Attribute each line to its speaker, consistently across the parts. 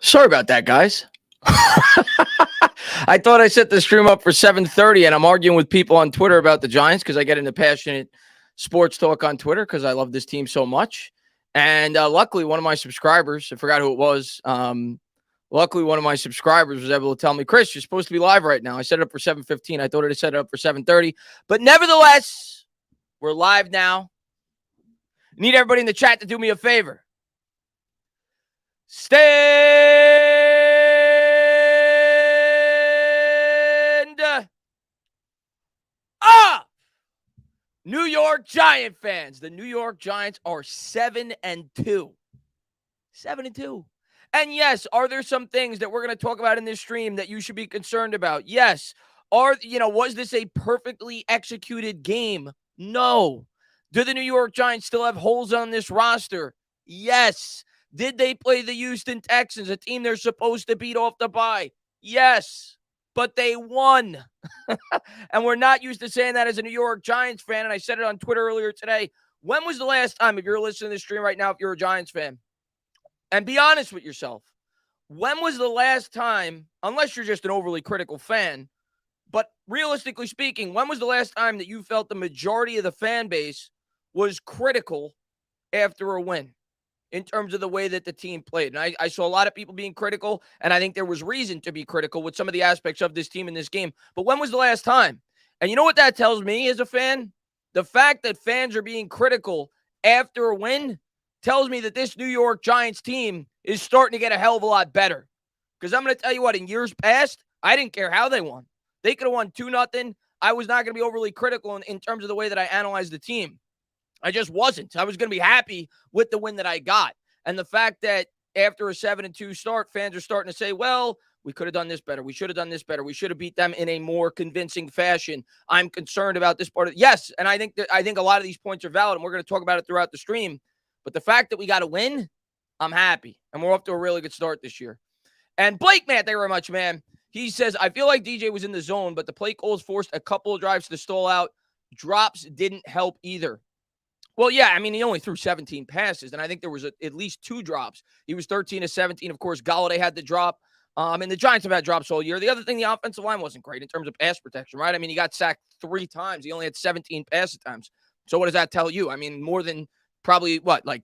Speaker 1: Sorry about that, guys. I thought I set the stream up for 7:30, and I'm arguing with people on Twitter about the Giants because I get into passionate sports talk on Twitter because I love this team so much. And luckily, one of my subscribers, I forgot who it was. Luckily, one of my subscribers was able to tell me, Chris, you're supposed to be live right now. I set it up for 7:15. I thought I'd set it up for 7:30. But nevertheless, we're live now. Need everybody in the chat to do me a favor. Stand up! New York Giant fans. The New York Giants are 7-2. 7-2. And yes, are there some things that we're going to talk about in this stream that you should be concerned about? Yes. Was this a perfectly executed game? No. Do the New York Giants still have holes on this roster? Yes. Did they play the Houston Texans, a team they're supposed to beat off the bye? Yes, but they won. And we're not used to saying that as a New York Giants fan, and I said it on Twitter earlier today. When was the last time, if you're listening to this stream right now, if you're a Giants fan, and be honest with yourself, when was the last time, unless you're just an overly critical fan, but realistically speaking, when was the last time that you felt the majority of the fan base was critical after a win? In terms of the way that the team played. And I saw a lot of people being critical, and I think there was reason to be critical with some of the aspects of this team in this game. But when was the last time? And you know what that tells me as a fan? The fact that fans are being critical after a win tells me that this New York Giants team is starting to get a hell of a lot better. Because I'm going to tell you what, in years past, I didn't care how they won. They could have won 2-0. I was not going to be overly critical in terms of the way that I analyzed the team. I just wasn't. I was going to be happy with the win that I got. And the fact that after a 7-2 start, fans are starting to say, well, we could have done this better. We should have done this better. We should have beat them in a more convincing fashion. I'm concerned about this part of it. Yes, and I think a lot of these points are valid, and we're going to talk about it throughout the stream. But the fact that we got to win, I'm happy. And we're off to a really good start this year. And Blake, man, thank you very much, man. He says, I feel like DJ was in the zone, but the play calls forced a couple of drives to stall out. Drops didn't help either. Well, yeah, I mean, he only threw 17 passes, and I think there was at least 2 drops. He was 13 of 17. Of course, Golladay had the drop, and the Giants have had drops all year. The other thing, the offensive line wasn't great in terms of pass protection, right? I mean, he got sacked 3 times. He only had 17 pass attempts. So what does that tell you? I mean, more than probably, like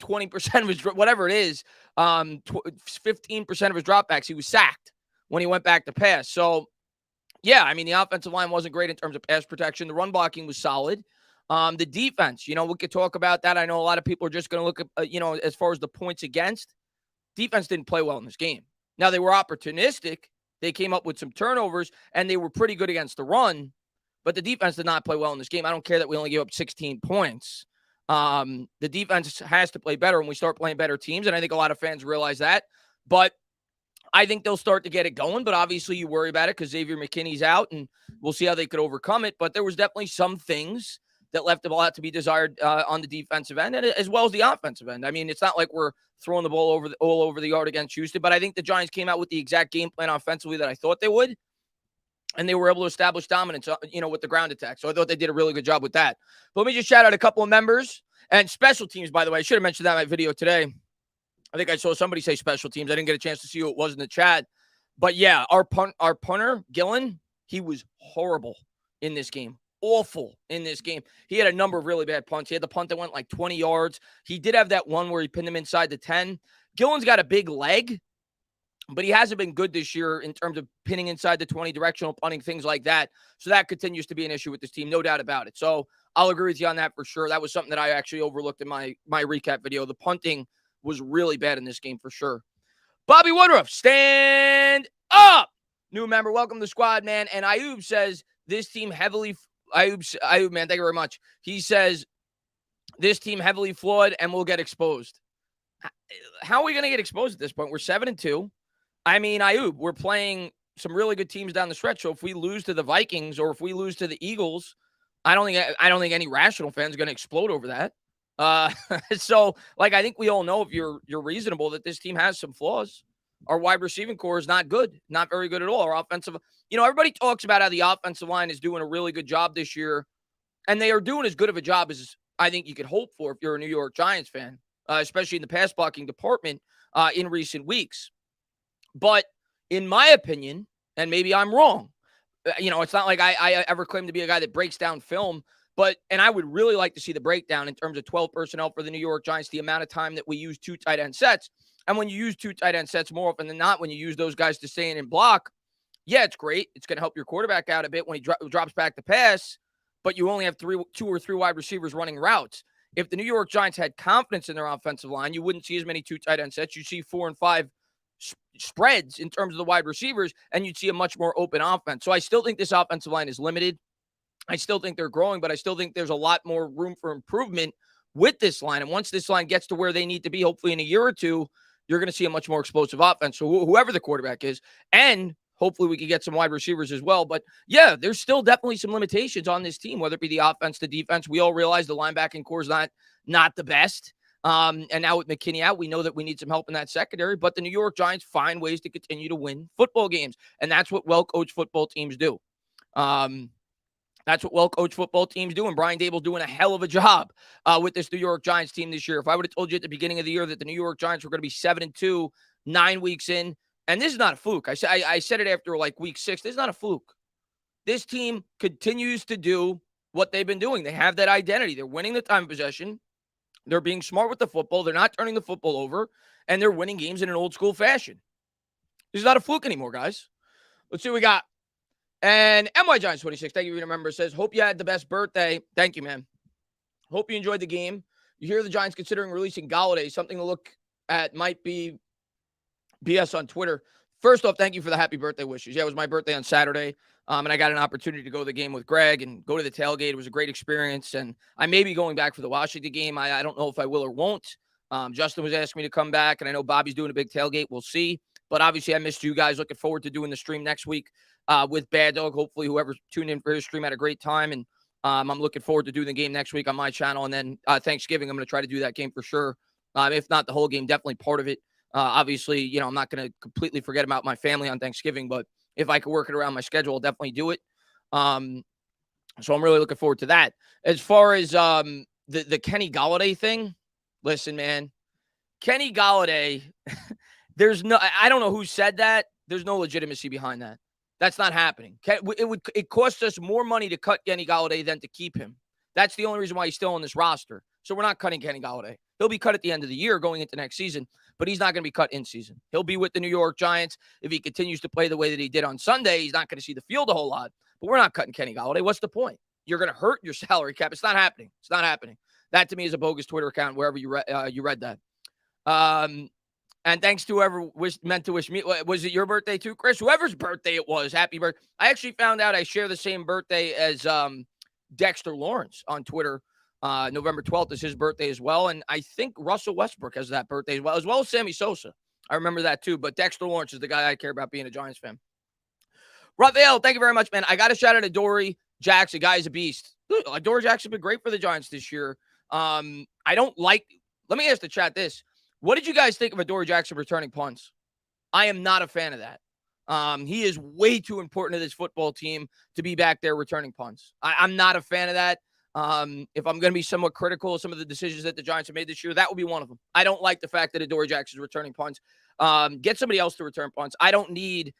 Speaker 1: 20% of his, whatever it is, 15% of his dropbacks, he was sacked when he went back to pass. So, yeah, I mean, the offensive line wasn't great in terms of pass protection. The run blocking was solid. The defense, we could talk about that. I know a lot of people are just going to look at, as far as the points against. Defense didn't play well in this game. Now, they were opportunistic. They came up with some turnovers, and they were pretty good against the run. But the defense did not play well in this game. I don't care that we only gave up 16 points. The defense has to play better when we start playing better teams, and I think a lot of fans realize that. But I think they'll start to get it going, but obviously you worry about it because Xavier McKinney's out, and we'll see how they could overcome it. But there was definitely some things that left a lot to be desired on the defensive end, and as well as the offensive end. I mean, it's not like we're throwing the ball all over the yard against Houston, but I think the Giants came out with the exact game plan offensively that I thought they would, and they were able to establish dominance, with the ground attack. So I thought they did a really good job with that. But let me just shout out a couple of members and special teams, by the way. I should have mentioned that in my video today. I think I saw somebody say special teams. I didn't get a chance to see who it was in the chat. But, yeah, our punter, Gillen, he was horrible in this game. Awful in this game. He had a number of really bad punts. He had the punt that went like 20 yards. He did have that one where he pinned him inside the 10. Gillen's got a big leg, but he hasn't been good this year in terms of pinning inside the 20, directional punting, things like that. So that continues to be an issue with this team, no doubt about it. So I'll agree with you on that for sure. That was something that I actually overlooked in my recap video. The punting was really bad in this game for sure. Bobby Woodruff, stand up. New member, welcome to the squad, man. And Ayub says this team heavily... Ayub, man, thank you very much. He says, this team heavily flawed and will get exposed. How are we going to get exposed at this point? We're 7-2. I mean, Ayub, we're playing some really good teams down the stretch. So if we lose to the Vikings or if we lose to the Eagles, I don't think any rational fan is going to explode over that. So, I think we all know, if you're reasonable, that this team has some flaws. Our wide receiving core is not good, not very good at all. Our offensive, everybody talks about how the offensive line is doing a really good job this year, and they are doing as good of a job as I think you could hope for if you're a New York Giants fan, especially in the pass blocking department. in recent weeks. But in my opinion, and maybe I'm wrong, it's not like I ever claim to be a guy that breaks down film, and I would really like to see the breakdown in terms of 12 personnel for the New York Giants, the amount of time that we use 2 tight end sets. And when you use 2 tight end sets more often than not, when you use those guys to stay in and block, yeah, it's great. It's going to help your quarterback out a bit when he drops back to pass, but you only have 2 or 3 wide receivers running routes. If the New York Giants had confidence in their offensive line, you wouldn't see as many 2 tight end sets. You'd see 4 and 5 spreads in terms of the wide receivers, and you'd see a much more open offense. So I still think this offensive line is limited. I still think they're growing, but I still think there's a lot more room for improvement with this line. And once this line gets to where they need to be, hopefully in a year or two, you're going to see a much more explosive offense. So whoever the quarterback is, and hopefully we can get some wide receivers as well. But yeah, there's still definitely some limitations on this team, whether it be the offense, the defense. We all realize the linebacking core is not the best. And now with McKinney out, we know that we need some help in that secondary. But the New York Giants find ways to continue to win football games. And that's what well-coached football teams do. That's what well-coached football teams do, and Brian Daboll's doing a hell of a job with this New York Giants team this year. If I would have told you at the beginning of the year that the New York Giants were going to be 7-2, 9 weeks in, and this is not a fluke. I said it after like week 6. This is not a fluke. This team continues to do what they've been doing. They have that identity. They're winning the time of possession. They're being smart with the football. They're not turning the football over, and they're winning games in an old-school fashion. This is not a fluke anymore, guys. Let's see what we got. And MY Giants 26, thank you for your member, says, hope you had the best birthday. Thank you, man. Hope you enjoyed the game. You hear the Giants considering releasing Golladay. Something to look at might be BS on Twitter. First off, thank you for the happy birthday wishes. Yeah, it was my birthday on Saturday, and I got an opportunity to go to the game with Greg and go to the tailgate. It was a great experience, and I may be going back for the Washington game. I don't know if I will or won't. Justin was asking me to come back, and I know Bobby's doing a big tailgate. We'll see. But obviously, I missed you guys. Looking forward to doing the stream next week with Bad Dog. Hopefully, whoever tuned in for his stream had a great time. And I'm looking forward to doing the game next week on my channel. And then Thanksgiving, I'm going to try to do that game for sure. If not the whole game, definitely part of it. Obviously, I'm not going to completely forget about my family on Thanksgiving. But if I could work it around my schedule, I'll definitely do it. So I'm really looking forward to that. As far as the Kenny Golladay thing, listen, man. Kenny Golladay, I don't know who said that. There's no legitimacy behind that. That's not happening. It cost us more money to cut Kenny Golladay than to keep him. That's the only reason why he's still on this roster. So we're not cutting Kenny Golladay. He'll be cut at the end of the year going into next season, but he's not going to be cut in season. He'll be with the New York Giants. If he continues to play the way that he did on Sunday, he's not going to see the field a whole lot. But we're not cutting Kenny Golladay. What's the point? You're going to hurt your salary cap. It's not happening. It's not happening. That to me is a bogus Twitter account, wherever you read that. And thanks to whoever meant to wish me. Was it your birthday too, Chris? Whoever's birthday it was, happy birthday. I actually found out I share the same birthday as Dexter Lawrence on Twitter. November 12th is his birthday as well. And I think Russell Westbrook has that birthday as well as Sammy Sosa. I remember that too. But Dexter Lawrence is the guy I care about being a Giants fan. Raphael, thank you very much, man. I got a shout out to Dory Jackson. Guy's a beast. Dory Jackson's been great for the Giants this year. Let me ask the chat this. What did you guys think of Adoree Jackson returning punts? I am not a fan of that. He is way too important to this football team to be back there returning punts. I'm not a fan of that. If I'm going to be somewhat critical of some of the decisions that the Giants have made this year, that would be one of them. I don't like the fact that Adoree Jackson is returning punts. Get somebody else to return punts. I don't need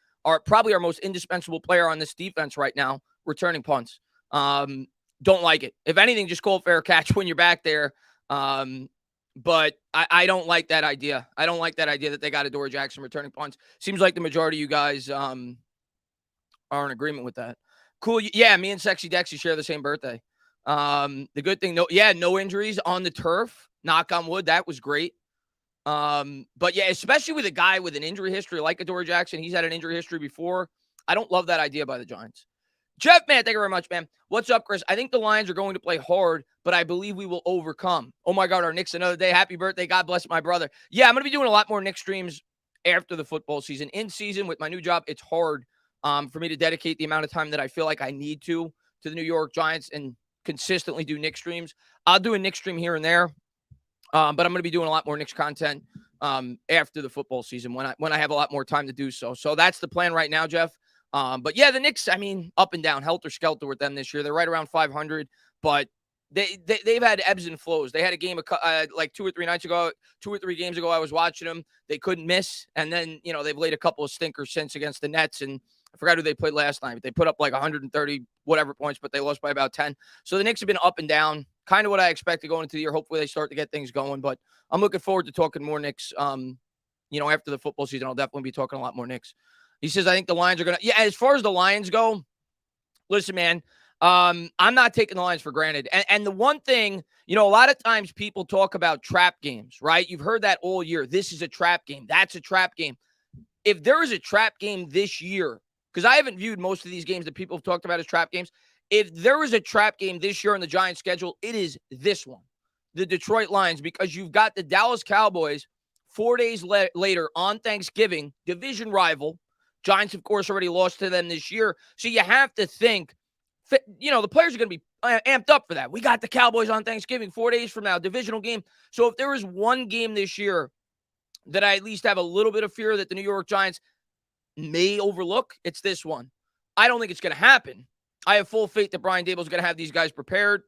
Speaker 1: probably our most indispensable player on this defense right now returning punts. Don't like it. If anything, just call fair catch when you're back there. But I don't like that idea. I don't like that idea that they got Adoree Jackson returning punts. Seems like the majority of you guys are in agreement with that. Cool. Yeah, me and Sexy Dexy share the same birthday. The good thing, no injuries on the turf. Knock on wood. That was great. But yeah, especially with a guy with an injury history like Adoree Jackson. He's had an injury history before. I don't love that idea by the Giants. Jeff, man, thank you very much, man. What's up, Chris? I think the Lions are going to play hard, but I believe we will overcome. Oh, my God, our Knicks another day. Happy birthday. God bless my brother. Yeah, I'm going to be doing a lot more Knicks streams after the football season. In season, with my new job, it's hard for me to dedicate the amount of time that I feel like I need to the New York Giants and consistently do Knicks streams. I'll do a Knicks stream here and there, but I'm going to be doing a lot more Knicks content after the football season when I have a lot more time to do so. So that's the plan right now, Jeff. But yeah, the Knicks, I mean, up and down, helter-skelter with them this year. They're right around 500, but they've had ebbs and flows. They had a game like 2 or 3 nights ago, 2 or 3 games ago. I was watching them. They couldn't miss, and then they've laid a couple of stinkers since against the Nets, and I forgot who they played last night. They put up like 130 whatever points, but they lost by about 10. So the Knicks have been up and down, kind of what I expected going into the year. Hopefully they start to get things going, but I'm looking forward to talking more Knicks. After the football season, I'll definitely be talking a lot more Knicks. He says, I think the Lions are going to, as far as the Lions go, listen, man, I'm not taking the Lions for granted. And the one thing, a lot of times people talk about trap games, right? You've heard that all year. This is a trap game. That's a trap game. If there is a trap game this year, because I haven't viewed most of these games that people have talked about as trap games, if there is a trap game this year on the Giants schedule, it is this one, the Detroit Lions, because you've got the Dallas Cowboys 4 days later on Thanksgiving, division rival. Giants, of course, already lost to them this year. So you have to think, the players are going to be amped up for that. We got the Cowboys on Thanksgiving 4 days from now, divisional game. So if there is one game this year that I at least have a little bit of fear that the New York Giants may overlook, it's this one. I don't think it's going to happen. I have full faith that Brian Daboll is going to have these guys prepared.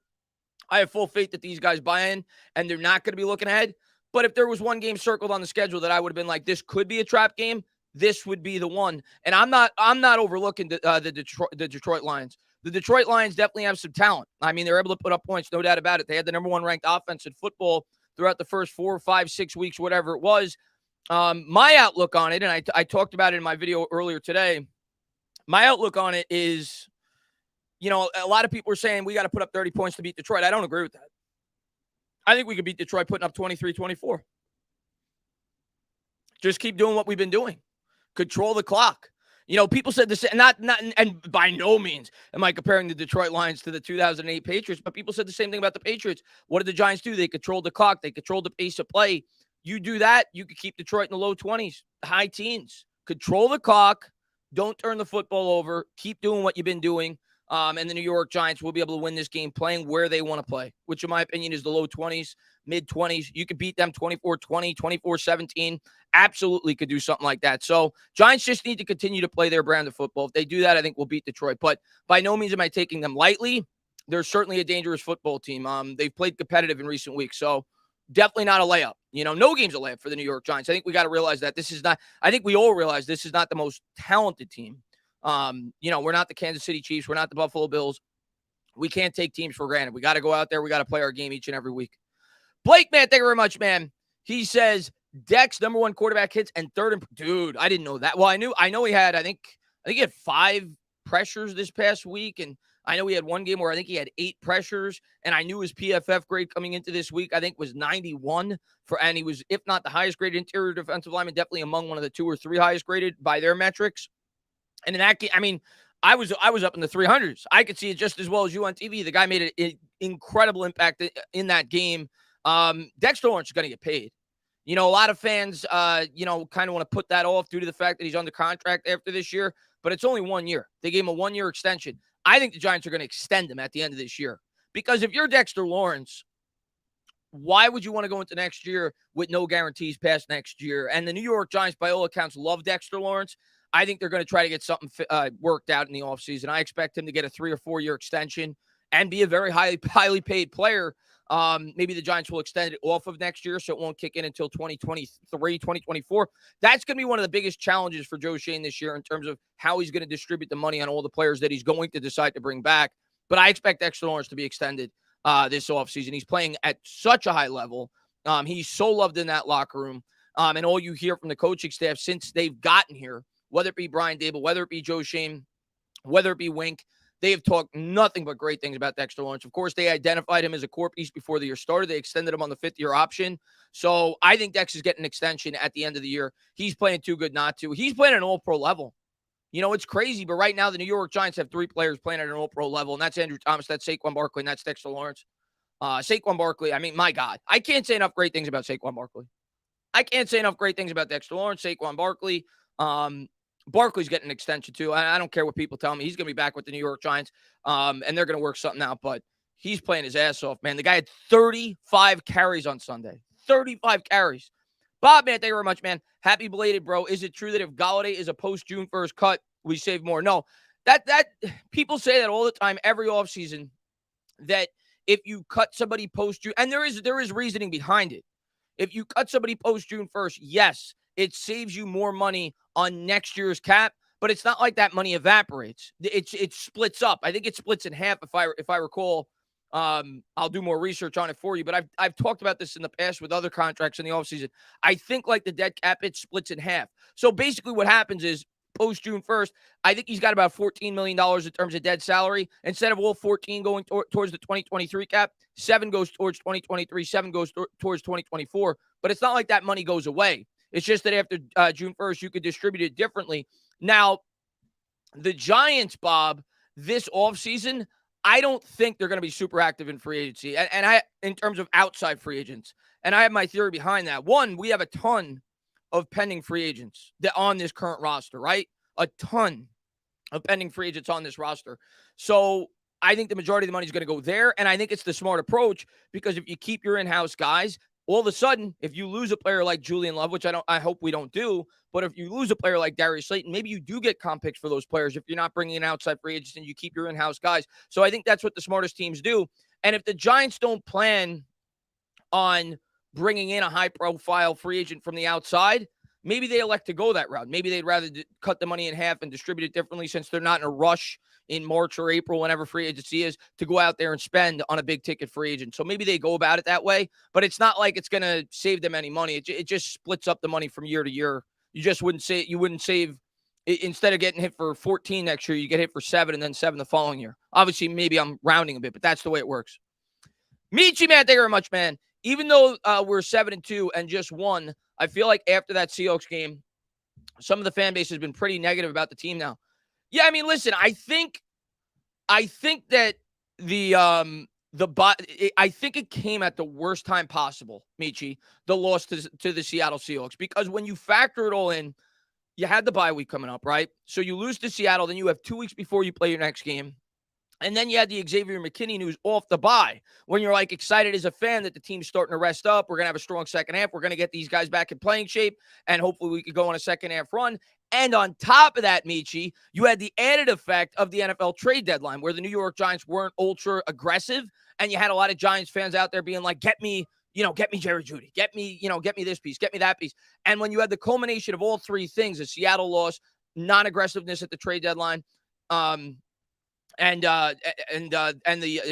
Speaker 1: I have full faith that these guys buy in, and they're not going to be looking ahead. But if there was one game circled on the schedule that I would have been like, this could be a trap game, this would be the one. And I'm not overlooking the Detroit Lions. The Detroit Lions definitely have some talent. I mean, they're able to put up points, no doubt about it. They had the number 1 ranked offense in football throughout the first 4, 5, 6 weeks, whatever it was. My outlook on it, and I talked about it in my video earlier today, my outlook on it is, a lot of people are saying we got to put up 30 points to beat Detroit. I don't agree with that. I think we could beat Detroit putting up 23-24. Just keep doing what we've been doing. Control the clock. People said this, and by no means am I comparing the Detroit Lions to the 2008 Patriots, but people said the same thing about the Patriots. What did the Giants do? They controlled the clock. They controlled the pace of play. You do that, you could keep Detroit in the low 20s, high teens. Control the clock. Don't turn the football over. Keep doing what you've been doing. And the New York Giants will be able to win this game playing where they want to play, which in my opinion is the low 20s, mid 20s. You could beat them 24-20, 24-17. Absolutely could do something like that. So Giants just need to continue to play their brand of football. If they do that, I think we'll beat Detroit. But by no means am I taking them lightly. They're certainly a dangerous football team. They've played competitive in recent weeks. So definitely not a layup. No game's a layup for the New York Giants. I think we got to realize that this is not, I think we all realize this is not the most talented team. We're not the Kansas City Chiefs. We're not the Buffalo Bills. We can't take teams for granted. We got to go out there. We got to play our game each and every week. Blake, man, thank you very much, man. He says Dex, number 1 quarterback hits and third. Dude, I didn't know that. Well, I know he had, I think he had 5 pressures this past week. And I know he had one game where I think he had 8 pressures. And I knew his PFF grade coming into this week, I think was 91 and he was, if not the highest graded interior defensive lineman, definitely among one of the 2 or 3 highest graded by their metrics. And in that game, I mean, I was up in the 300s. I could see it just as well as you on TV. The guy made an incredible impact in that game. Dexter Lawrence is going to get paid. A lot of fans, kind of want to put that off due to the fact that he's under contract after this year, but it's only 1 year. They gave him a 1-year extension. I think the Giants are going to extend him at the end of this year because if you're Dexter Lawrence, why would you want to go into next year with no guarantees past next year? And the New York Giants, by all accounts, love Dexter Lawrence. I think they're going to try to get something worked out in the offseason. I expect him to get a 3 or 4 year extension and be a very highly paid player. Maybe the Giants will extend it off of next year so it won't kick in until 2023, 2024. That's going to be one of the biggest challenges for Joe Schoen this year in terms of how he's going to distribute the money on all the players that he's going to decide to bring back. But I expect Dexter Lawrence to be extended this offseason. He's playing at such a high level. He's so loved in that locker room. And all you hear from the coaching staff since they've gotten here, whether it be Brian Daboll, whether it be Joe Schoen, whether it be Wink, they have talked nothing but great things about Dexter Lawrence. Of course, they identified him as a core piece before the year started. They extended him on the 5th-year option. So I think Dex is getting an extension at the end of the year. He's playing too good not to. He's playing at an all-pro level. It's crazy, but right now the New York Giants have 3 players playing at an all-pro level, and that's Andrew Thomas, that's Saquon Barkley, and that's Dexter Lawrence. Saquon Barkley, I mean, my God. I can't say enough great things about Saquon Barkley. I can't say enough great things about Dexter Lawrence, Saquon Barkley. Barkley's getting an extension too. I don't care what people tell me. He's going to be back with the New York Giants, and they're going to work something out. But he's playing his ass off, man. The guy had 35 carries on Sunday. 35 carries. Bob, man, thank you very much, man. Happy belated, bro. Is it true that if Golladay is a post-June 1st cut, we save more? No. That people say that all the time, every offseason, that if you cut somebody post-June, and there is reasoning behind it. If you cut somebody post-June 1st, yes, it saves you more money on next year's cap, but it's not like that money evaporates. It splits up. I think it splits in half if I recall. I'll do more research on it for you, but I've talked about this in the past with other contracts in the offseason. I think like the dead cap, it splits in half. So basically what happens is post June 1st, I think he's got about $14 million in terms of dead salary. Instead of all 14 going towards the 2023 cap, 7 goes towards 2023, 7 goes towards 2024. But it's not like that money goes away. It's just that after June 1st, you could distribute it differently. Now, the Giants, Bob, this offseason, I don't think they're going to be super active in free agency. And I, in terms of outside free agents. And I have my theory behind that. One, we have a ton of pending free agents that on this current roster, right? A ton of pending free agents on this roster. So I think the majority of the money is going to go there. And I think it's the smart approach because if you keep your in-house guys, all of a sudden, if you lose a player like Julian Love, which I hope we don't do, but if you lose a player like Darius Slayton, maybe you do get comp picks for those players if you're not bringing in outside free agents and you keep your in-house guys. So I think that's what the smartest teams do. And if the Giants don't plan on bringing in a high-profile free agent from the outside, maybe they elect to go that route. Maybe they'd rather cut the money in half and distribute it differently since they're not in a rush in March or April, whenever free agency is, to go out there and spend on a big-ticket free agent. So maybe they go about it that way, but it's not like it's going to save them any money. It just splits up the money from year to year. You just wouldn't save, instead of getting hit for 14 next year, you get hit for 7 and then 7 the following year. Obviously, maybe I'm rounding a bit, but that's the way it works. Michi, man, thank you very much, man. Even though we're 7-2 and just won, I feel like after that Seahawks game, some of the fan base has been pretty negative about the team now. Yeah, I mean, listen, I think that I think it came at the worst time possible, Michi, the loss to the Seattle Seahawks, because when you factor it all in, you had the bye week coming up, right? So you lose to Seattle, then you have 2 weeks before you play your next game. And then you had the Xavier McKinney news off the bye when you're like excited as a fan that the team's starting to rest up. We're going to have a strong second half. We're going to get these guys back in playing shape, and hopefully we could go on a second half run. And on top of that, Michi, you had the added effect of the NFL trade deadline where the New York Giants weren't ultra aggressive. And you had a lot of Giants fans out there being like, get me Jerry Jeudy, get me this piece, get me that piece. And when you had the culmination of all three things, a Seattle loss, non-aggressiveness at the trade deadline, and the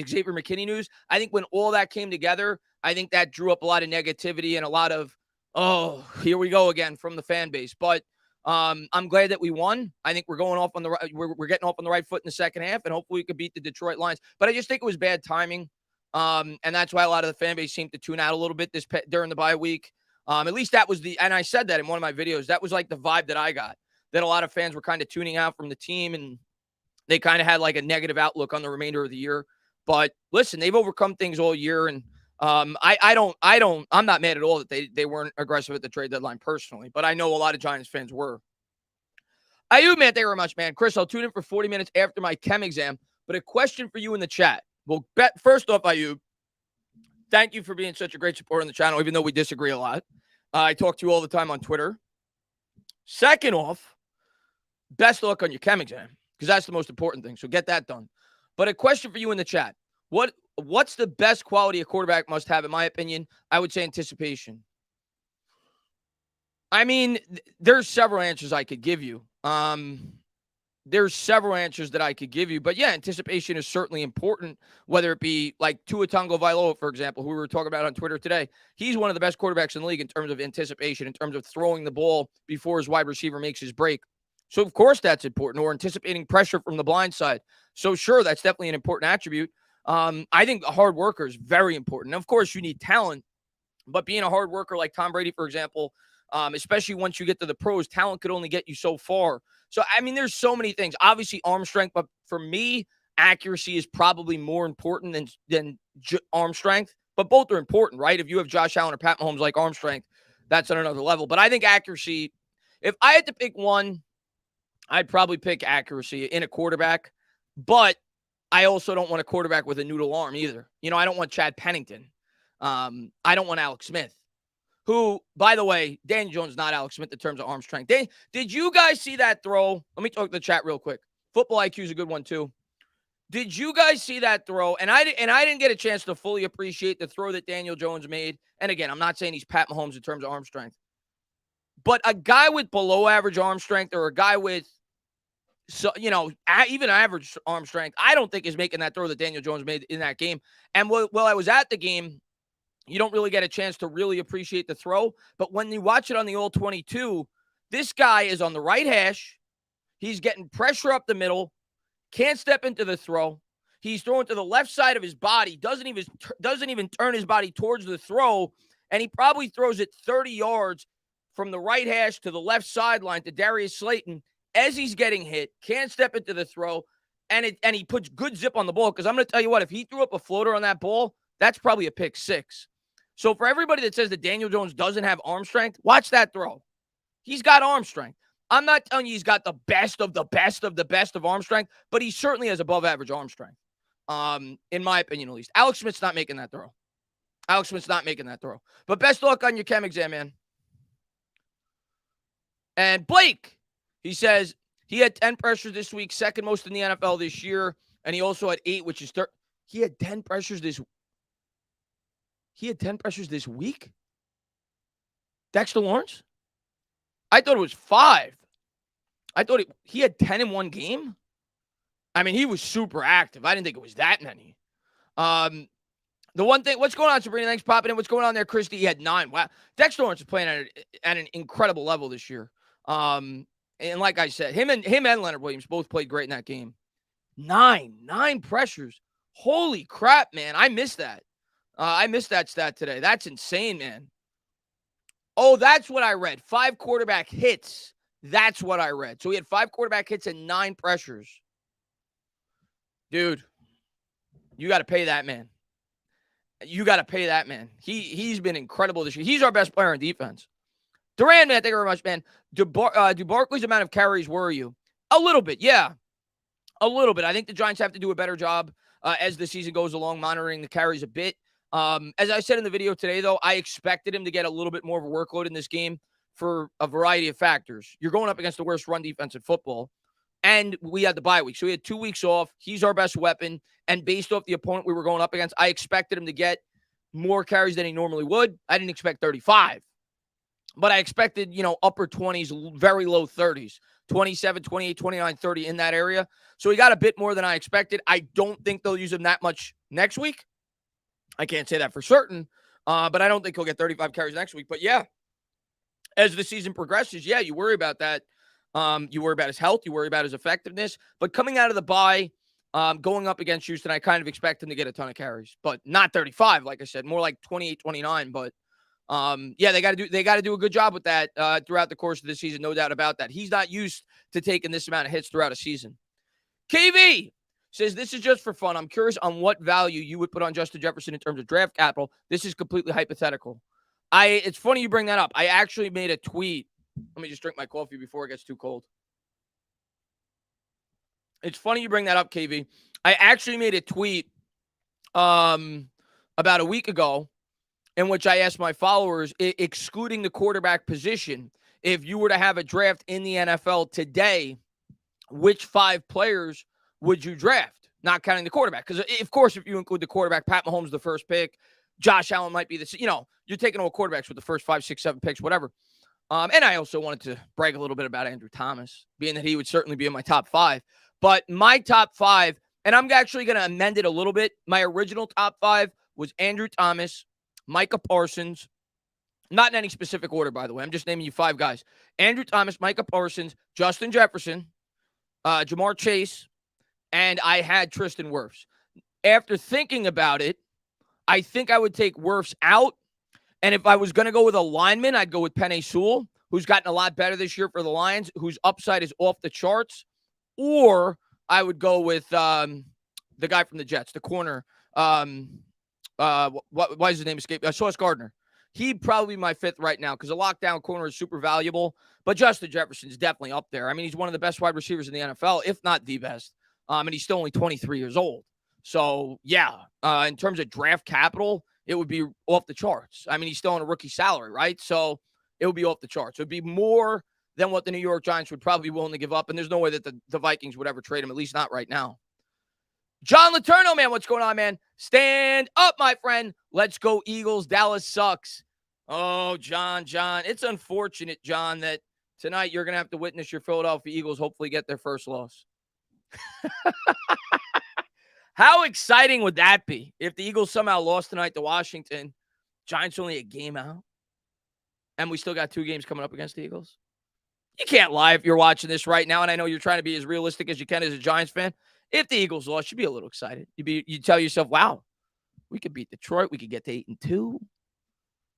Speaker 1: Xavier McKinney news, I think when all that came together, I think that drew up a lot of negativity and a lot of, oh, here we go again from the fan base. But I'm glad that we won. I think we're going off on the right, we're getting off on the right foot in the second half, and hopefully we could beat the Detroit Lions. But I just think it was bad timing, and that's why a lot of the fan base seemed to tune out a little bit during the bye week. At least that was and I said that in one of my videos. That was like the vibe that I got, that a lot of fans were kind of tuning out from the team, and they kind of had like a negative outlook on the remainder of the year. But listen, they've overcome things all year, and I'm not mad at all that they weren't aggressive at the trade deadline personally, but I know a lot of Giants fans were. Ayub, man, thank you very much, man. Chris, I'll tune in for 40 minutes after my chem exam, but a question for you in the chat. Well, first off, Ayub, thank you for being such a great supporter on the channel, even though we disagree a lot. I talk to you all the time on Twitter. Second off, best of luck on your chem exam, because that's the most important thing. So get that done. But a question for you in the chat. What's the best quality a quarterback must have, in my opinion? I would say anticipation. I mean, there's several answers I could give you. There's several answers that I could give you. But yeah, anticipation is certainly important, whether it be like Tua Tagovailoa, for example, who we were talking about on Twitter today. He's one of the best quarterbacks in the league in terms of anticipation, in terms of throwing the ball before his wide receiver makes his break. So, of course, that's important, or anticipating pressure from the blind side. So, sure, that's definitely an important attribute. I think a hard worker is very important. Of course, you need talent, but being a hard worker like Tom Brady, for example, especially once you get to the pros, talent could only get you so far. So, I mean, there's so many things. Obviously, arm strength, but for me, accuracy is probably more important than arm strength. But both are important, right? If you have Josh Allen or Pat Mahomes like arm strength, that's on another level. But I think accuracy, if I had to pick one, I'd probably pick accuracy in a quarterback, but I also don't want a quarterback with a noodle arm either. You know, I don't want Chad Pennington. I don't want Alex Smith, who, by the way, Dan Jones not Alex Smith in terms of arm strength. Did you guys see that throw? Let me talk to the chat real quick. Football IQ is a good one too. Did you guys see that throw? And I didn't get a chance to fully appreciate the throw that Daniel Jones made. And again, I'm not saying he's Pat Mahomes in terms of arm strength, but a guy with below average arm strength or a guy with even average arm strength, I don't think is making that throw that Daniel Jones made in that game. And while I was at the game, you don't really get a chance to really appreciate the throw. But when you watch it on the All 22, this guy is on the right hash. He's getting pressure up the middle, can't step into the throw. He's throwing to the left side of his body, doesn't even turn his body towards the throw, and he probably throws it 30 yards from the right hash to the left sideline to Darius Slayton as he's getting hit, can't step into the throw, and he puts good zip on the ball. Because I'm going to tell you what, if he threw up a floater on that ball, that's probably a pick six. So for everybody that says that Daniel Jones doesn't have arm strength, watch that throw. He's got arm strength. I'm not telling you he's got the best of the best of the best of arm strength, but he certainly has above average arm strength, in my opinion at least. Alex Smith's not making that throw. But best of luck on your chem exam, man. And Blake, he says he had 10 pressures this week, second most in the NFL this year, and he also had 8, which is third. He had 10 pressures this week? Dexter Lawrence? I thought it was 5. I thought he had 10 in one game. I mean, he was super active. I didn't think it was that many. The one thing, what's going on, Sabrina? Thanks for popping in. What's going on there, Christy? He had 9. Wow. Dexter Lawrence is playing at an incredible level this year. And like I said, him and Leonard Williams both played great in that game. 9 pressures. Holy crap, man. I missed that. I missed that stat today. That's insane, man. Oh, that's what I read. 5 quarterback hits. That's what I read. So he had 5 quarterback hits and 9 pressures. Dude, you got to pay that man. He's been incredible this year. He's our best player on defense. Duran, man, thank you very much, man. Do Barkley's amount of carries worry you? A little bit, yeah. A little bit. I think the Giants have to do a better job as the season goes along, monitoring the carries a bit. As I said in the video today, though, I expected him to get a little bit more of a workload in this game for a variety of factors. You're going up against the worst run defense in football, and we had the bye week. So we had 2 weeks off. He's our best weapon, and based off the opponent we were going up against, I expected him to get more carries than he normally would. I didn't expect 35, but I expected, upper 20s, very low 30s, 27, 28, 29, 30 in that area. So he got a bit more than I expected. I don't think they'll use him that much next week. I can't say that for certain, but I don't think he'll get 35 carries next week. But yeah, as the season progresses, yeah, you worry about that. You worry about his health. You worry about his effectiveness. But coming out of the bye, going up against Houston, I kind of expect him to get a ton of carries, but not 35, like I said, more like 28, 29. But yeah, they got to do a good job with that throughout the course of the season, no doubt about that. He's not used to taking this amount of hits throughout a season. KV says, this is just for fun. I'm curious on what value you would put on Justin Jefferson in terms of draft capital. This is completely hypothetical. It's funny you bring that up. I actually made a tweet. Let me just drink my coffee before it gets too cold. It's funny you bring that up, KV. I actually made a tweet about a week ago in which I asked my followers, excluding the quarterback position, if you were to have a draft in the NFL today, which 5 players would you draft, not counting the quarterback? Because, of course, if you include the quarterback, Pat Mahomes the first pick, Josh Allen might be you're taking all quarterbacks with the first 5, 6, 7 picks, whatever. And I also wanted to brag a little bit about Andrew Thomas, being that he would certainly be in my top 5. But my top 5, and I'm actually going to amend it a little bit. My original top 5 was Andrew Thomas, Micah Parsons, not in any specific order, by the way. I'm just naming you 5 guys. Andrew Thomas, Micah Parsons, Justin Jefferson, Jamar Chase, and I had Tristan Wirfs. After thinking about it, I think I would take Wirfs out. And if I was going to go with a lineman, I'd go with Penei Sewell, who's gotten a lot better this year for the Lions, whose upside is off the charts. Or I would go with the guy from the Jets, the corner. Why is his name escape? Sauce Gardner. He'd probably be my 5th right now because a lockdown corner is super valuable. But Justin Jefferson is definitely up there. I mean, he's one of the best wide receivers in the NFL, if not the best. And he's still only 23 years old. So, yeah, in terms of draft capital, it would be off the charts. I mean, he's still on a rookie salary, right? So it would be off the charts. It would be more than what the New York Giants would probably be willing to give up. And there's no way that the Vikings would ever trade him, at least not right now. John Letourneau, man, what's going on, man? Stand up, my friend. Let's go, Eagles. Dallas sucks. Oh, John, it's unfortunate, John, that tonight you're going to have to witness your Philadelphia Eagles hopefully get their first loss. How exciting would that be if the Eagles somehow lost tonight to Washington? Giants only a game out, and we still got 2 games coming up against the Eagles. You can't lie if you're watching this right now, and I know you're trying to be as realistic as you can as a Giants fan. If the Eagles lost, you'd be a little excited. You'd tell yourself, wow, we could beat Detroit. We could get to 8-2.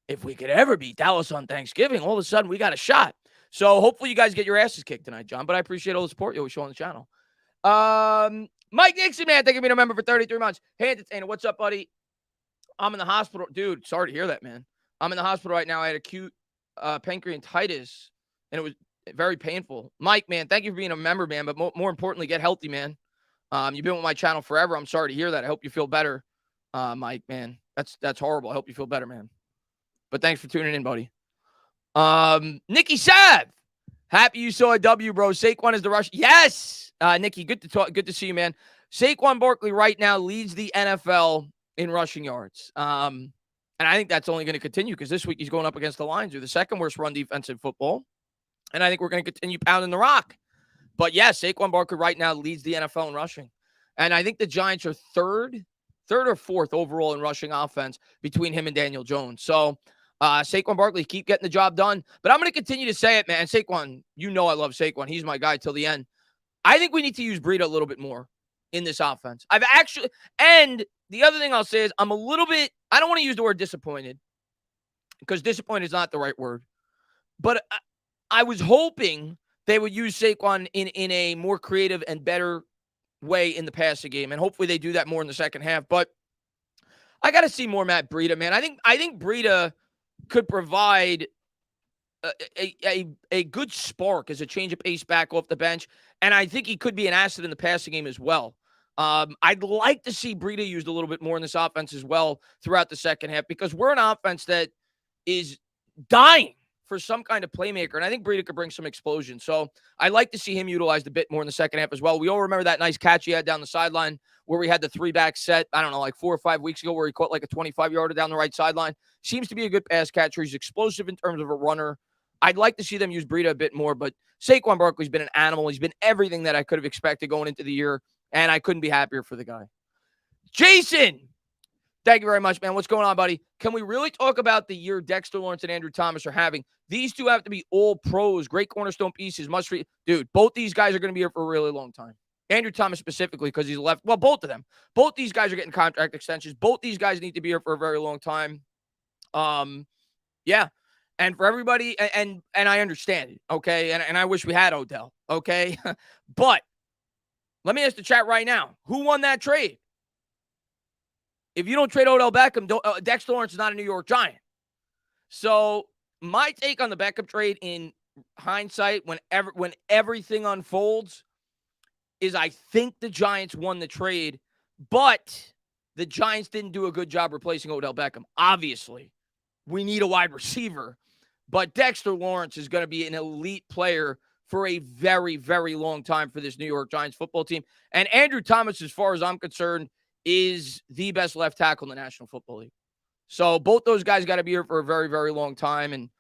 Speaker 1: If we could ever beat Dallas on Thanksgiving, all of a sudden we got a shot. So hopefully you guys get your asses kicked tonight, John. But I appreciate all the support you always show on the channel. Mike Nixon, man, thank you for being a member for 33 months. Hey, Entertainer, what's up, buddy? I'm in the hospital. Dude, sorry to hear that, man. I'm in the hospital right now. I had acute pancreatitis, and it was very painful. Mike, man, thank you for being a member, man. But more importantly, get healthy, man. You've been with my channel forever. I'm sorry to hear that. I hope you feel better, Mike, man. That's horrible. I hope you feel better, man. But thanks for tuning in, buddy. Nikki Sav, happy you saw a W, bro. Saquon is the rush. Yes, Nikki, good to talk. Good to see you, man. Saquon Barkley right now leads the NFL in rushing yards. And I think that's only going to continue because this week he's going up against the Lions, who are the second worst run defense in football. And I think we're going to continue pounding the rock. But yes, Saquon Barkley right now leads the NFL in rushing. And I think the Giants are third or fourth overall in rushing offense between him and Daniel Jones. So Saquon Barkley, keep getting the job done. But I'm going to continue to say it, man. Saquon, you know I love Saquon. He's my guy till the end. I think we need to use Breida a little bit more in this offense. And the other thing I'll say is I'm a little bit, I don't want to use the word disappointed because disappointed is not the right word. But I was hoping they would use Saquon in a more creative and better way in the passing game. And hopefully they do that more in the second half. But I got to see more Matt Breida, man. I think Breida could provide a good spark as a change of pace back off the bench. And I think he could be an asset in the passing game as well. I'd like to see Breida used a little bit more in this offense as well throughout the second half because we're an offense that is dying for some kind of playmaker. And I think Breida could bring some explosion. So I'd like to see him utilized a bit more in the second half as well. We all remember that nice catch he had down the sideline where we had the 3-back set, I don't know, like 4 or 5 weeks ago where he caught like a 25-yarder down the right sideline. Seems to be a good pass catcher. He's explosive in terms of a runner. I'd like to see them use Breida a bit more, but Saquon Barkley's been an animal. He's been everything that I could have expected going into the year, and I couldn't be happier for the guy. Jason, thank you very much, man. What's going on, buddy? Can we really talk about the year Dexter Lawrence and Andrew Thomas are having? These two have to be all pros, great cornerstone pieces, must-read. Dude, both these guys are going to be here for a really long time. Andrew Thomas specifically because he's left. Well, both of them. Both these guys are getting contract extensions. Both these guys need to be here for a very long time. Yeah. And for everybody, and I understand it, okay? And I wish we had Odell, okay? But let me ask the chat right now. Who won that trade? If you don't trade Odell Beckham, Dexter Lawrence is not a New York Giant. So my take on the Beckham trade in hindsight, when everything unfolds, is I think the Giants won the trade, but the Giants didn't do a good job replacing Odell Beckham. Obviously, we need a wide receiver, but Dexter Lawrence is going to be an elite player for a very, very long time for this New York Giants football team. And Andrew Thomas, as far as I'm concerned, is the best left tackle in the National Football League. So both those guys got to be here for a very, very long time. And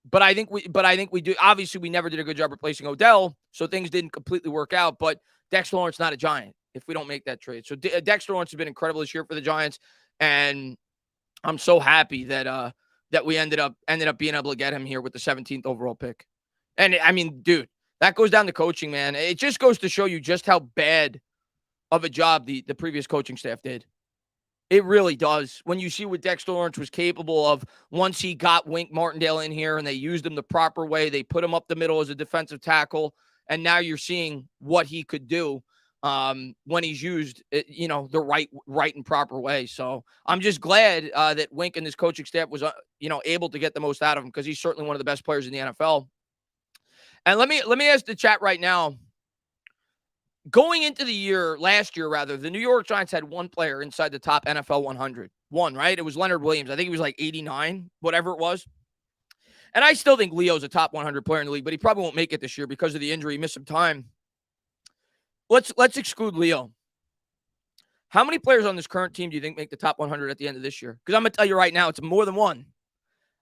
Speaker 1: but I think we do. Obviously, we never did a good job replacing Odell, so things didn't completely work out. But Dexter Lawrence not a Giant if we don't make that trade. So Dexter Lawrence has been incredible this year for the Giants, and I'm so happy that that we ended up being able to get him here with the 17th overall pick. And I mean, dude, that goes down to coaching, man. It just goes to show you just how bad of a job the previous coaching staff did. It really does. When you see what Dexter Lawrence was capable of once he got Wink Martindale in here and they used him the proper way, they put him up the middle as a defensive tackle, and now you're seeing what he could do when he's used, the right and proper way. So I'm just glad that Wink and his coaching staff was, able to get the most out of him because he's certainly one of the best players in the NFL. And let me ask the chat right now. Going into last year, the New York Giants had one player inside the top NFL 100. One, right? It was Leonard Williams. I think he was like 89, whatever it was. And I still think Leo's a top 100 player in the league, but he probably won't make it this year because of the injury. He missed some time. Let's exclude Leo. How many players on this current team do you think make the top 100 at the end of this year? Because I'm going to tell you right now, it's more than one.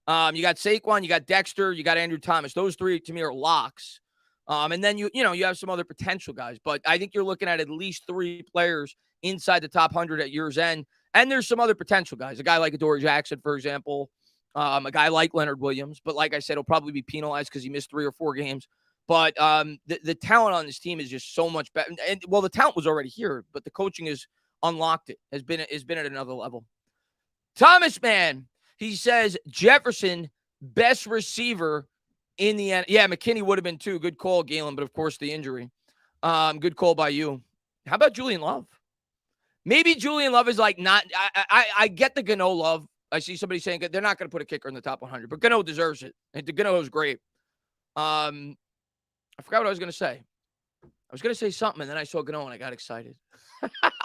Speaker 1: You got Saquon, you got Dexter, you got Andrew Thomas. Those three, to me, are locks. And then you have some other potential guys. But I think you're looking at least 3 players inside the top 100 at year's end. And there's some other potential guys. A guy like Adoree Jackson, for example. A guy like Leonard Williams. But like I said, he'll probably be penalized because he missed 3 or 4 games. But the talent on this team is just so much better. And well, the talent was already here, but the coaching has unlocked it. Has been at another level. Thomas, man, he says Jefferson, best receiver in the end. Yeah, McKinney would have been too. Good call, Galen, but of course the injury. Good call by you. How about Julian Love? Maybe Julian Love is like not. I get the Gano love. I see somebody saying they're not going to put a kicker in the top 100, but Gano deserves it. And Gano is great. I forgot what I was going to say. I was going to say something, and then I saw Gano, and I got excited.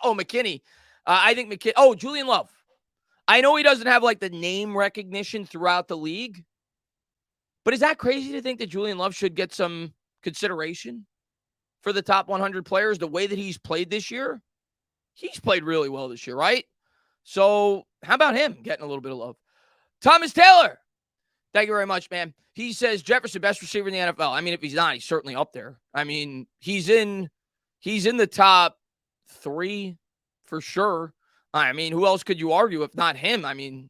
Speaker 1: Oh, McKinney. I think McKinney. Oh, Julian Love. I know he doesn't have like the name recognition throughout the league, but is that crazy to think that Julian Love should get some consideration for the top 100 players the way that he's played this year? He's played really well this year, right? So how about him getting a little bit of love? Thomas Taylor. Thank you very much, man. He says Jefferson, best receiver in the NFL. I mean, if he's not, he's certainly up there. I mean, he's in the top 3 for sure. I mean, who else could you argue if not him? I mean,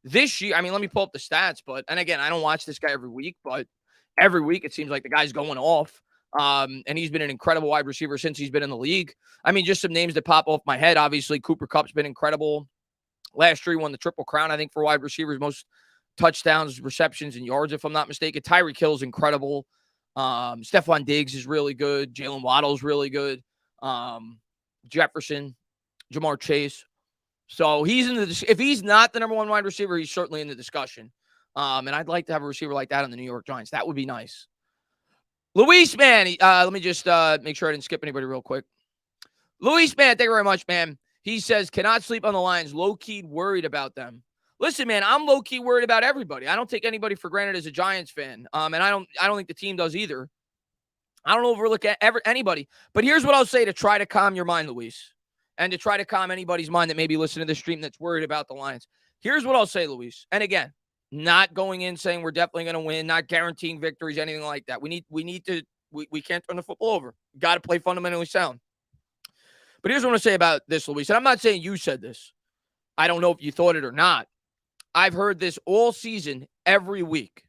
Speaker 1: this year, let me pull up the stats, and again, I don't watch this guy every week, but every week it seems like the guy's going off. And he's been an incredible wide receiver since he's been in the league. I mean, just some names that pop off my head. Obviously, Cooper Kupp's been incredible. Last year, he won the Triple Crown, I think, for wide receivers, most touchdowns, receptions, and yards, if I'm not mistaken. Tyreek Hill's incredible. Stephon Diggs is really good. Jalen Waddle's really good. Jefferson, Jamar Chase. So if he's not the number 1 wide receiver, he's certainly in the discussion. And I'd like to have a receiver like that on the New York Giants. That would be nice. Luis, man, let me just make sure I didn't skip anybody real quick. Luis, man, thank you very much, man. He says, cannot sleep on the Lions. Low-key worried about them. Listen, man, I'm low-key worried about everybody. I don't take anybody for granted as a Giants fan. And I don't think the team does either. I don't overlook anybody. But here's what I'll say to try to calm your mind, Luis, and to try to calm anybody's mind that may be listening to this stream that's worried about the Lions. Here's what I'll say, Luis. And again, not going in saying we're definitely going to win, not guaranteeing victories, anything like that. We can't turn the football over. Got to play fundamentally sound. But here's what I'm going to say about this, Luis. And I'm not saying you said this. I don't know if you thought it or not. I've heard this all season, every week.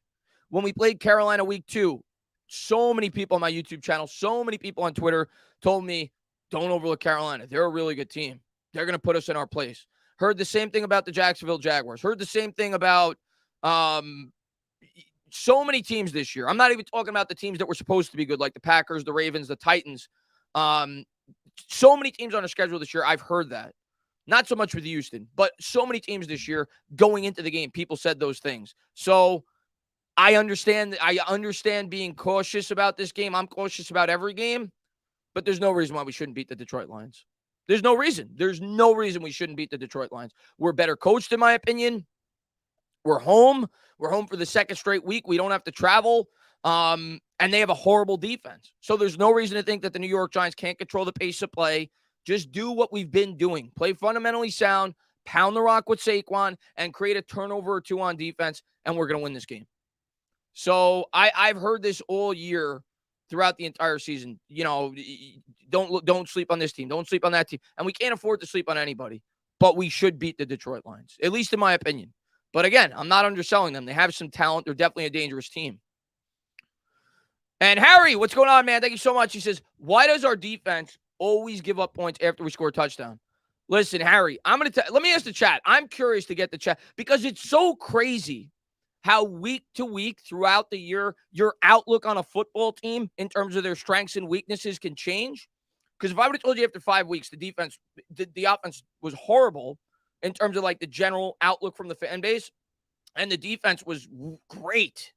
Speaker 1: When we played Carolina week 2, so many people on my YouTube channel, so many people on Twitter told me, don't overlook Carolina. They're a really good team. They're going to put us in our place. Heard the same thing about the Jacksonville Jaguars. Heard the same thing about so many teams this year. I'm not even talking about the teams that were supposed to be good, like the Packers, the Ravens, the Titans. So many teams on our schedule this year, I've heard that. Not so much with Houston, but so many teams this year going into the game, people said those things. So I understand being cautious about this game. I'm cautious about every game, but there's no reason why we shouldn't beat the Detroit Lions. There's no reason. There's no reason we shouldn't beat the Detroit Lions. We're better coached, in my opinion. We're home. We're home for the second straight week. We don't have to travel. And they have a horrible defense. So there's no reason to think that the New York Giants can't control the pace of play. Just do what we've been doing. Play fundamentally sound, pound the rock with Saquon, and create a turnover or 2 on defense, and we're going to win this game. So I've heard this all year throughout the entire season. Don't sleep on this team. Don't sleep on that team. And we can't afford to sleep on anybody. But we should beat the Detroit Lions, at least in my opinion. But again, I'm not underselling them. They have some talent. They're definitely a dangerous team. And Harry, what's going on, man? Thank you so much. He says, why does our defense always give up points after we score a touchdown? Listen, Harry, let me ask the chat. I'm curious to get the chat because it's so crazy how week to week throughout the year, your outlook on a football team in terms of their strengths and weaknesses can change. Because if I would have told you after 5 weeks, the offense was horrible in terms of like the general outlook from the fan base, and the defense was great.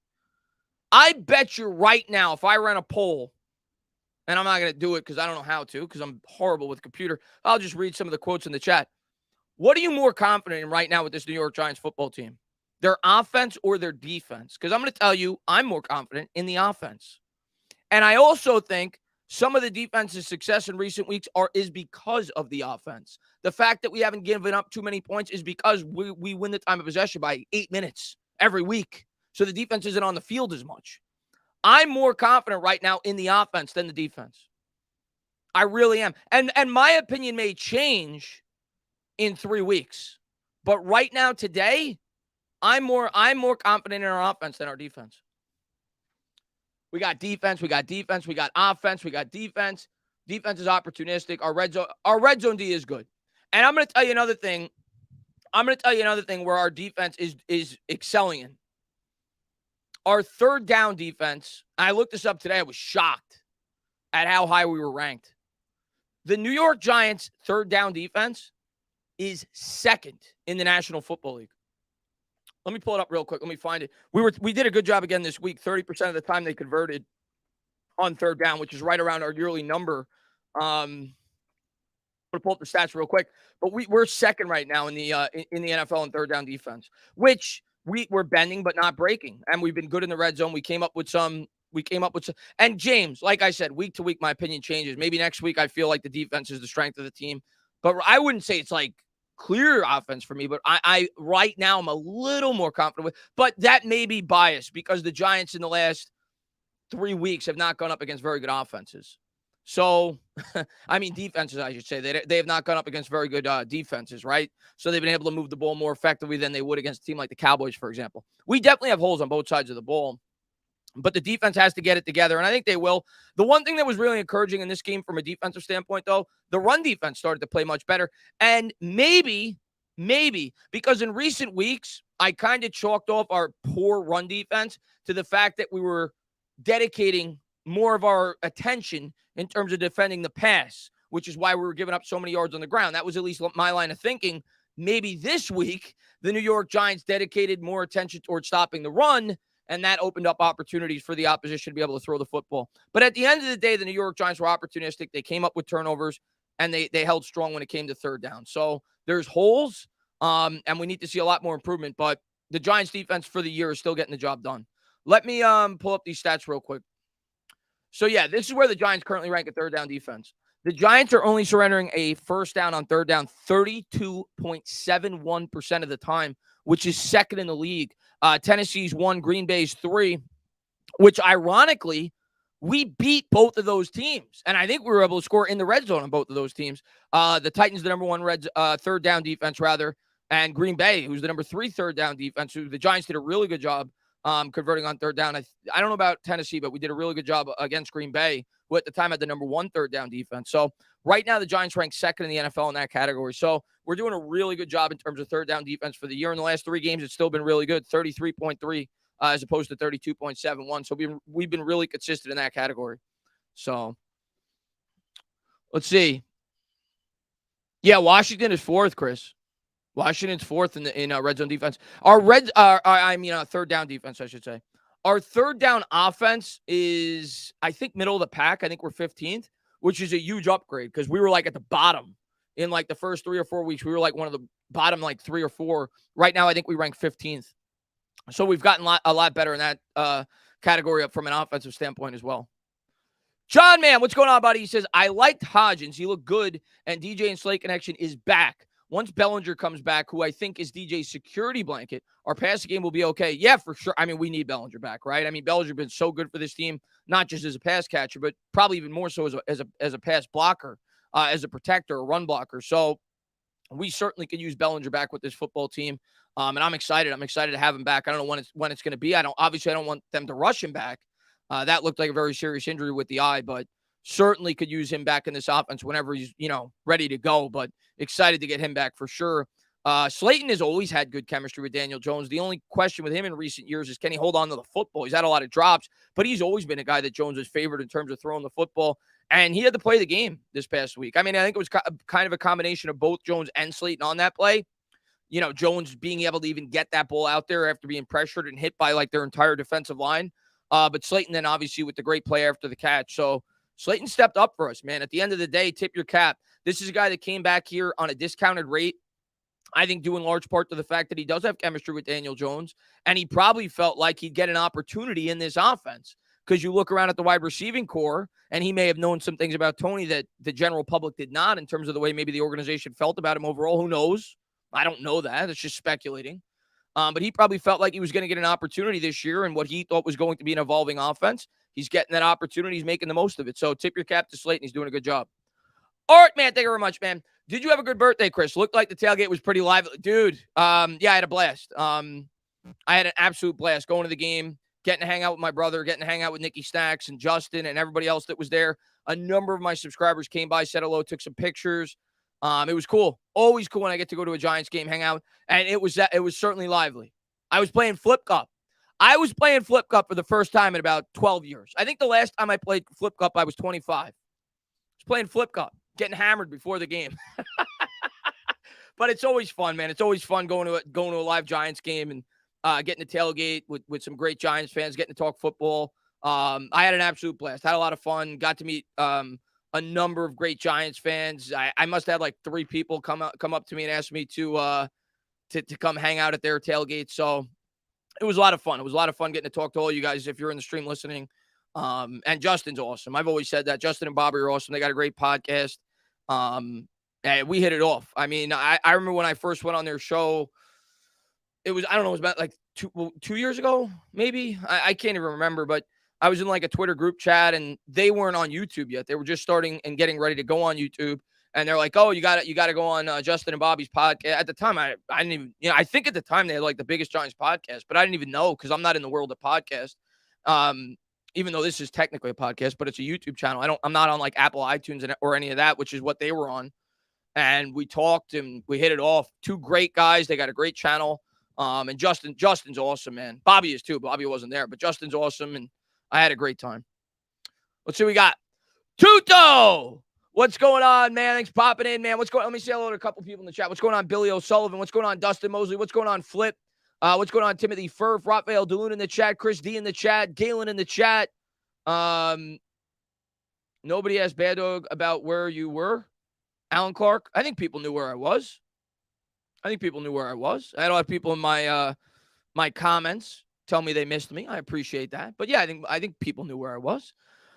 Speaker 1: I bet you right now, if I ran a poll, and I'm not going to do it because I don't know how to, because I'm horrible with computer, I'll just read some of the quotes in the chat. What are you more confident in right now with this New York Giants football team? Their offense or their defense? Because I'm going to tell you, I'm more confident in the offense. And I also think some of the defense's success in recent weeks is because of the offense. The fact that we haven't given up too many points is because we win the time of possession by 8 minutes every week. So the defense isn't on the field as much. I'm more confident right now in the offense than the defense. I really am. And my opinion may change in 3 weeks. But right now, today, I'm more confident in our offense than our defense. We got defense, we got offense, we got defense. Defense is opportunistic. Our red zone D is good. And I'm going to tell you another thing. Where our defense is excelling in. Our third down defense, I looked this up today, I was shocked at how high we were ranked. The New York Giants' third down defense is second in the National Football League. Let me pull it up real quick. Let me find it. We did a good job again this week. 30% of the time they converted on third down, which is right around our yearly number. I'm going to pull up the stats real quick. But we're second right now in the NFL in third down defense, which we're bending but not breaking. And we've been good in the red zone. We came up with some. And James, like I said, week to week, my opinion changes. Maybe next week I feel like the defense is the strength of the team. But I wouldn't say it's like clear offense for me, but I right now I'm a little more confident with. But that may be biased because the Giants in the last 3 weeks have not gone up against very good offenses. So, I mean, defenses, I should say. They have not gone up against very good defenses, right? So they've been able to move the ball more effectively than they would against a team like the Cowboys, for example. We definitely have holes on both sides of the ball. But the defense has to get it together, and I think they will. The one thing that was really encouraging in this game from a defensive standpoint, though, the run defense started to play much better. And maybe, because in recent weeks, I kind of chalked off our poor run defense to the fact that we were dedicating more of our attention in terms of defending the pass, which is why we were giving up so many yards on the ground. That was at least my line of thinking. Maybe this week, the New York Giants dedicated more attention towards stopping the run, and that opened up opportunities for the opposition to be able to throw the football. But at the end of the day, the New York Giants were opportunistic. They came up with turnovers, and they held strong when it came to third down. So there's holes, and we need to see a lot more improvement. But the Giants' defense for the year is still getting the job done. Let me pull up these stats real quick. So, yeah, this is where the Giants currently rank at third down defense. The Giants are only surrendering a first down on third down 32.71% of the time, which is second in the league. Tennessee's 1, Green Bay's 3, which ironically, we beat both of those teams. And I think we were able to score in the red zone on both of those teams. The Titans, the number 1 third down defense, and Green Bay, who's the number 3 third down defense, who the Giants did a really good job converting on third down. I don't know about Tennessee, but we did a really good job against Green Bay, who at the time had the number 1 third down defense. So right now, the Giants rank second in the NFL in that category. So we're doing a really good job in terms of third down defense for the year. In the last 3 games, it's still been really good, 33.3 as opposed to 32.71. So we've been really consistent in that category. So let's see. Yeah, Washington is 4th, Chris. Washington's 4th in red zone defense. Our third down defense, I should say. Our third down offense is, I think, middle of the pack. I think we're 15th, which is a huge upgrade because we were like at the bottom in like the first 3 or 4 weeks. We were like one of the bottom like 3 or 4. Right now, I think we rank 15th. So we've gotten a lot better in that category up from an offensive standpoint as well. John, man, what's going on, buddy? He says, I liked Hodgins. He looked good, and DJ and Slate connection is back. Once Bellinger comes back, who I think is DJ's security blanket, our passing game will be okay. Yeah, for sure. I mean, we need Bellinger back, right? I mean, Bellinger's been so good for this team, not just as a pass catcher, but probably even more so as a pass blocker, as a protector, a run blocker. So we certainly could use Bellinger back with this football team, and I'm excited. I'm excited to have him back. I don't know when it's going to be. I don't want them to rush him back. That looked like a very serious injury with the eye, but certainly could use him back in this offense whenever he's, ready to go, but excited to get him back for sure. Slayton has always had good chemistry with Daniel Jones. The only question with him in recent years is, can he hold on to the football? He's had a lot of drops, but he's always been a guy that Jones has favored in terms of throwing the football, and he had to play the game this past week. I mean, I think it was kind of a combination of both Jones and Slayton on that play. Jones being able to even get that ball out there after being pressured and hit by like their entire defensive line. But Slayton then obviously with the great play after the catch. So Slayton stepped up for us, man. At the end of the day, tip your cap. This is a guy that came back here on a discounted rate, I think due in large part to the fact that he does have chemistry with Daniel Jones, and he probably felt like he'd get an opportunity in this offense because you look around at the wide receiving core, and he may have known some things about Tony that the general public did not in terms of the way maybe the organization felt about him overall. Who knows? I don't know that. It's just speculating. But he probably felt like he was going to get an opportunity this year and what he thought was going to be an evolving offense. He's getting that opportunity. He's making the most of it. So tip your cap to Slayton. He's doing a good job. All right, man. Thank you very much, man. Did you have a good birthday, Chris? Looked like the tailgate was pretty lively. Dude, yeah, I had a blast. I had an absolute blast going to the game, getting to hang out with my brother, getting to hang out with Nikki Stacks and Justin and everybody else that was there. A number of my subscribers came by, said hello, took some pictures. It was cool. Always cool when I get to go to a Giants game, hang out. And it was certainly lively. I was playing Flip Cup. I was playing Flip Cup for the first time in about 12 years. I think the last time I played Flip Cup, I was 25. I was playing Flip Cup, getting hammered before the game. But it's always fun, man. It's always fun going to a live Giants game and getting to tailgate with some great Giants fans, getting to talk football. I had an absolute blast. Had a lot of fun. Got to meet a number of great Giants fans. I must have had like 3 people come up to me and ask me to come hang out at their tailgate. So it was a lot of fun. It was a lot of fun getting to talk to all you guys if you're in the stream listening. And Justin's awesome. I've always said that. Justin and Bobby are awesome. They got a great podcast. And we hit it off. I mean, I remember when I first went on their show, it was about like 2 years ago, maybe. I can't even remember, but I was in like a Twitter group chat and they weren't on YouTube yet. They were just starting and getting ready to go on YouTube. And they're like, oh, you got to go on Justin and Bobby's podcast. At the time, I didn't even, I think at the time they had like the biggest Giants podcast, but I didn't even know because I'm not in the world of podcast. Even though this is technically a podcast, but it's a YouTube channel. I'm not on like Apple iTunes or any of that, which is what they were on. And we talked and we hit it off. 2 great guys. They got a great channel. And Justin's awesome, man. Bobby is too. Bobby wasn't there, but Justin's awesome. And I had a great time. Let's see what we got. Tuto! What's going on, man? Thanks for popping in, man. What's going on? Let me say hello to a couple people in the chat. What's going on, Billy O'Sullivan? What's going on, Dustin Mosley? What's going on, Flip? What's going on, Timothy Furf? Raphael DeLune in the chat. Chris D in the chat. Galen in the chat. Nobody asked Bad Dog about where you were. Alan Clark. I think people knew where I was. I had a lot of people in my my comments tell me they missed me. I appreciate that. But yeah, I think people knew where I was.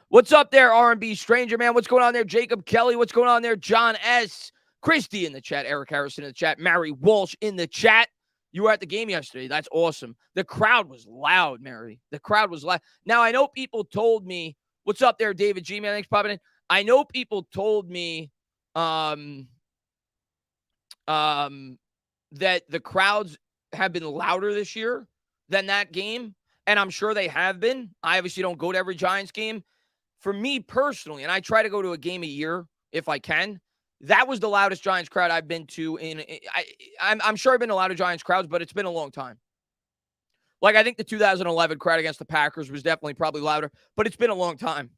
Speaker 1: What's up there, R&B Stranger, man? What's going on there, Jacob Kelly? What's going on there, John S. Christy in the chat, Eric Harrison in the chat, Mary Walsh in the chat. You were at the game yesterday. That's awesome. The crowd was loud, Mary. The crowd was loud. Now, I know people told me, what's up there, David G, man? Thanks for popping in. I know people told me that the crowds have been louder this year than that game, and I'm sure they have been. I obviously don't go to every Giants game. For me personally, and I try to go to a game a year if I can, that was the loudest Giants crowd I've been to. I'm sure I've been to a lot of Giants crowds, but it's been a long time. Like, I think the 2011 crowd against the Packers was definitely probably louder, but it's been a long time.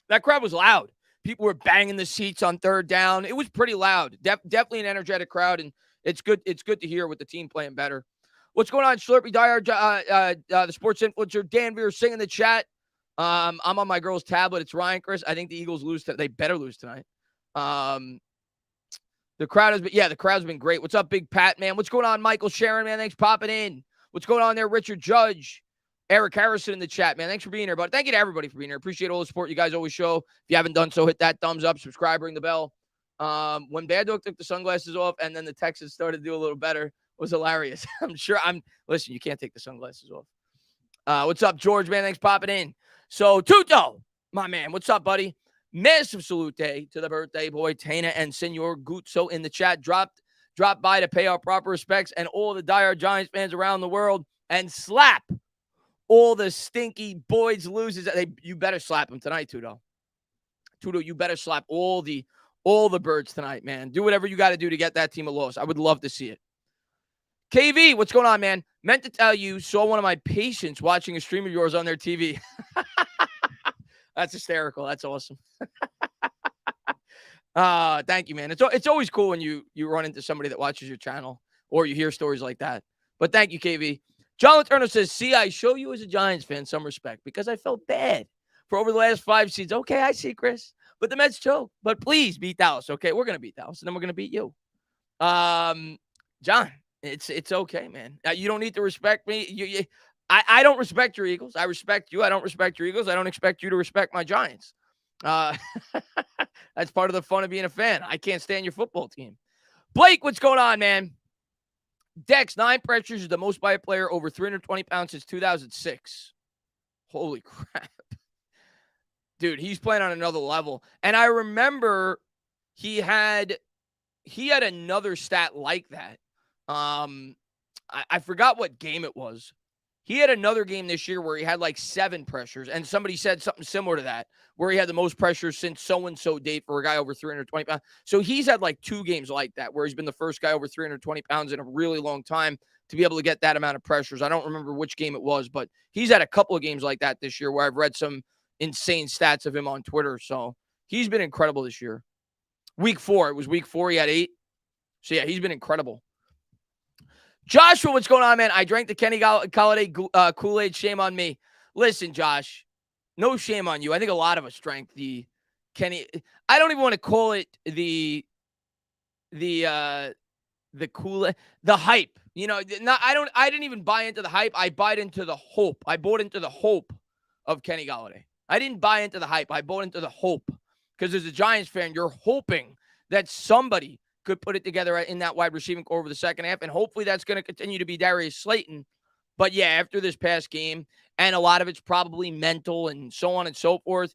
Speaker 1: That crowd was loud. People were banging the seats on third down. It was pretty loud. Definitely an energetic crowd, and it's good to hear with the team playing better. What's going on, Slurpee Dyer, the sports influencer, Dan Veer singing in the chat. I'm on my girl's tablet. It's Ryan, Chris. I think the Eagles lose. They better lose tonight. The crowd's been great. What's up, Big Pat, man? What's going on, Michael Sharon, man? Thanks for popping in. What's going on there, Richard Judge? Eric Harrison in the chat, man. Thanks for being here, buddy. Thank you to everybody for being here. Appreciate all the support you guys always show. If you haven't done so, hit that thumbs up, subscribe, ring the bell. When Bad Dog took the sunglasses off and then the Texans started to do a little better, it was hilarious. Listen, you can't take the sunglasses off. What's up, George, man? Thanks for popping in. So, Tuto, my man, what's up, buddy? Massive salute to the birthday boy, Tana and Senor Guzzo in the chat. Dropped by to pay our proper respects and all the diehard Giants fans around the world and slap all the stinky boys losers. You better slap them tonight, Tuto. Tuto, you better slap all the birds tonight, man. Do whatever you got to do to get that team a loss. I would love to see it. KV, what's going on, man? Meant to tell you, saw one of my patients watching a stream of yours on their TV. That's hysterical. That's awesome. Thank you, man. It's always cool when you run into somebody that watches your channel or you hear stories like that. But thank you, KV. John Letourneau says, see, I show you as a Giants fan some respect because I felt bad for over the last 5 seasons. Okay, I see, Chris. But the Mets choke. But please beat Dallas, okay? We're going to beat Dallas, and then we're going to beat you. John, it's okay, man. You don't need to respect me. I don't respect your Eagles. I respect you. I don't respect your Eagles. I don't expect you to respect my Giants. Uh, that's part of the fun of being a fan. I can't stand your football team. Blake, what's going on, man? Dex, 9 pressures is the most by a player over 320 pounds since 2006. Holy crap. Dude, he's playing on another level. And I remember he had another stat like that. I forgot what game it was. He had another game this year where he had like 7 pressures, and somebody said something similar to that, where he had the most pressures since so-and-so date for a guy over 320 pounds. So he's had like 2 games like that, where he's been the first guy over 320 pounds in a really long time to be able to get that amount of pressures. I don't remember which game it was, but he's had a couple of games like that this year where I've read some insane stats of him on Twitter. So he's been incredible this year. Week 4, it was week 4, he had 8. So yeah, he's been incredible. Joshua, what's going on, man? I drank the Kenny Golladay Kool-Aid. Shame on me. Listen, Josh, no shame on you. I think a lot of us drank the Kenny. I don't even want to call it the Kool-Aid, the hype. You know, I didn't even buy into the hype. I bought into the hope. I bought into the hope of Kenny Golladay. I didn't buy into the hype. I bought into the hope. Because as a Giants fan, you're hoping that somebody could put it together in that wide receiving core over the second half, and hopefully that's going to continue to be Darius Slayton. But yeah, after this past game, and a lot of it's probably mental and so on and so forth,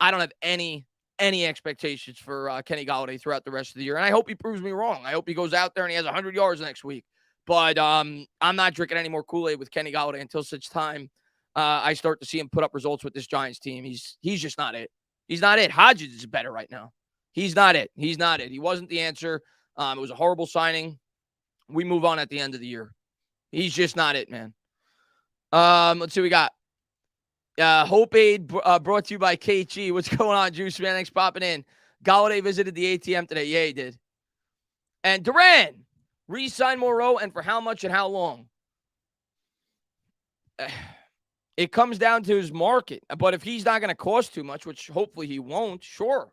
Speaker 1: I don't have any expectations for Kenny Golladay throughout the rest of the year, and I hope he proves me wrong. I hope he goes out there and he has 100 yards next week. But I'm not drinking any more Kool-Aid with Kenny Golladay until such time I start to see him put up results with this Giants team. He's just not it. He's not it. Hodges is better right now. He's not it. He's not it. He wasn't the answer. It was a horrible signing. We move on at the end of the year. He's just not it, man. Let's see what we got. Hope Aid brought to you by KG. What's going on, Juice Man? Thanks for popping in. Golladay visited the ATM today. Yeah, he did. And Duran, re-sign Moreau, and for how much and how long? It comes down to his market. But if he's not going to cost too much, which hopefully he won't, sure.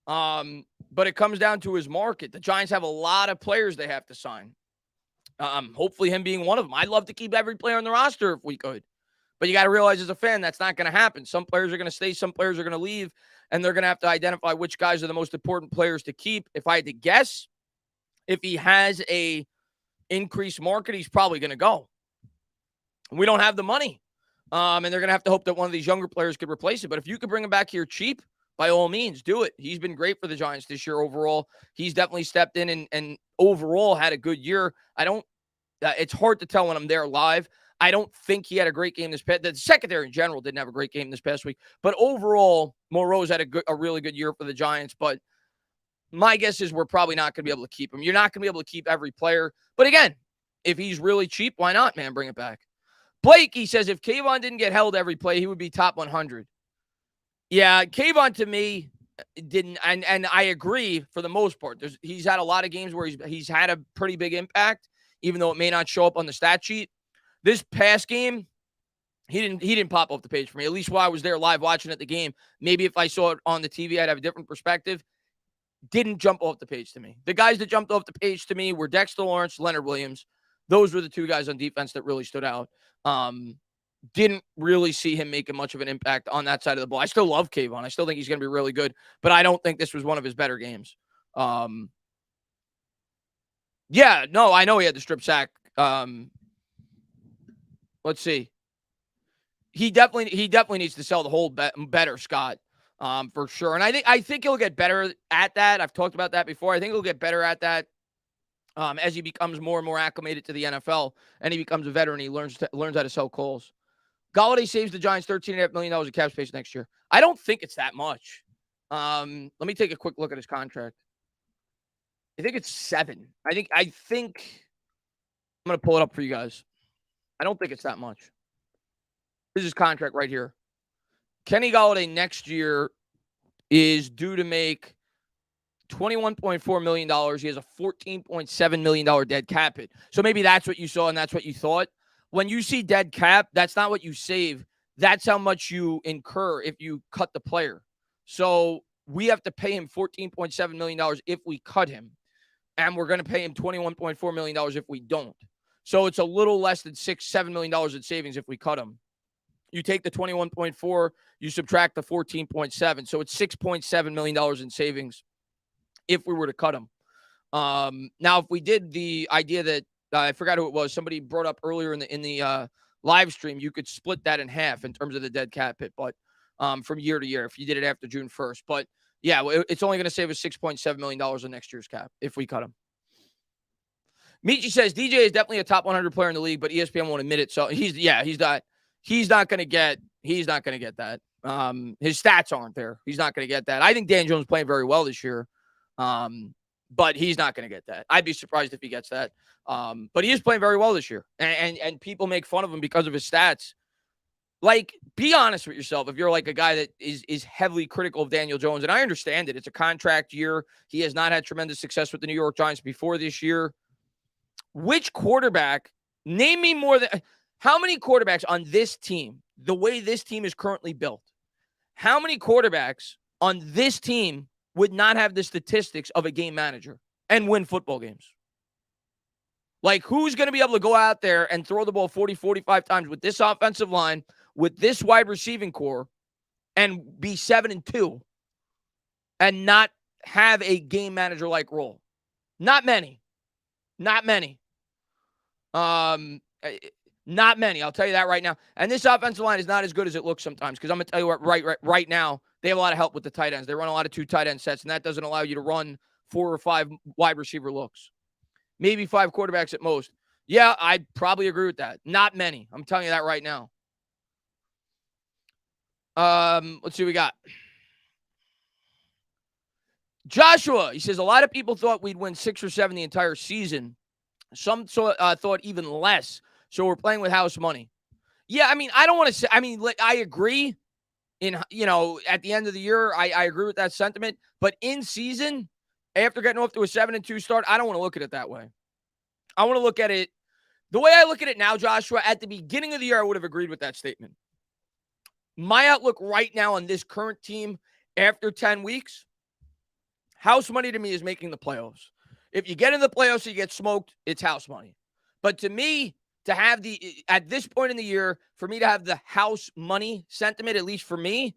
Speaker 1: But it comes down to his market. The Giants have a lot of players they have to sign. Hopefully him being one of them. I'd love to keep every player on the roster if we could. But you got to realize as a fan, that's not going to happen. Some players are going to stay, some players are going to leave, and they're going to have to identify which guys are the most important players to keep. If I had to guess, if he has a increased market, he's probably going to go. We don't have the money. And they're going to have to hope that one of these younger players could replace it. But if you could bring him back here cheap, by all means, do it. He's been great for the Giants this year overall. He's definitely stepped in and overall had a good year. It's hard to tell when I'm there live. I don't think he had a great game this past. The secondary in general didn't have a great game this past week. But overall, Moreau's had a really good year for the Giants. But my guess is we're probably not going to be able to keep him. You're not going to be able to keep every player. But again, if he's really cheap, why not, man? Bring it back. Blake, he says, if Kayvon didn't get held every play, he would be top 100. Yeah, Kayvon to me didn't, and I agree for the most part. He's had a lot of games where he's had a pretty big impact, even though it may not show up on the stat sheet. This past game, he didn't pop off the page for me. At least while I was there live watching at the game. Maybe if I saw it on the TV, I'd have a different perspective. Didn't jump off the page to me. The guys that jumped off the page to me were Dexter Lawrence, Leonard Williams. Those were the 2 guys on defense that really stood out. Didn't really see him making much of an impact on that side of the ball. I still love Kayvon. I still think he's going to be really good, but I don't think this was one of his better games. Yeah, no, I know he had the strip sack. Let's see. He definitely needs to sell the hold better, Scott, for sure. And I think he'll get better at that. I've talked about that before. I think he'll get better at that as he becomes more and more acclimated to the NFL and he becomes a veteran. He learns how to sell calls. Golladay saves the Giants $13.5 million of cap space next year. I don't think it's that much. Let me take a quick look at his contract. I think it's 7. I think I'm going to pull it up for you guys. I don't think it's that much. This is his contract right here. Kenny Golladay next year is due to make $21.4 million. He has a $14.7 million dead cap hit. So maybe that's what you saw and that's what you thought. When you see dead cap, that's not what you save. That's how much you incur if you cut the player. So we have to pay him $14.7 million if we cut him. And we're going to pay him $21.4 million if we don't. So it's a little less than $7 million in savings if we cut him. You take the 21.4, you subtract the 14.7. So it's $6.7 million in savings if we were to cut him. Now, if we did the idea that I forgot who it was, somebody brought up earlier in the live stream, you could split that in half in terms of the dead cap hit, but from year to year, if you did it after June 1st. But yeah, it's only going to save us $6.7 million in next year's cap if we cut him. Michi says DJ is definitely a top 100 player in the league, but ESPN won't admit it. So he's not going to get that. His stats aren't there. He's not going to get that. I think Dan Jones playing very well this year. But he's not going to get that. I'd be surprised if he gets that. But he is playing very well this year. And people make fun of him because of his stats. Like, be honest with yourself. If you're like a guy that is heavily critical of Daniel Jones, and I understand it. It's a contract year. He has not had tremendous success with the New York Giants before this year. Which quarterback, name me more than, how many quarterbacks on this team, the way this team is currently built, how many quarterbacks on this team would not have the statistics of a game manager and win football games? Like, who's going to be able to go out there and throw the ball 40, 45 times with this offensive line, with this wide receiving core, and be 7-2 and not have a game manager-like role? Not many. Not many. Not many. I'll tell you that right now. And this offensive line is not as good as it looks sometimes, because I'm going to tell you what, right now, they have a lot of help with the tight ends. They run a lot of 2 tight end sets, and that doesn't allow you to run 4 or 5 wide receiver looks. Maybe 5 quarterbacks at most. Yeah, I'd probably agree with that. Not many. I'm telling you that right now. Let's see what we got. Joshua, he says, a lot of people thought we'd win 6 or 7 the entire season. Some thought even less. So we're playing with house money. Yeah, I mean, I don't want to say, I mean, I agree. At the end of the year, I agree with that sentiment. But in season, after getting off to a 7-2 start, I don't want to look at it that way. I want to look at it the way I look at it now, Joshua. At the beginning of the year, I would have agreed with that statement. My outlook right now on this current team after 10 weeks, house money to me is making the playoffs. If you get in the playoffs and you get smoked, it's house money. But to me, to have at this point in the year, for me to have the house money sentiment, at least for me,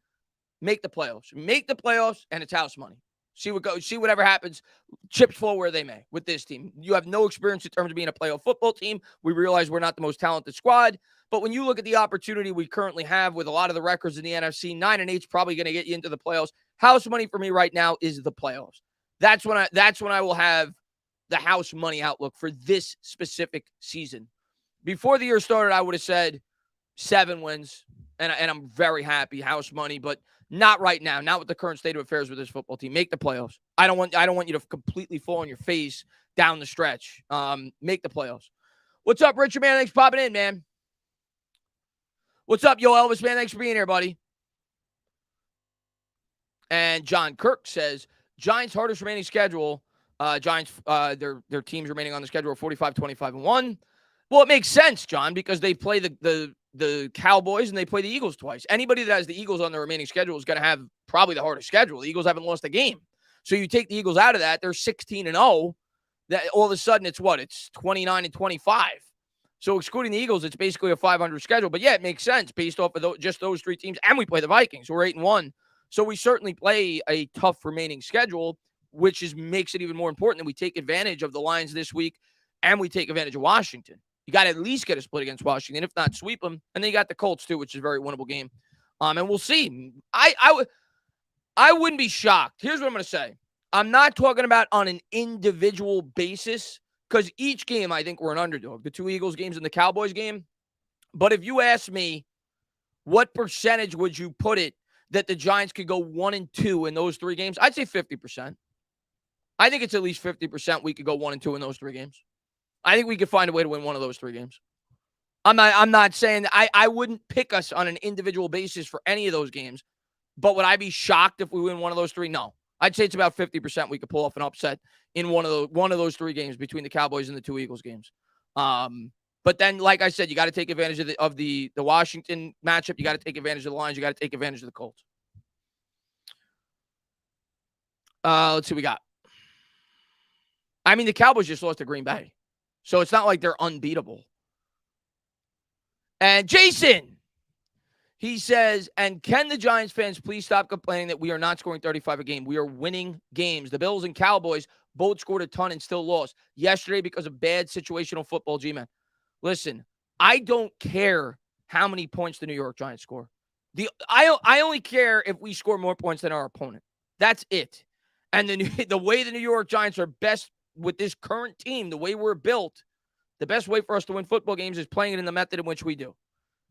Speaker 1: make the playoffs. Make the playoffs, and it's house money. See whatever happens. Chips fall where they may with this team. You have no experience in terms of being a playoff football team. We realize we're not the most talented squad. But when you look at the opportunity we currently have with a lot of the records in the NFC, 9-8 is probably going to get you into the playoffs. House money for me right now is the playoffs. That's when I will have the house money outlook for this specific season. Before the year started, I would have said 7 wins, and I'm very happy, house money, but not right now. Not with the current state of affairs with this football team. Make the playoffs. I don't want you to completely fall on your face down the stretch. Make the playoffs. What's up, Richard, man? Thanks for popping in, man. What's up, yo, Elvis, man? Thanks for being here, buddy. And John Kirk says, Giants' hardest remaining schedule. Giants, their teams remaining on the schedule are 45, 25, and 1. Well, it makes sense, John, because they play the Cowboys and they play the Eagles twice. Anybody that has the Eagles on their remaining schedule is going to have probably the hardest schedule. The Eagles haven't lost a game. So you take the Eagles out of that, they're 16-0. That all of a sudden it's 29-25. So excluding the Eagles, it's basically a 500 schedule. But yeah, it makes sense based off of just those 3 teams. And we play the Vikings. We're 8-1. So we certainly play a tough remaining schedule, which makes it even more important that we take advantage of the Lions this week and we take advantage of Washington. You got to at least get a split against Washington, if not sweep them. And then you got the Colts too, which is a very winnable game. And we'll see. I wouldn't be shocked. Here's what I'm going to say. I'm not talking about on an individual basis, because each game I think we're an underdog. The 2 Eagles games and the Cowboys game. But if you ask me, what percentage would you put it that the Giants could go 1-2 in those 3 games? I'd say 50%. I think it's at least 50% we could go 1-2 in those 3 games. I think we could find a way to win one of those 3 games. I'm not saying that I wouldn't pick us on an individual basis for any of those games, but would I be shocked if we win one of those 3? No. I'd say it's about 50% we could pull off an upset in one of those 3 games between the Cowboys and the 2 Eagles games. But then, like I said, you got to take advantage of the Washington matchup. You got to take advantage of the Lions. You got to take advantage of the Colts. Let's see what we got. I mean, the Cowboys just lost to Green Bay. So it's not like they're unbeatable. And Jason, he says, and can the Giants fans please stop complaining that we are not scoring 35 a game? We are winning games. The Bills and Cowboys both scored a ton and still lost. Yesterday because of bad situational football, G-Man. Listen, I don't care how many points the New York Giants score. I only care if we score more points than our opponent. That's it. And the way the New York Giants are best with this current team, the way we're built, the best way for us to win football games is playing it in the method in which we do.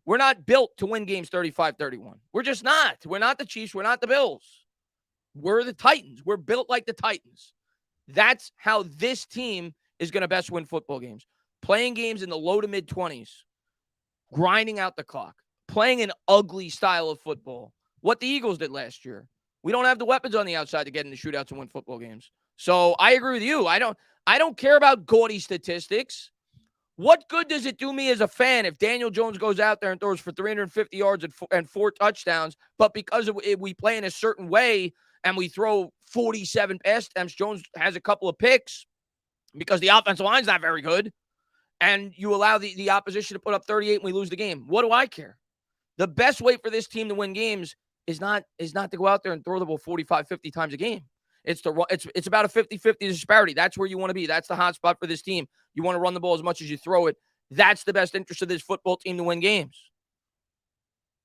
Speaker 1: We're not built to win games 35-31. We're just not. We're not the Chiefs. We're not the Bills. We're the Titans. We're built like the Titans. That's how this team is going to best win football games. Playing games in the low to mid-20s, grinding out the clock, playing an ugly style of football, what the Eagles did last year. We don't have the weapons on the outside to get in the shootouts and win football games. So I agree with you. I don't care about gaudy statistics. What good does it do me as a fan if Daniel Jones goes out there and throws for 350 yards and 4 touchdowns, but because we play in a certain way and we throw 47 pass attempts, Jones has a couple of picks because the offensive line's not very good, and you allow the opposition to put up 38 and we lose the game? What do I care? The best way for this team to win games is not to go out there and throw the ball 45, 50 times a game. It's about a 50-50 disparity. That's where you want to be. That's the hot spot for this team. You want to run the ball as much as you throw it. That's the best interest of this football team to win games.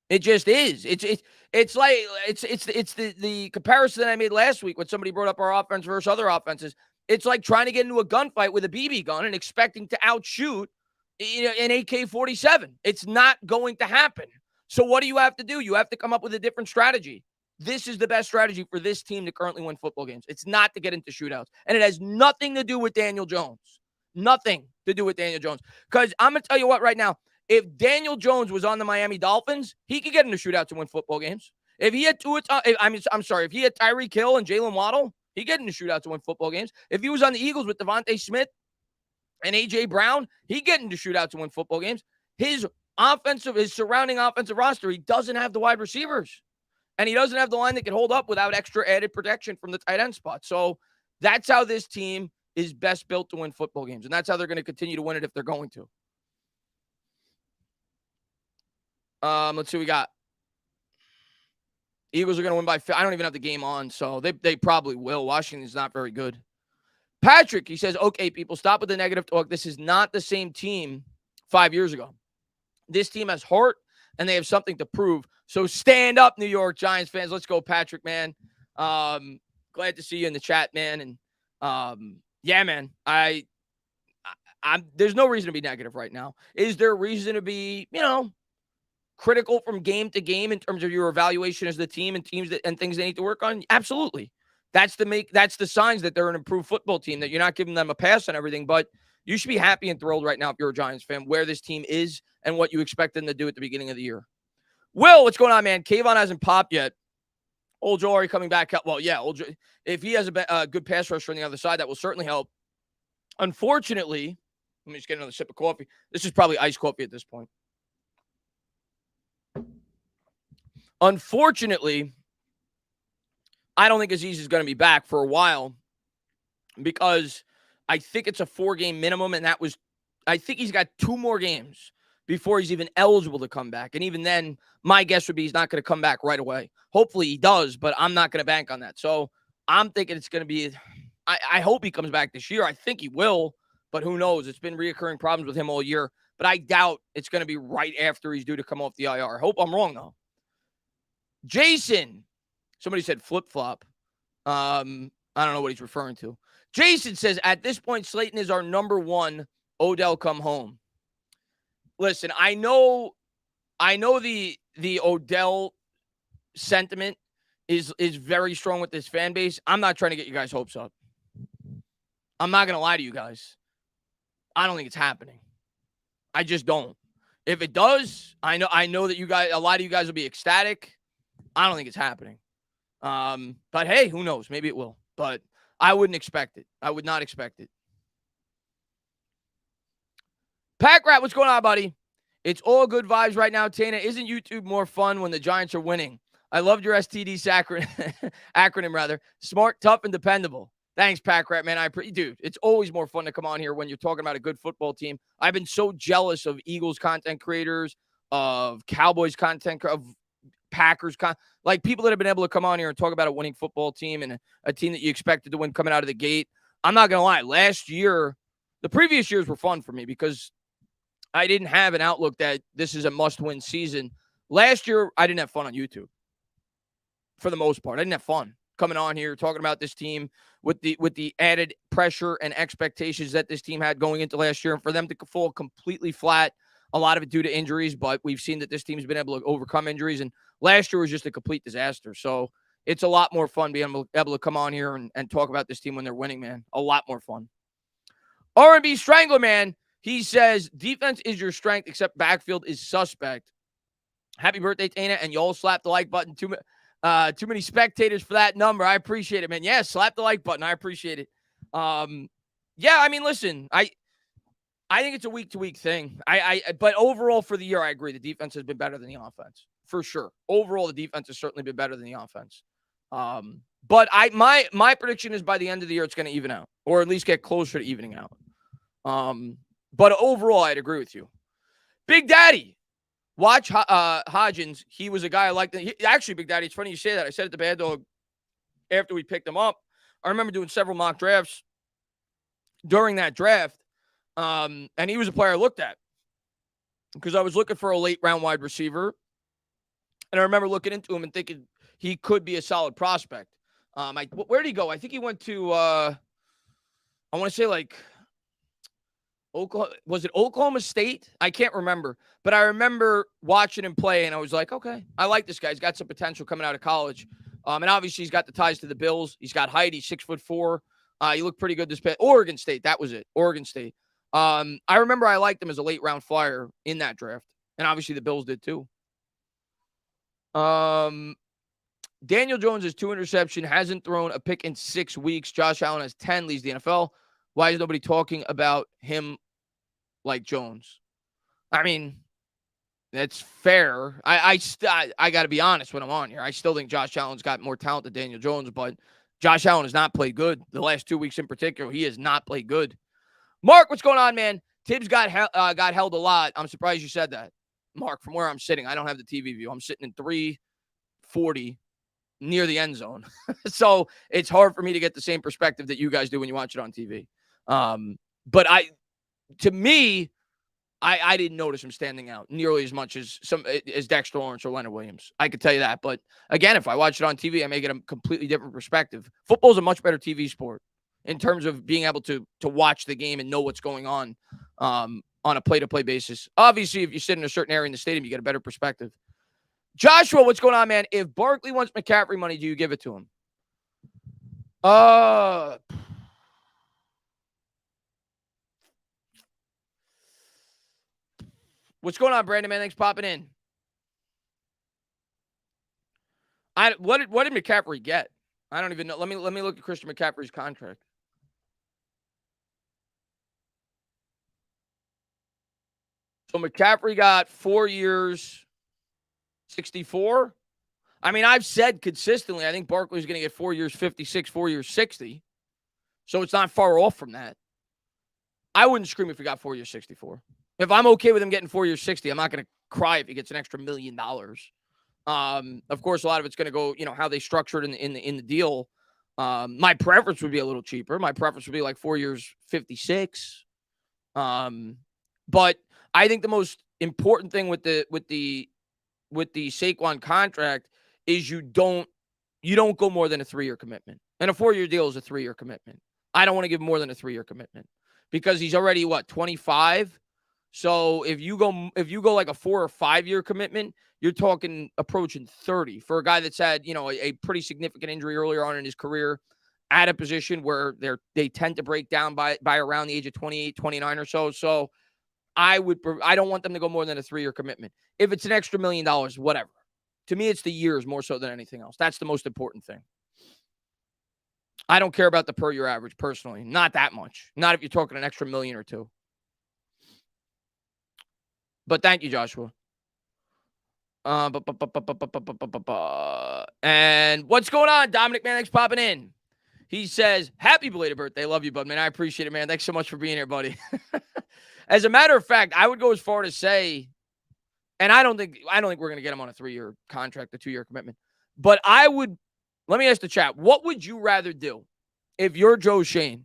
Speaker 1: It just is. It's like the comparison that I made last week when somebody brought up our offense versus other offenses. It's like trying to get into a gunfight with a BB gun and expecting to outshoot an AK-47. It's not going to happen. So what do you have to do? You have to come up with a different strategy. This is the best strategy for this team to currently win football games. It's not to get into shootouts. And it has nothing to do with Daniel Jones. Nothing to do with Daniel Jones. Because I'm going to tell you what right now, if Daniel Jones was on the Miami Dolphins, he could get into shootouts and win football games. If he had if he had Tyreek Hill and Jalen Waddle, he'd get into shootouts and win football games. If he was on the Eagles with Devontae Smith and A.J. Brown, he'd get into shootouts and win football games. His surrounding offensive roster, he doesn't have the wide receivers. And he doesn't have the line that can hold up without extra added protection from the tight end spot. So that's how this team is best built to win football games. And that's how they're going to continue to win it if they're going to. Let's see what we got. Eagles are going to win by 5. I don't even have the game on, so they probably will. Washington's not very good. Patrick, he says, okay, people, stop with the negative talk. This is not the same team 5 years ago. This team has heart, and they have something to prove. So stand up, New York Giants fans. Let's go, Patrick, man. Glad to see you in the chat, man. And yeah, man, I'm there's no reason to be negative right now. Is there a reason to be, critical from game to game in terms of your evaluation as the team and teams and things they need to work on? Absolutely. That's the signs that they're an improved football team, that you're not giving them a pass on everything, but you should be happy and thrilled right now if you're a Giants fan, where this team is and what you expect them to do at the beginning of the year. Will, what's going on, man? Kayvon hasn't popped yet. Old Joe already coming back up. Well, yeah, if he has a good pass rush on the other side, that will certainly help. Unfortunately, let me just get another sip of coffee. This is probably iced coffee at this point. Unfortunately, I don't think Azeez is going to be back for a while because I think it's a 4-game minimum, and I think he's got 2 more games before he's even eligible to come back. And even then, my guess would be he's not going to come back right away. Hopefully he does, but I'm not going to bank on that. So I'm thinking it's going to be, I hope he comes back this year. I think he will, but who knows? It's been reoccurring problems with him all year, but I doubt it's going to be right after he's due to come off the IR. I hope I'm wrong, though. Jason, somebody said flip-flop. I don't know what he's referring to. Jason says, at this point, Slayton is our number 1. Odell, come home. Listen, I know the Odell sentiment is very strong with this fan base. I'm not trying to get you guys' hopes up. I'm not going to lie to you guys. I don't think it's happening. I just don't. If it does, I know that a lot of you guys will be ecstatic. I don't think it's happening. But hey, who knows? Maybe it will. But I wouldn't expect it. I would not expect it. Pack Rat, what's going on, buddy? It's all good vibes right now, Tana. Isn't YouTube more fun when the Giants are winning? I loved your STD acronym, rather. Smart, tough, and dependable. Thanks, Pack Rat, man. Dude, it's always more fun to come on here when you're talking about a good football team. I've been so jealous of Eagles content creators, of Cowboys content, of Packers, like people that have been able to come on here and talk about a winning football team and a team that you expected to win coming out of the gate. I'm not going to lie. Last year, the previous years were fun for me because I didn't have an outlook that this is a must-win season. Last year, I didn't have fun on YouTube for the most part. I didn't have fun coming on here talking about this team with the added pressure and expectations that this team had going into last year, and for them to fall completely flat, a lot of it due to injuries, but we've seen that this team's been able to overcome injuries, and last year was just a complete disaster. So it's a lot more fun being able to come on here and talk about this team when they're winning, man. A lot more fun. R&B Strangler, man, he says, defense is your strength, except backfield is suspect. Happy birthday, Tana, and y'all slap the like button. Too many spectators for that number. I appreciate it, man. Yeah, slap the like button. I appreciate it. Yeah, I mean, listen, I think it's a week-to-week thing. But overall for the year, I agree. The defense has been better than the offense, for sure. Overall, the defense has certainly been better than the offense. But my prediction is by the end of the year, it's going to even out, or at least get closer to evening out. But overall, I'd agree with you. Big Daddy, watch Hodgins. He was a guy I liked. Actually, Big Daddy, it's funny you say that. I said it to Bad Dog after we picked him up. I remember doing several mock drafts during that draft. And he was a player I looked at because I was looking for a late round wide receiver. And I remember looking into him and thinking he could be a solid prospect. Where did he go? I think he went to, I want to say like, was it Oklahoma State? I can't remember. But I remember watching him play, and I was like, okay, I like this guy. He's got some potential coming out of college. And obviously, he's got the ties to the Bills. He's got height. He's 6'4". He looked pretty good this past. Oregon State, that was it. Oregon State. I remember I liked him as a late round flyer in that draft. And obviously, the Bills did too. Daniel Jones has 2 interceptions, hasn't thrown a pick in 6 weeks. Josh Allen has 10, leads the NFL. Why is nobody talking about him like Jones? I mean, that's fair. I got to be honest when I'm on here. I still think Josh Allen's got more talent than Daniel Jones, but Josh Allen has not played good. The last 2 weeks in particular, he has not played good. Mark, what's going on, man? Tibbs got held a lot. I'm surprised you said that, Mark, from where I'm sitting. I don't have the TV view. I'm sitting in 340 near the end zone. So it's hard for me to get the same perspective that you guys do when you watch it on TV. But to me, I didn't notice him standing out nearly as much as Dexter Lawrence or Leonard Williams. I could tell you that. But again, if I watch it on TV, I may get a completely different perspective. Football is a much better TV sport in terms of being able to watch the game and know what's going on a play-to-play basis. Obviously, if you sit in a certain area in the stadium, you get a better perspective. Joshua, what's going on, man? If Barkley wants McCaffrey money, do you give it to him? What's going on, Brandon, man? Thanks for popping in. What did McCaffrey get? I don't even know. Let me look at Christian McCaffrey's contract. So McCaffrey got 4 years, 64. I mean, I've said consistently, I think Barkley's going to get 4 years, 56, 4 years, 60. So it's not far off from that. I wouldn't scream if he got 4 years, 64. If I'm okay with him getting 4 years, 60, I'm not going to cry if he gets an extra $1 million. Of course, a lot of it's going to go, how they structured in the deal. My preference would be a little cheaper. My preference would be like 4 years, 56. But I think the most important thing with the Saquon contract is you don't go more than a 3-year commitment. And a 4-year deal is a 3-year commitment. I don't want to give more than a 3-year commitment because he's already 25. So if you go like a 4 or 5 year commitment, you're talking approaching 30 for a guy that's had, a pretty significant injury earlier on in his career at a position where they tend to break down by around the age of 28, 29 or so. So I don't want them to go more than a 3-year commitment. If it's an extra $1 million, whatever. To me, it's the years more so than anything else. That's the most important thing. I don't care about the per year average personally. Not that much. Not if you're talking an extra $1 million or $2 million. But thank you, Joshua. And what's going on? Dominic Mannix popping in. He says, happy belated birthday. Love you, bud, man. I appreciate it, man. Thanks so much for being here, buddy. As a matter of fact, I would go as far to say, and I don't think we're going to get him on a 3-year contract, a 2-year commitment. But let me ask the chat, what would you rather do if you're Joe Schoen?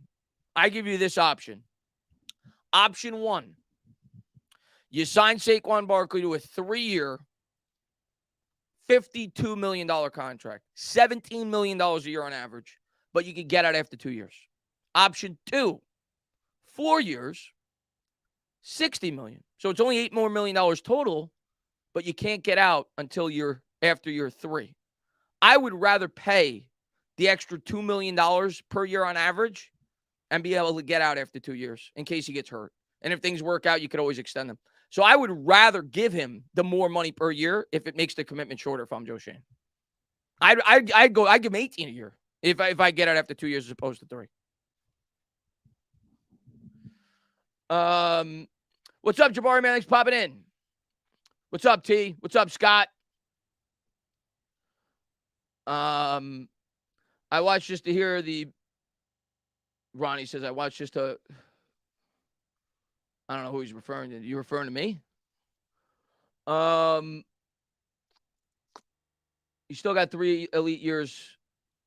Speaker 1: I give you this option. Option 1, you sign Saquon Barkley to a 3-year, $52 million contract, $17 million a year on average, but you could get out after 2 years. Option 2, 4 years, $60 million. So it's only $8 more million total, but you can't get out until after year 3. I would rather pay the extra $2 million per year on average and be able to get out after 2 years in case he gets hurt. And if things work out, you could always extend them. So I would rather give him the more money per year if it makes the commitment shorter if I'm Joe Schoen. I'd give him 18 a year if I get out after 2 years as opposed to 3. What's up, Jabari, man? Thanks for popping in. What's up, T? What's up, Scott? I watched just to hear Ronnie says, I watched just to, I don't know who he's referring to. You referring to me? You still got 3 elite years.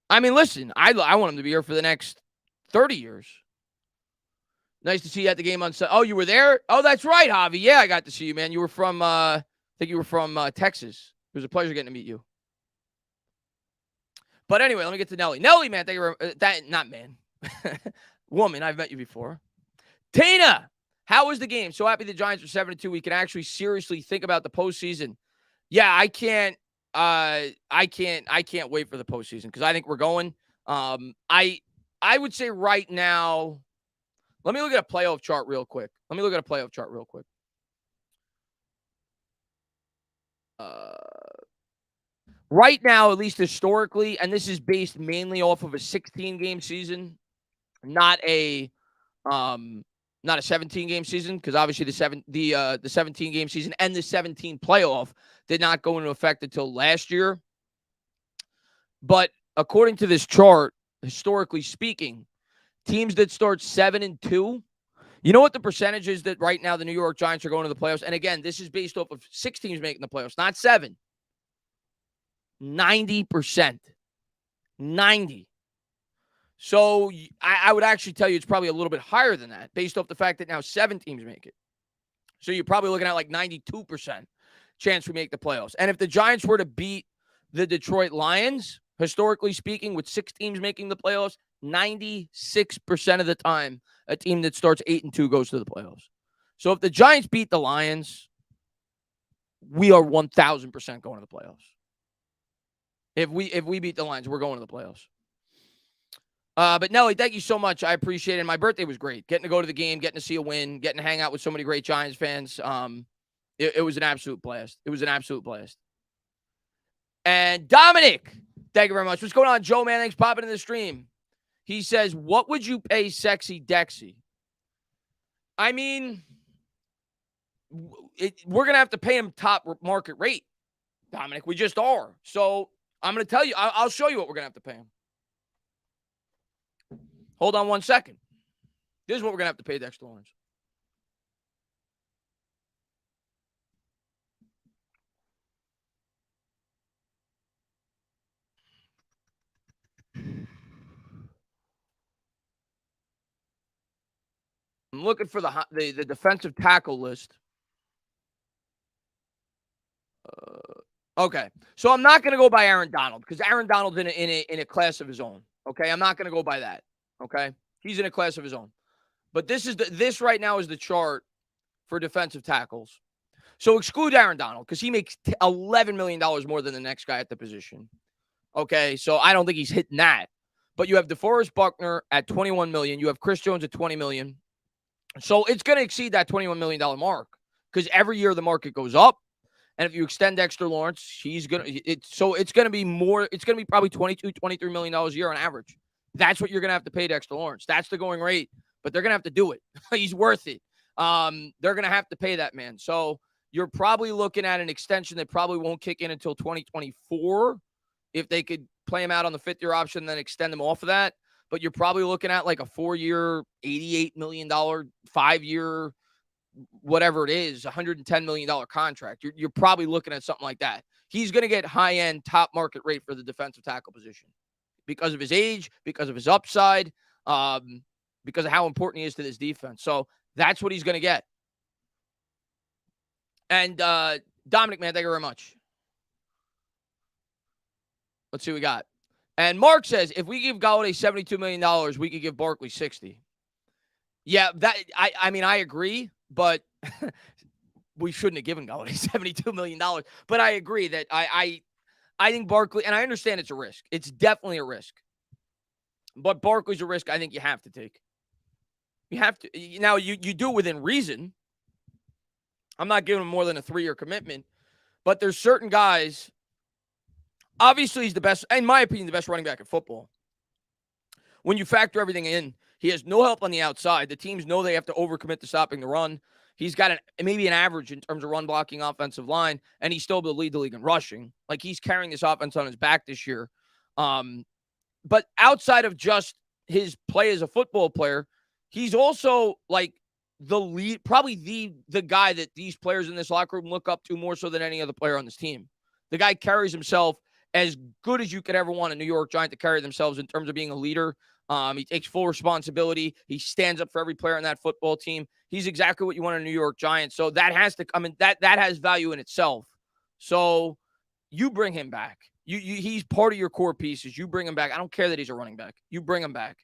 Speaker 1: I mean, listen, I want him to be here for the next 30 years. Nice to see you at the game on Sunday. Oh, you were there? Oh, that's right, Javi. Yeah, I got to see you, man. You were from, I think you were from Texas. It was a pleasure getting to meet you. But anyway, let me get to Nelly. Nelly, man, thank you. Not man. Woman, I've met you before. Tina, how was the game? So happy the Giants are 7-2. We can actually seriously think about the postseason. Yeah, I can't wait for the postseason because I think we're going. I would say right now, let me look at a playoff chart real quick. Right now, at least historically, and this is based mainly off of a 16-game season, not a 17-game season, because obviously the 17-game season and the 17 playoff did not go into effect until last year. But according to this chart, historically speaking, teams that start 7-2, you know what the percentage is that right now the New York Giants are going to the playoffs? And again, this is based off of 6 teams making the playoffs, not 7. 90%. 90. So I would actually tell you it's probably a little bit higher than that based off the fact that now 7 teams make it. So you're probably looking at like 92% chance we make the playoffs. And if the Giants were to beat the Detroit Lions, historically speaking, with 6 teams making the playoffs, 96% of the time, a team that starts 8-2 goes to the playoffs. So if the Giants beat the Lions, we are 1,000% going to the playoffs. If we beat the Lions, we're going to the playoffs. But Nelly, thank you so much. I appreciate it. My birthday was great. Getting to go to the game, getting to see a win, getting to hang out with so many great Giants fans. It was an absolute blast. And Dominic, thank you very much. What's going on, Joe, man? Thanks for popping in the stream. He says, what would you pay Sexy Dexy? I mean, we're going to have to pay him top market rate, Dominic. We just are. So I'm going to tell you, I'll show you what we're going to have to pay him. Hold on one second. This is what we're going to have to pay Dexter Lawrence. I'm looking for the defensive tackle list. Okay, so I'm not going to go by Aaron Donald because Aaron Donald's in a class of his own. Okay, I'm not going to go by that. Okay, he's in a class of his own. But this right now is the chart for defensive tackles. So exclude Aaron Donald because he makes $11 million more than the next guy at the position. Okay, so I don't think he's hitting that. But you have DeForest Buckner at $21 million. You have Chris Jones at $20 million. So it's going to exceed that $21 million mark because every year the market goes up. And if you extend Dexter Lawrence, it's going to be more. It's going to be probably $22, $23 million a year on average. That's what you're going to have to pay Dexter Lawrence. That's the going rate, but they're going to have to do it. He's worth it. They're going to have to pay that man. So you're probably looking at an extension that probably won't kick in until 2024 if they could play him out on the 5th-year option and then extend him off of that. but you're probably looking at like a 4-year, $88 million, 5-year, whatever it is, $110 million contract. You're probably looking at something like that. He's going to get high-end, top market rate for the defensive tackle position because of his age, because of his upside, because of how important he is to this defense. So that's what he's going to get. And Dominic, man, thank you very much. Let's see what we got. And Mark says, if we give Golladay $72 million, we could give Barkley 60. Yeah, that I mean, I agree, but we shouldn't have given Golladay $72 million. But I agree that I think Barkley, and I understand it's a risk. It's definitely a risk. But Barkley's a risk I think you have to take. You have to. Now, you do it within reason. I'm not giving him more than a 3-year commitment. But there's certain guys. Obviously, he's the best, in my opinion, the best running back in football. When you factor everything in, he has no help on the outside. The teams know they have to overcommit to stopping the run. He's got maybe an average in terms of run blocking offensive line, and he's still able to lead the league in rushing. Like, he's carrying this offense on his back this year. But outside of just his play as a football player, he's also like the lead, probably the guy that these players in this locker room look up to more so than any other player on this team. The guy carries himself as good as you could ever want a New York Giant to carry themselves in terms of being a leader. He takes full responsibility. He stands up for every player on that football team. He's exactly what you want in a New York Giant. So that has to come in. That has value in itself. So you bring him back. He's part of your core pieces. You bring him back. I don't care that he's a running back. You bring him back.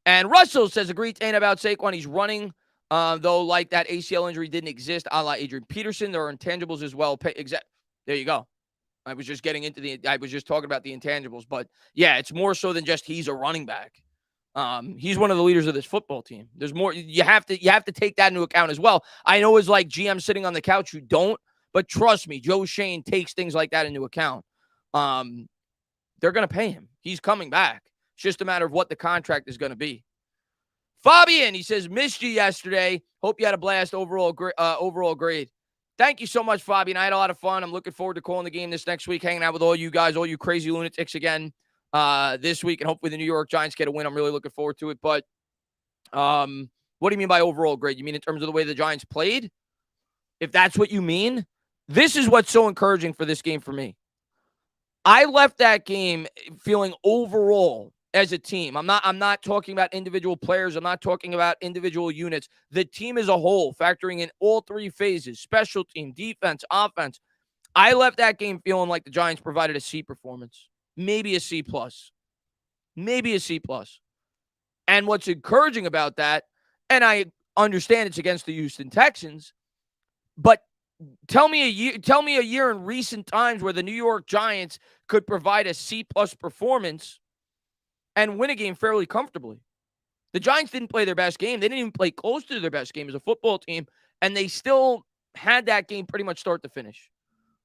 Speaker 1: And Russell says, agreed ain't about Saquon. He's running, though, like that ACL injury didn't exist, a la Adrian Peterson. There are intangibles as well. There you go. I was just talking about the intangibles. But, yeah, it's more so than just he's a running back. He's one of the leaders of this football team. There's more. You have to take that into account as well. I know it's like GM sitting on the couch who don't. But trust me, Joe Shane takes things like that into account. They're going to pay him. He's coming back. It's just a matter of what the contract is going to be. Fabian, he says, missed you yesterday. Hope you had a blast. Overall grade. Thank you so much, Fabian. I had a lot of fun. I'm looking forward to calling the game this next week, hanging out with all you guys, all you crazy lunatics again this week, and hopefully the New York Giants get a win. I'm really looking forward to it. But what do you mean by overall grade? You mean in terms of the way the Giants played? If that's what you mean, this is what's so encouraging for this game for me. I left that game feeling overall as a team. I'm not talking about individual players. I'm not talking about individual units. The team as a whole, factoring in all three phases, special team, defense, offense. I left that game feeling like the Giants provided a C performance, maybe a C+. Maybe a C+. And what's encouraging about that, and I understand it's against the Houston Texans, but tell me a year in recent times where the New York Giants could provide a C+ performance and win a game fairly comfortably. The Giants didn't play their best game. They didn't even play close to their best game as a football team, and they still had that game pretty much start to finish.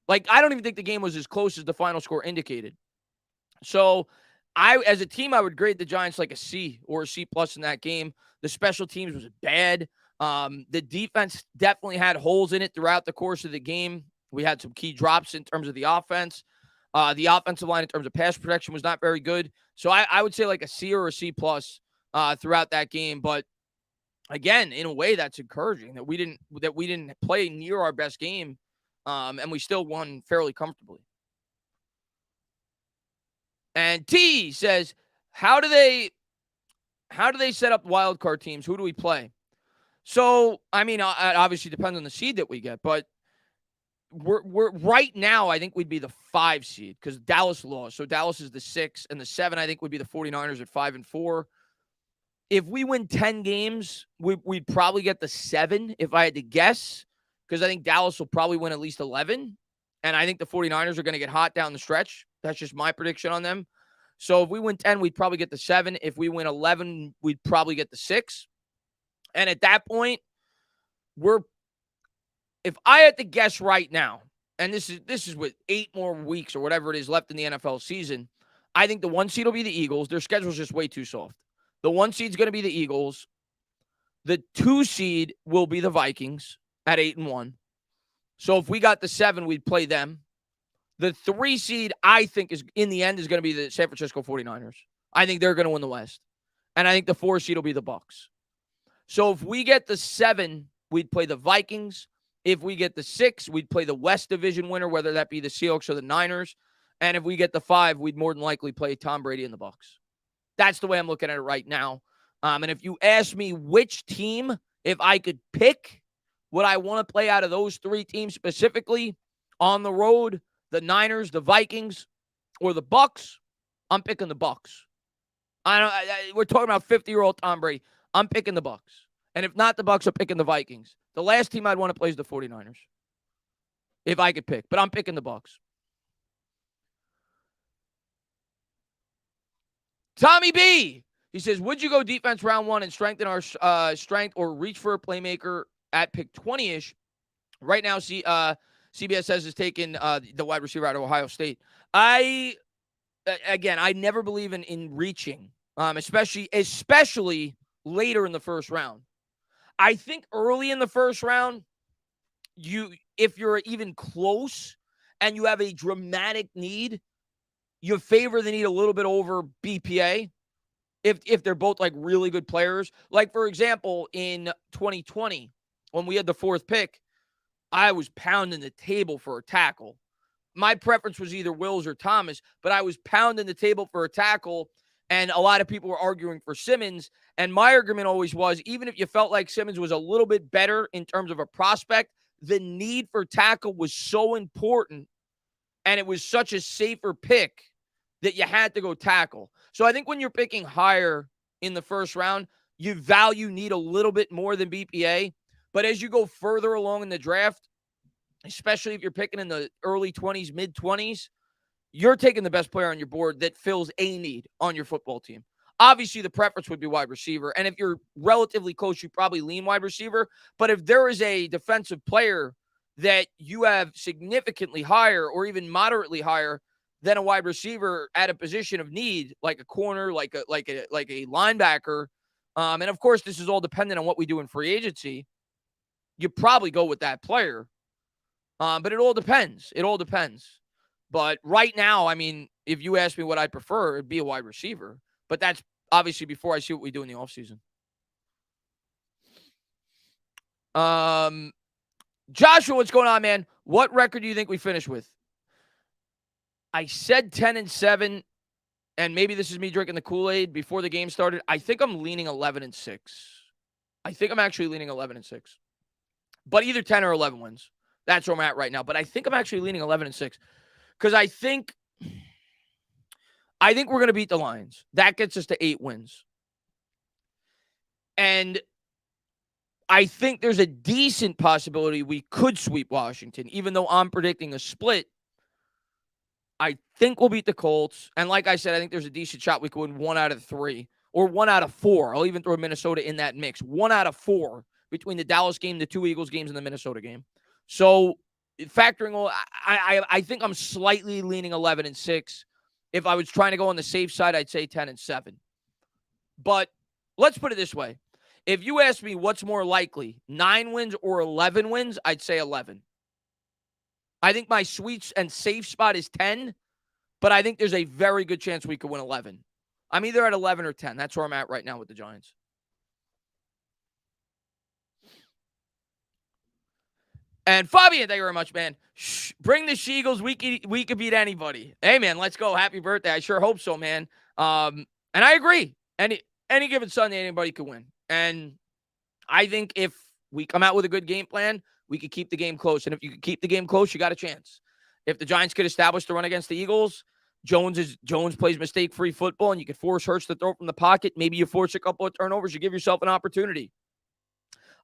Speaker 1: Like, I don't even think the game was as close as the final score indicated. So, as a team, I would grade the Giants like a C or a C+ in that game. The special teams was bad. The defense definitely had holes in it throughout the course of the game. We had some key drops in terms of the offense. The offensive line in terms of pass protection was not very good. So I would say like a C or a C+ throughout that game. But again, in a way, that's encouraging that we didn't play near our best game, and we still won fairly comfortably. And T says, how do they set up wild card teams? Who do we play? So, I mean, it obviously depends on the seed that we get, but we're right now, I think we'd be the 5 seed because Dallas lost. So Dallas is the 6, and the 7, I think, would be the 49ers at 5-4. If we win 10 games, we'd probably get the 7 if I had to guess, because I think Dallas will probably win at least 11. And I think the 49ers are going to get hot down the stretch. That's just my prediction on them. So if we win 10, we'd probably get the 7. If we win 11, we'd probably get the 6. And at that point, if I had to guess right now, and this is with 8 more weeks or whatever it is left in the NFL season, I think the 1 seed will be the Eagles. Their schedule's just way too soft. The 1 seed's going to be the Eagles. The 2 seed will be the Vikings at 8-1. So if we got the 7, we'd play them. The 3 seed, I think, is in the end is going to be the San Francisco 49ers. I think they're going to win the West. And I think the 4 seed will be the Bucs. So if we get the 7, we'd play the Vikings. If we get the 6, we'd play the West Division winner, whether that be the Seahawks or the Niners. And if we get the 5, we'd more than likely play Tom Brady and the Bucs. That's the way I'm looking at it right now. And if you ask me which team, if I could pick what I want to play out of those 3 teams specifically on the road, the Niners, the Vikings, or the Bucs, I'm picking the Bucs. We're talking about 50-year-old Tom Brady. I'm picking the Bucs. And if not the Bucs, I'm picking the Vikings. The last team I'd want to play is the 49ers. If I could pick. But I'm picking the Bucs. Tommy B. He says, would you go defense round 1 and strengthen our strength or reach for a playmaker at pick 20-ish? Right now, CBS says is taking the wide receiver out of Ohio State. I never believe in reaching, especially later in the first round. I think early in the first round, if you're even close and you have a dramatic need, you favor the need a little bit over BPA if they're both like really good players. Like, for example, in 2020, when we had the 4th pick, I was pounding the table for a tackle. My preference was either Wills or Thomas, but I was pounding the table for a tackle, and a lot of people were arguing for Simmons. And my argument always was, even if you felt like Simmons was a little bit better in terms of a prospect, the need for tackle was so important, and it was such a safer pick that you had to go tackle. So I think when you're picking higher in the first round, you value need a little bit more than BPA. But as you go further along in the draft, especially if you're picking in the early 20s, mid-20s, you're taking the best player on your board that fills a need on your football team. Obviously, the preference would be wide receiver. And if you're relatively close, you probably lean wide receiver. But if there is a defensive player that you have significantly higher or even moderately higher than a wide receiver at a position of need, like a corner, like a linebacker, and of course, this is all dependent on what we do in free agency, you probably go with that player. But it all depends. It all depends. But right now, I mean, if you ask me what I'd prefer, it'd be a wide receiver. But that's obviously before I see what we do in the offseason. Joshua, what's going on, man? What record do you think we finish with? I said 10-7, and maybe this is me drinking the Kool-Aid before the game started. I think I'm leaning 11-6. I think I'm actually leaning 11-6. But either 10 or 11 wins. That's where I'm at right now. But I think I'm actually leaning 11-6 because I think we're going to beat the Lions. That gets us to 8 wins. And I think there's a decent possibility we could sweep Washington, even though I'm predicting a split. I think we'll beat the Colts. And like I said, I think there's a decent shot we could win 1 out of 3 or 1 out of 4. I'll even throw Minnesota in that mix. 1 out of 4 between the Dallas game, the 2 Eagles games, and the Minnesota game. So factoring all, I think I'm slightly leaning 11-6. If I was trying to go on the safe side, I'd say 10-7. But let's put it this way. If you ask me what's more likely, 9 wins or 11 wins, I'd say 11. I think my sweet and safe spot is 10, but I think there's a very good chance we could win 11. I'm either at 11 or 10. That's where I'm at right now with the Giants. And Fabian, thank you very much, man. Bring the Sheagles. We could beat anybody. Hey, man, let's go. Happy birthday. I sure hope so, man. And I agree. Any given Sunday, anybody could win. And I think if we come out with a good game plan, we could keep the game close. And if you can keep the game close, you got a chance. If the Giants could establish the run against the Eagles, Jones plays mistake-free football, and you could force Hurts to throw from the pocket. Maybe you force a couple of turnovers. You give yourself an opportunity.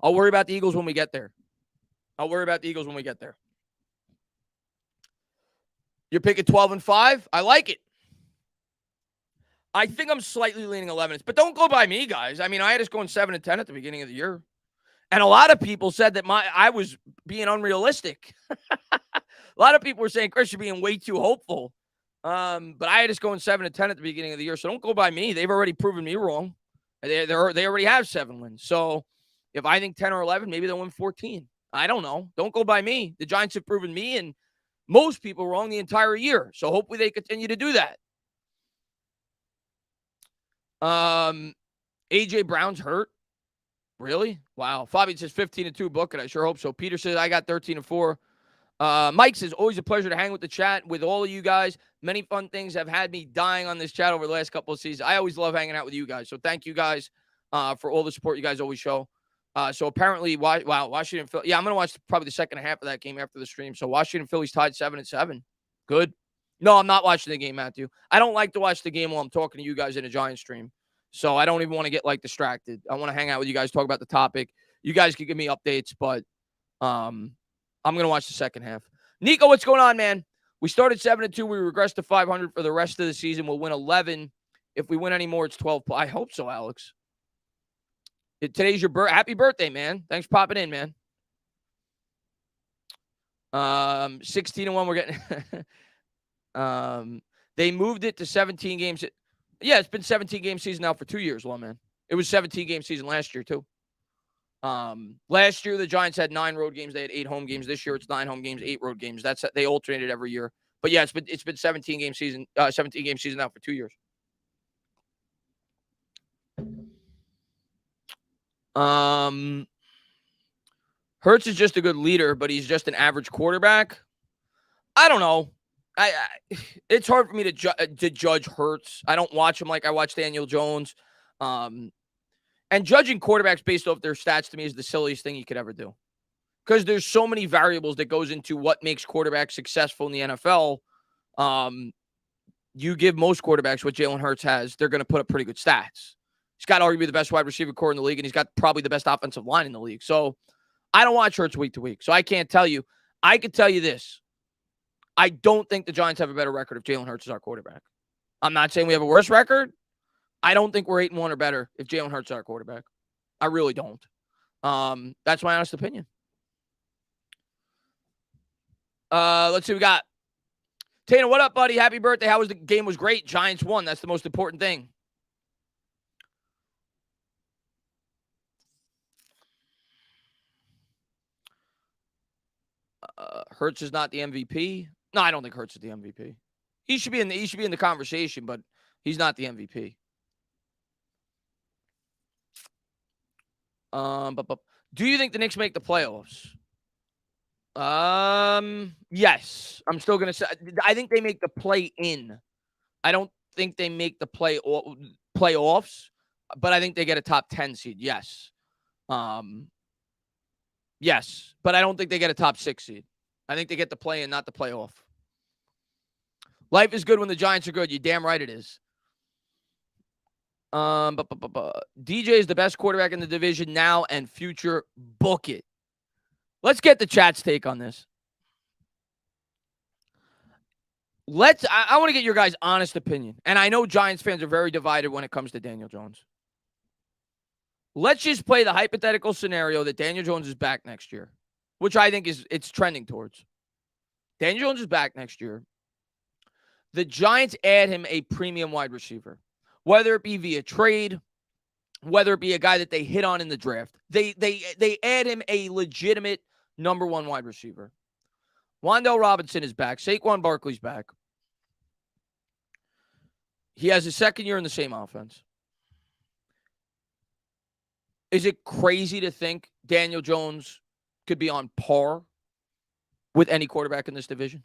Speaker 1: I'll worry about the Eagles when we get there. You're picking 12-5? I like it. I think I'm slightly leaning 11. But don't go by me, guys. I mean, I had us going 7-10 at the beginning of the year. And a lot of people said that I was being unrealistic. A lot of people were saying, Chris, you're being way too hopeful. But I had us going 7-10 at the beginning of the year. So don't go by me. They've already proven me wrong. They already have 7 wins. So if I think 10 or 11, maybe they'll win 14. I don't know. Don't go by me. The Giants have proven me, and most people wrong the entire year. So hopefully they continue to do that. A.J. Brown's hurt. Really? Wow. Fabian says 15-2 book it. I sure hope so. Peter says I got 13-4. Mike says, always a pleasure to hang with the chat with all of you guys. Many fun things have had me dying on this chat over the last couple of seasons. I always love hanging out with you guys. So thank you guys for all the support you guys always show. So apparently, Washington, Philly. Yeah, I'm going to watch probably the second half of that game after the stream. So Washington, Philly's tied 7-7. Good. No, I'm not watching the game, Matthew. I don't like to watch the game while I'm talking to you guys in a Giants stream. So I don't even want to get distracted. I want to hang out with you guys, talk about the topic. You guys can give me updates, but I'm going to watch the second half. Nico, what's going on, man? We started 7-2. We regressed to 500 for the rest of the season. We'll win 11. If we win any more, it's 12. I hope so, Alex. Today's your birthday. Happy birthday, man. Thanks for popping in, man. 16-1. We're getting they moved it to 17 games. Yeah, it's been 17 game season now for 2 years, man. It was 17 game season last year too. Last year the Giants had 9 road games. They had 8 home games. This year it's 9 home games, 8 road games. They alternated every year. But yeah, it's been 17 game season now for 2 years. Hurts is just a good leader, but he's just an average quarterback. I don't know. It's hard for me to judge Hurts. I don't watch him like I watch Daniel Jones. And judging quarterbacks based off their stats to me is the silliest thing you could ever do. Because there's so many variables that goes into what makes quarterbacks successful in the NFL. You give most quarterbacks what Jalen Hurts has, they're going to put up pretty good stats. He's got arguably the best wide receiver core in the league, and he's got probably the best offensive line in the league. So I don't watch Hurts week to week, so I can't tell you. I could tell you this. I don't think the Giants have a better record if Jalen Hurts is our quarterback. I'm not saying we have a worse record. I don't think we're 8-1 or better if Jalen Hurts is our quarterback. I really don't. That's my honest opinion. Let's see what we got. Tana, what up, buddy? Happy birthday. How was the game? Was great. Giants won. That's the most important thing. Hurts is not the MVP. No, I don't think Hurts is the MVP. He should be in the conversation, but he's not the MVP. But do you think the Knicks make the playoffs? Yes. I'm still gonna say I think they make the play-in. I don't think they make the playoffs, but I think they get a top 10 seed. Yes. Yes, but I don't think they get a top 6 seed. I think they get the play-in, not the playoff. Life is good when the Giants are good. You're damn right it is. DJ is the best quarterback in the division now and future. Book it. Let's get the chat's take on this. I want to get your guys' honest opinion. And I know Giants fans are very divided when it comes to Daniel Jones. Let's just play the hypothetical scenario that Daniel Jones is back next year, which I think it's trending towards. Daniel Jones is back next year. The Giants add him a premium wide receiver, whether it be via trade, whether it be a guy that they hit on in the draft. They add him a legitimate number 1 wide receiver. Wan'Dale Robinson is back. Saquon Barkley's back. He has his second year in the same offense. Is it crazy to think Daniel Jones could be on par with any quarterback in this division?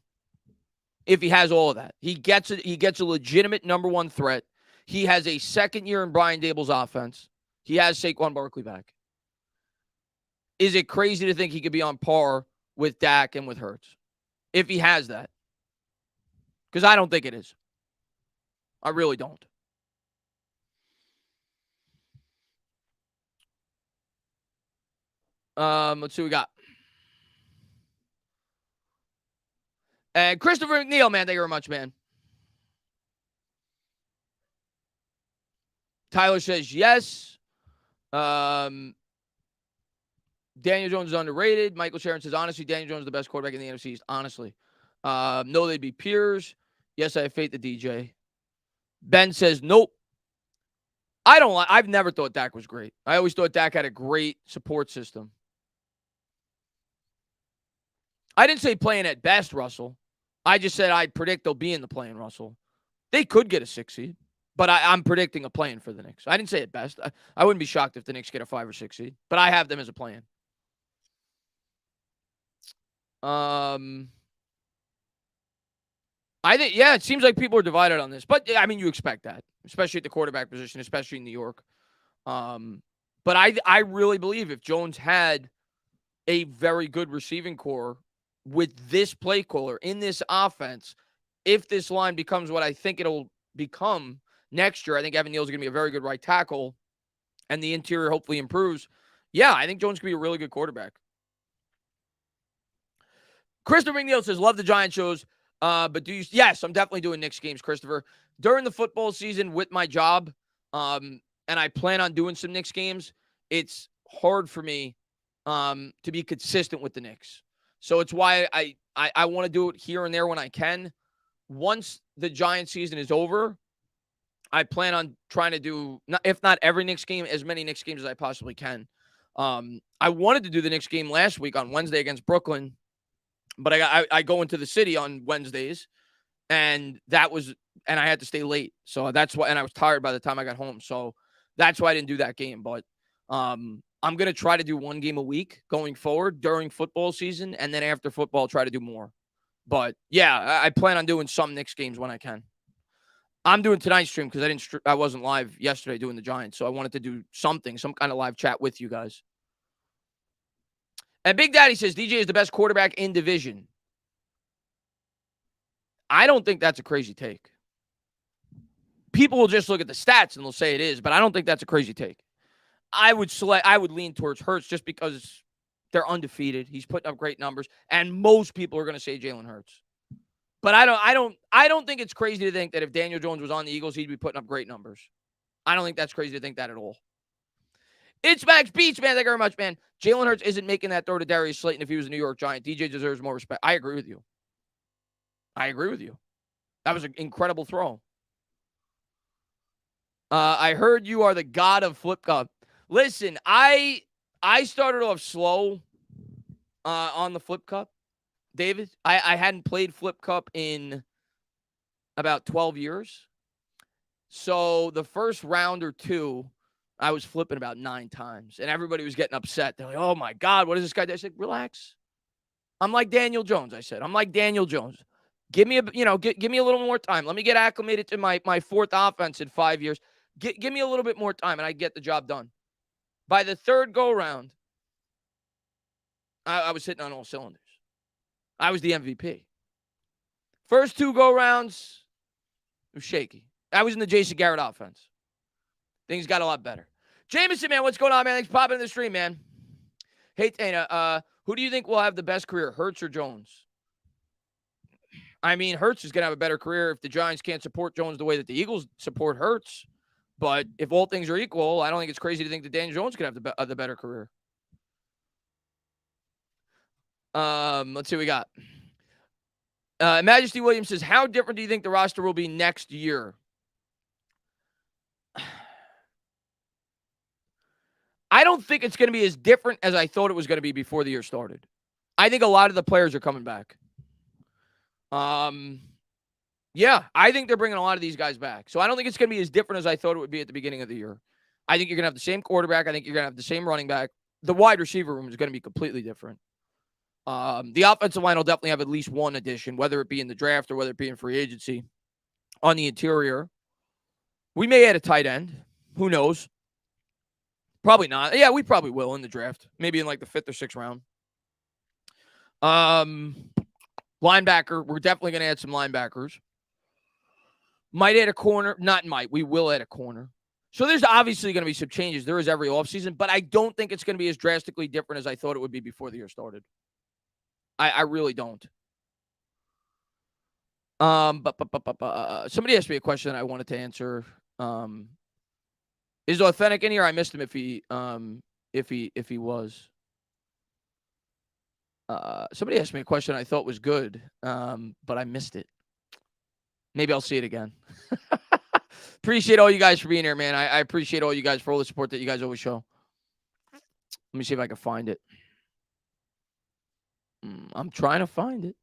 Speaker 1: If he has all of that. He gets a legitimate number 1 threat. He has a second year in Brian Dable's offense. He has Saquon Barkley back. Is it crazy to think he could be on par with Dak and with Hurts? If he has that. Because I don't think it is. I really don't. Let's see what we got. And Christopher McNeil, man, thank you very much, man. Tyler says yes. Daniel Jones is underrated. Michael Sharon says, honestly, Daniel Jones is the best quarterback in the NFC East. Honestly. No, they'd be peers. Yes, I have faith in DJ. Ben says, nope. I've never thought Dak was great. I always thought Dak had a great support system. I didn't say playing at best, Russell. I just said I predict they'll be in the play-in, Russell. They could get a 6 seed, but I'm predicting a play-in for the Knicks. I didn't say it best. I wouldn't be shocked if the Knicks get a 5 or 6 seed, but I have them as a play-in. I think, yeah, it seems like people are divided on this, but I mean, you expect that, especially at the quarterback position, especially in New York. But I really believe if Jones had a very good receiving core with this play caller in this offense, if this line becomes what I think it'll become next year, I think Evan Neal's going to be a very good right tackle, and the interior hopefully improves. Yeah, I think Jones could be a really good quarterback. Christopher McNeil says, love the Giant shows. But do you? Yes, I'm definitely doing Knicks games, Christopher. During the football season with my job, and I plan on doing some Knicks games, it's hard for me to be consistent with the Knicks. So it's why I want to do it here and there when I can. Once the Giant season is over, I plan on trying to do, if not every Knicks game, as many Knicks games as I possibly can. I wanted to do the Knicks game last week on Wednesday against Brooklyn, but I go into the city on Wednesdays, and I had to stay late. So that's why, and I was tired by the time I got home. So that's why I didn't do that game. But I'm going to try to do one game a week going forward during football season. And then after football, try to do more. But yeah, I plan on doing some Knicks games when I can. I'm doing tonight's stream because I wasn't live yesterday doing the Giants. So I wanted to do something, some kind of live chat with you guys. And Big Daddy says DJ is the best quarterback in division. I don't think that's a crazy take. People will just look at the stats and they'll say it is, but I don't think that's a crazy take. I would lean towards Hurts just because they're undefeated. He's putting up great numbers, and most people are going to say Jalen Hurts. But I don't think it's crazy to think that if Daniel Jones was on the Eagles, he'd be putting up great numbers. I don't think that's crazy to think that at all. It's Max Beach, man. Thank you very much, man. Jalen Hurts isn't making that throw to Darius Slayton if he was a New York Giant. DJ deserves more respect. I agree with you. That was an incredible throw. I heard you are the god of Flip Cup. Listen, I started off slow on the Flip Cup, David. I hadn't played Flip Cup in about 12 years. So the first round or two, I was flipping about 9 times, and everybody was getting upset. They're like, oh, my God, what is this guy do? I said, relax. I'm like Daniel Jones, I said. I'm like Daniel Jones. Give me give me a little more time. Let me get acclimated to my fourth offense in 5 years. Give me a little bit more time, and I get the job done. By the third go-round, I was hitting on all cylinders. I was the MVP. First 2 go-rounds, it was shaky. I was in the Jason Garrett offense. Things got a lot better. Jameson, man, what's going on, man? Thanks for popping in the stream, man. Hey, Tana, who do you think will have the best career, Hurts or Jones? I mean, Hurts is going to have a better career if the Giants can't support Jones the way that the Eagles support Hurts. But if all things are equal, I don't think it's crazy to think that Daniel Jones could have the better career. Let's see what we got. Majesty Williams says, how different do you think the roster will be next year? I don't think it's going to be as different as I thought it was going to be before the year started. I think a lot of the players are coming back. Yeah, I think they're bringing a lot of these guys back. So I don't think it's going to be as different as I thought it would be at the beginning of the year. I think you're going to have the same quarterback. I think you're going to have the same running back. The wide receiver room is going to be completely different. The offensive line will definitely have at least one addition, whether it be in the draft or whether it be in free agency. On the interior, we may add a tight end. Who knows? Probably not. Yeah, we probably will in the draft. Maybe in like the 5th or 6th round. Linebacker, we're definitely going to add some linebackers. Might add a corner. Not might. We will add a corner. So there's obviously going to be some changes. There is every offseason, but I don't think it's going to be as drastically different as I thought it would be before the year started. I really don't. Somebody asked me a question that I wanted to answer. Is Authentic in here? I missed him if he was. Somebody asked me a question I thought was good, but I missed it. Maybe I'll see it again. Appreciate all you guys for being here, man. I appreciate all you guys for all the support that you guys always show. Let me see if I can find it. I'm trying to find it.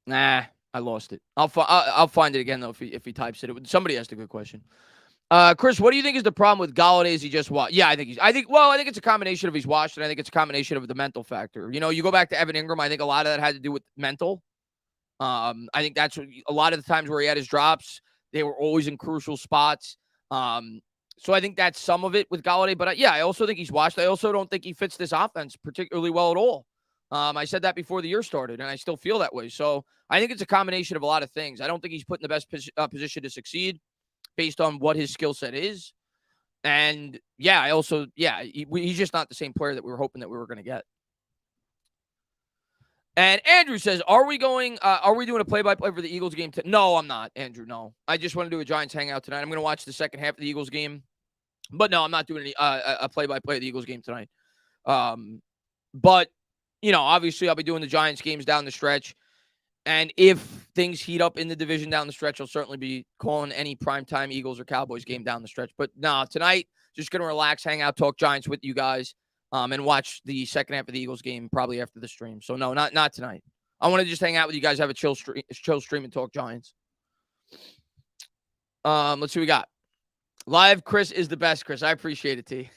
Speaker 1: Nah, I lost it. I'll find it again though if he types it. Somebody asked a good question. Chris, what do you think is the problem with Golladay? Is he just watched? Yeah, I think it's a combination of he's washed, and I think it's a combination of the mental factor. You know, you go back to Evan Ingram. I think a lot of that had to do with mental. I think that's what, a lot of the times where he had his drops, they were always in crucial spots. So I think that's some of it with Golladay. But yeah, I also think he's washed. I also don't think he fits this offense particularly well at all. I said that before the year started, and I still feel that way. So I think it's a combination of a lot of things. I don't think he's put in the best position to succeed based on what his skill set is. And yeah, he's just not the same player that we were hoping that we were going to get. And Andrew says, are we doing a play-by-play for the Eagles game? No, I'm not, Andrew, no. I just want to do a Giants hangout tonight. I'm going to watch the second half of the Eagles game. But no, I'm not doing a play-by-play of the Eagles game tonight. But, you know, obviously I'll be doing the Giants games down the stretch. And if things heat up in the division down the stretch, I'll certainly be calling any primetime Eagles or Cowboys game down the stretch. But no, tonight, just going to relax, hang out, talk Giants with you guys, and watch the second half of the Eagles game probably after the stream. So no, not tonight. I want to just hang out with you guys, have a chill stream, and talk Giants. Let's see what we got. Live Chris is the best, Chris. I appreciate it, T.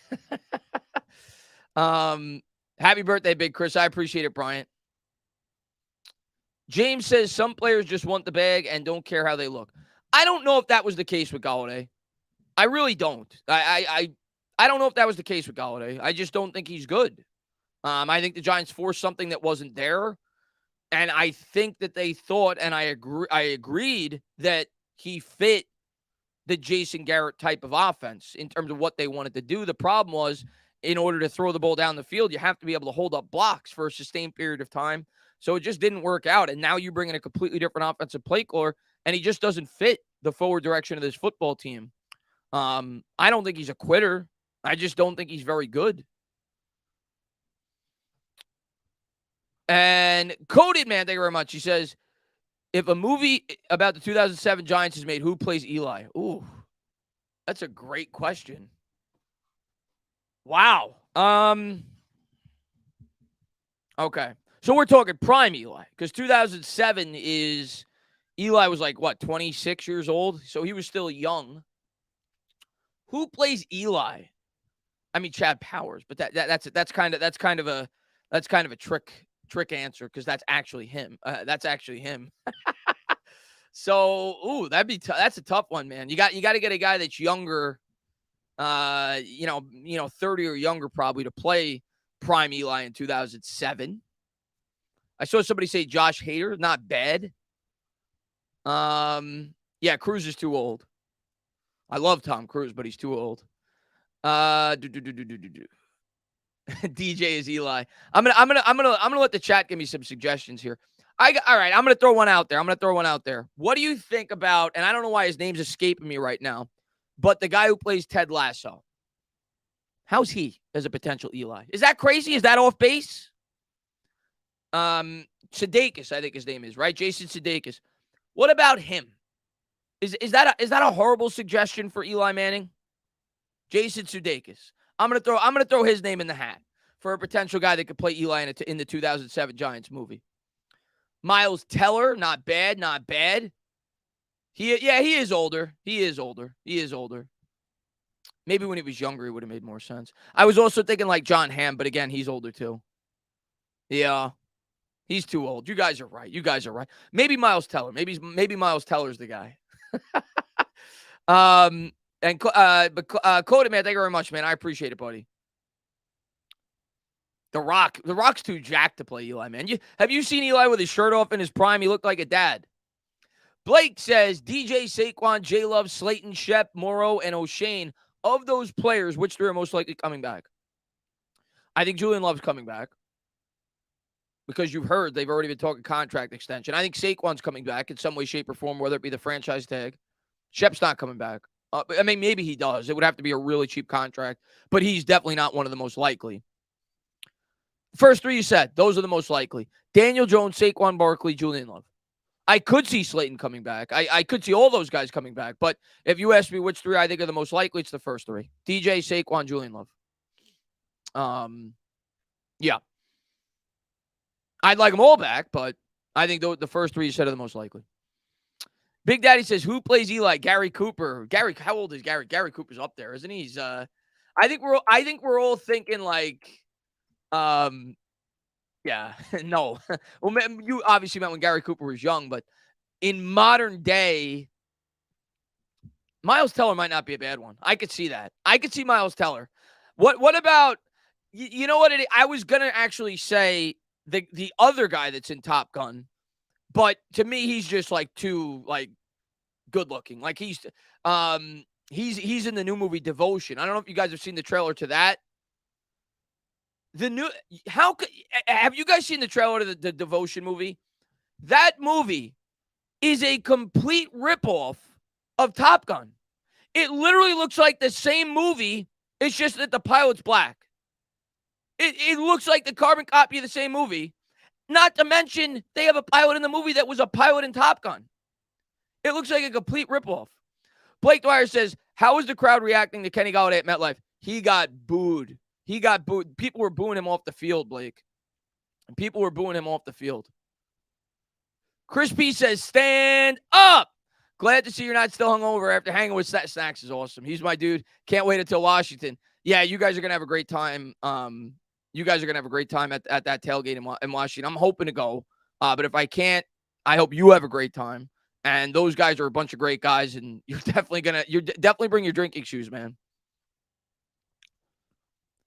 Speaker 1: Happy birthday, Big Chris. I appreciate it, Bryant. James says some players just want the bag and don't care how they look. I don't know if that was the case with Golladay. I really don't. I don't know if that was the case with Golladay. I just don't think he's good. I think the Giants forced something that wasn't there. And I think that they thought, and I agreed that he fit the Jason Garrett type of offense in terms of what they wanted to do. The problem was, in order to throw the ball down the field, you have to be able to hold up blocks for a sustained period of time. So it just didn't work out. And now you bring in a completely different offensive play caller, and he just doesn't fit the forward direction of this football team. I don't think he's a quitter. I just don't think he's very good. And Coded Man, thank you very much. He says, if a movie about the 2007 Giants is made, who plays Eli? Ooh, that's a great question. Wow. Okay. So we're talking prime Eli, because 2007 is Eli was like, what, 26 years old? So he was still young. Who plays Eli? I mean, Chad Powers, but that's kind of a trick answer, because that's actually him. So, ooh, that's a tough one, man. You got to get a guy that's younger, 30 or younger probably, to play prime Eli in 2007. I saw somebody say Josh Hader, not bad. Yeah, Cruz is too old. I love Tom Cruise, but he's too old. DJ is Eli. I'm gonna let the chat give me some suggestions here. All right, I'm gonna throw one out there. What do you think about? And I don't know why his name's escaping me right now, but the guy who plays Ted Lasso. How's he as a potential Eli? Is that crazy? Is that off base? Sudeikis, I think his name is, right? Jason Sudeikis. What about him? Is that a horrible suggestion for Eli Manning? Jason Sudeikis. I'm gonna throw his name in the hat for a potential guy that could play Eli in the 2007 Giants movie. Miles Teller, not bad. He is older. Maybe when he was younger, it would have made more sense. I was also thinking like John Hamm, but again, he's older too. Yeah. He's too old. You guys are right. Maybe Miles Teller. Maybe Miles Teller's the guy. Cody, man, thank you very much, man. I appreciate it, buddy. The Rock's too jacked to play Eli, man. Have you seen Eli with his shirt off in his prime? He looked like a dad. Blake says DJ, Saquon, J Love, Slayton, Shep, Morrow, and O'Shane. Of those players, which three are most likely coming back? I think Julian Love's coming back, because you've heard they've already been talking contract extension. I think Saquon's coming back in some way, shape, or form, whether it be the franchise tag. Shep's not coming back. I mean, maybe he does. It would have to be a really cheap contract, but he's definitely not one of the most likely. First three you said, those are the most likely. Daniel Jones, Saquon Barkley, Julian Love. I could see Slayton coming back. I could see all those guys coming back, but if you ask me which three I think are the most likely, it's the first three. DJ, Saquon, Julian Love. Yeah. I'd like them all back, but I think the first three you said are the most likely. Big Daddy says, who plays Eli? Gary Cooper. Gary, how old is Gary? Gary Cooper's up there, isn't he? He's I think we're all thinking like um yeah, no. Well, you obviously meant when Gary Cooper was young, but in modern day, Miles Teller might not be a bad one. I could see that. I could see Miles Teller. What about you know what I was gonna actually say the other guy that's in Top Gun, but to me he's just like too like good looking. Like he's in the new movie Devotion. I don't know if you guys have seen the trailer to that. The new how could have you guys seen the trailer to the Devotion movie? That movie is a complete ripoff of Top Gun. It literally looks like the same movie. It's just that the pilot's black. It looks like the carbon copy of the same movie. Not to mention, they have a pilot in the movie that was a pilot in Top Gun. It looks like a complete ripoff. Blake Dwyer says, how is the crowd reacting to Kenny Golladay at MetLife? He got booed. People were booing him off the field, Blake. People were booing him off the field. Chris P says, stand up. Glad to see you're not still hungover after hanging with Snacks is awesome. He's my dude. Can't wait until Washington. Yeah, you guys are going to have a great time. You guys are going to have a great time at that tailgate in Washington. I'm hoping to go. But if I can't, I hope you have a great time. And those guys are a bunch of great guys, and you're definitely bring your drinking shoes, man.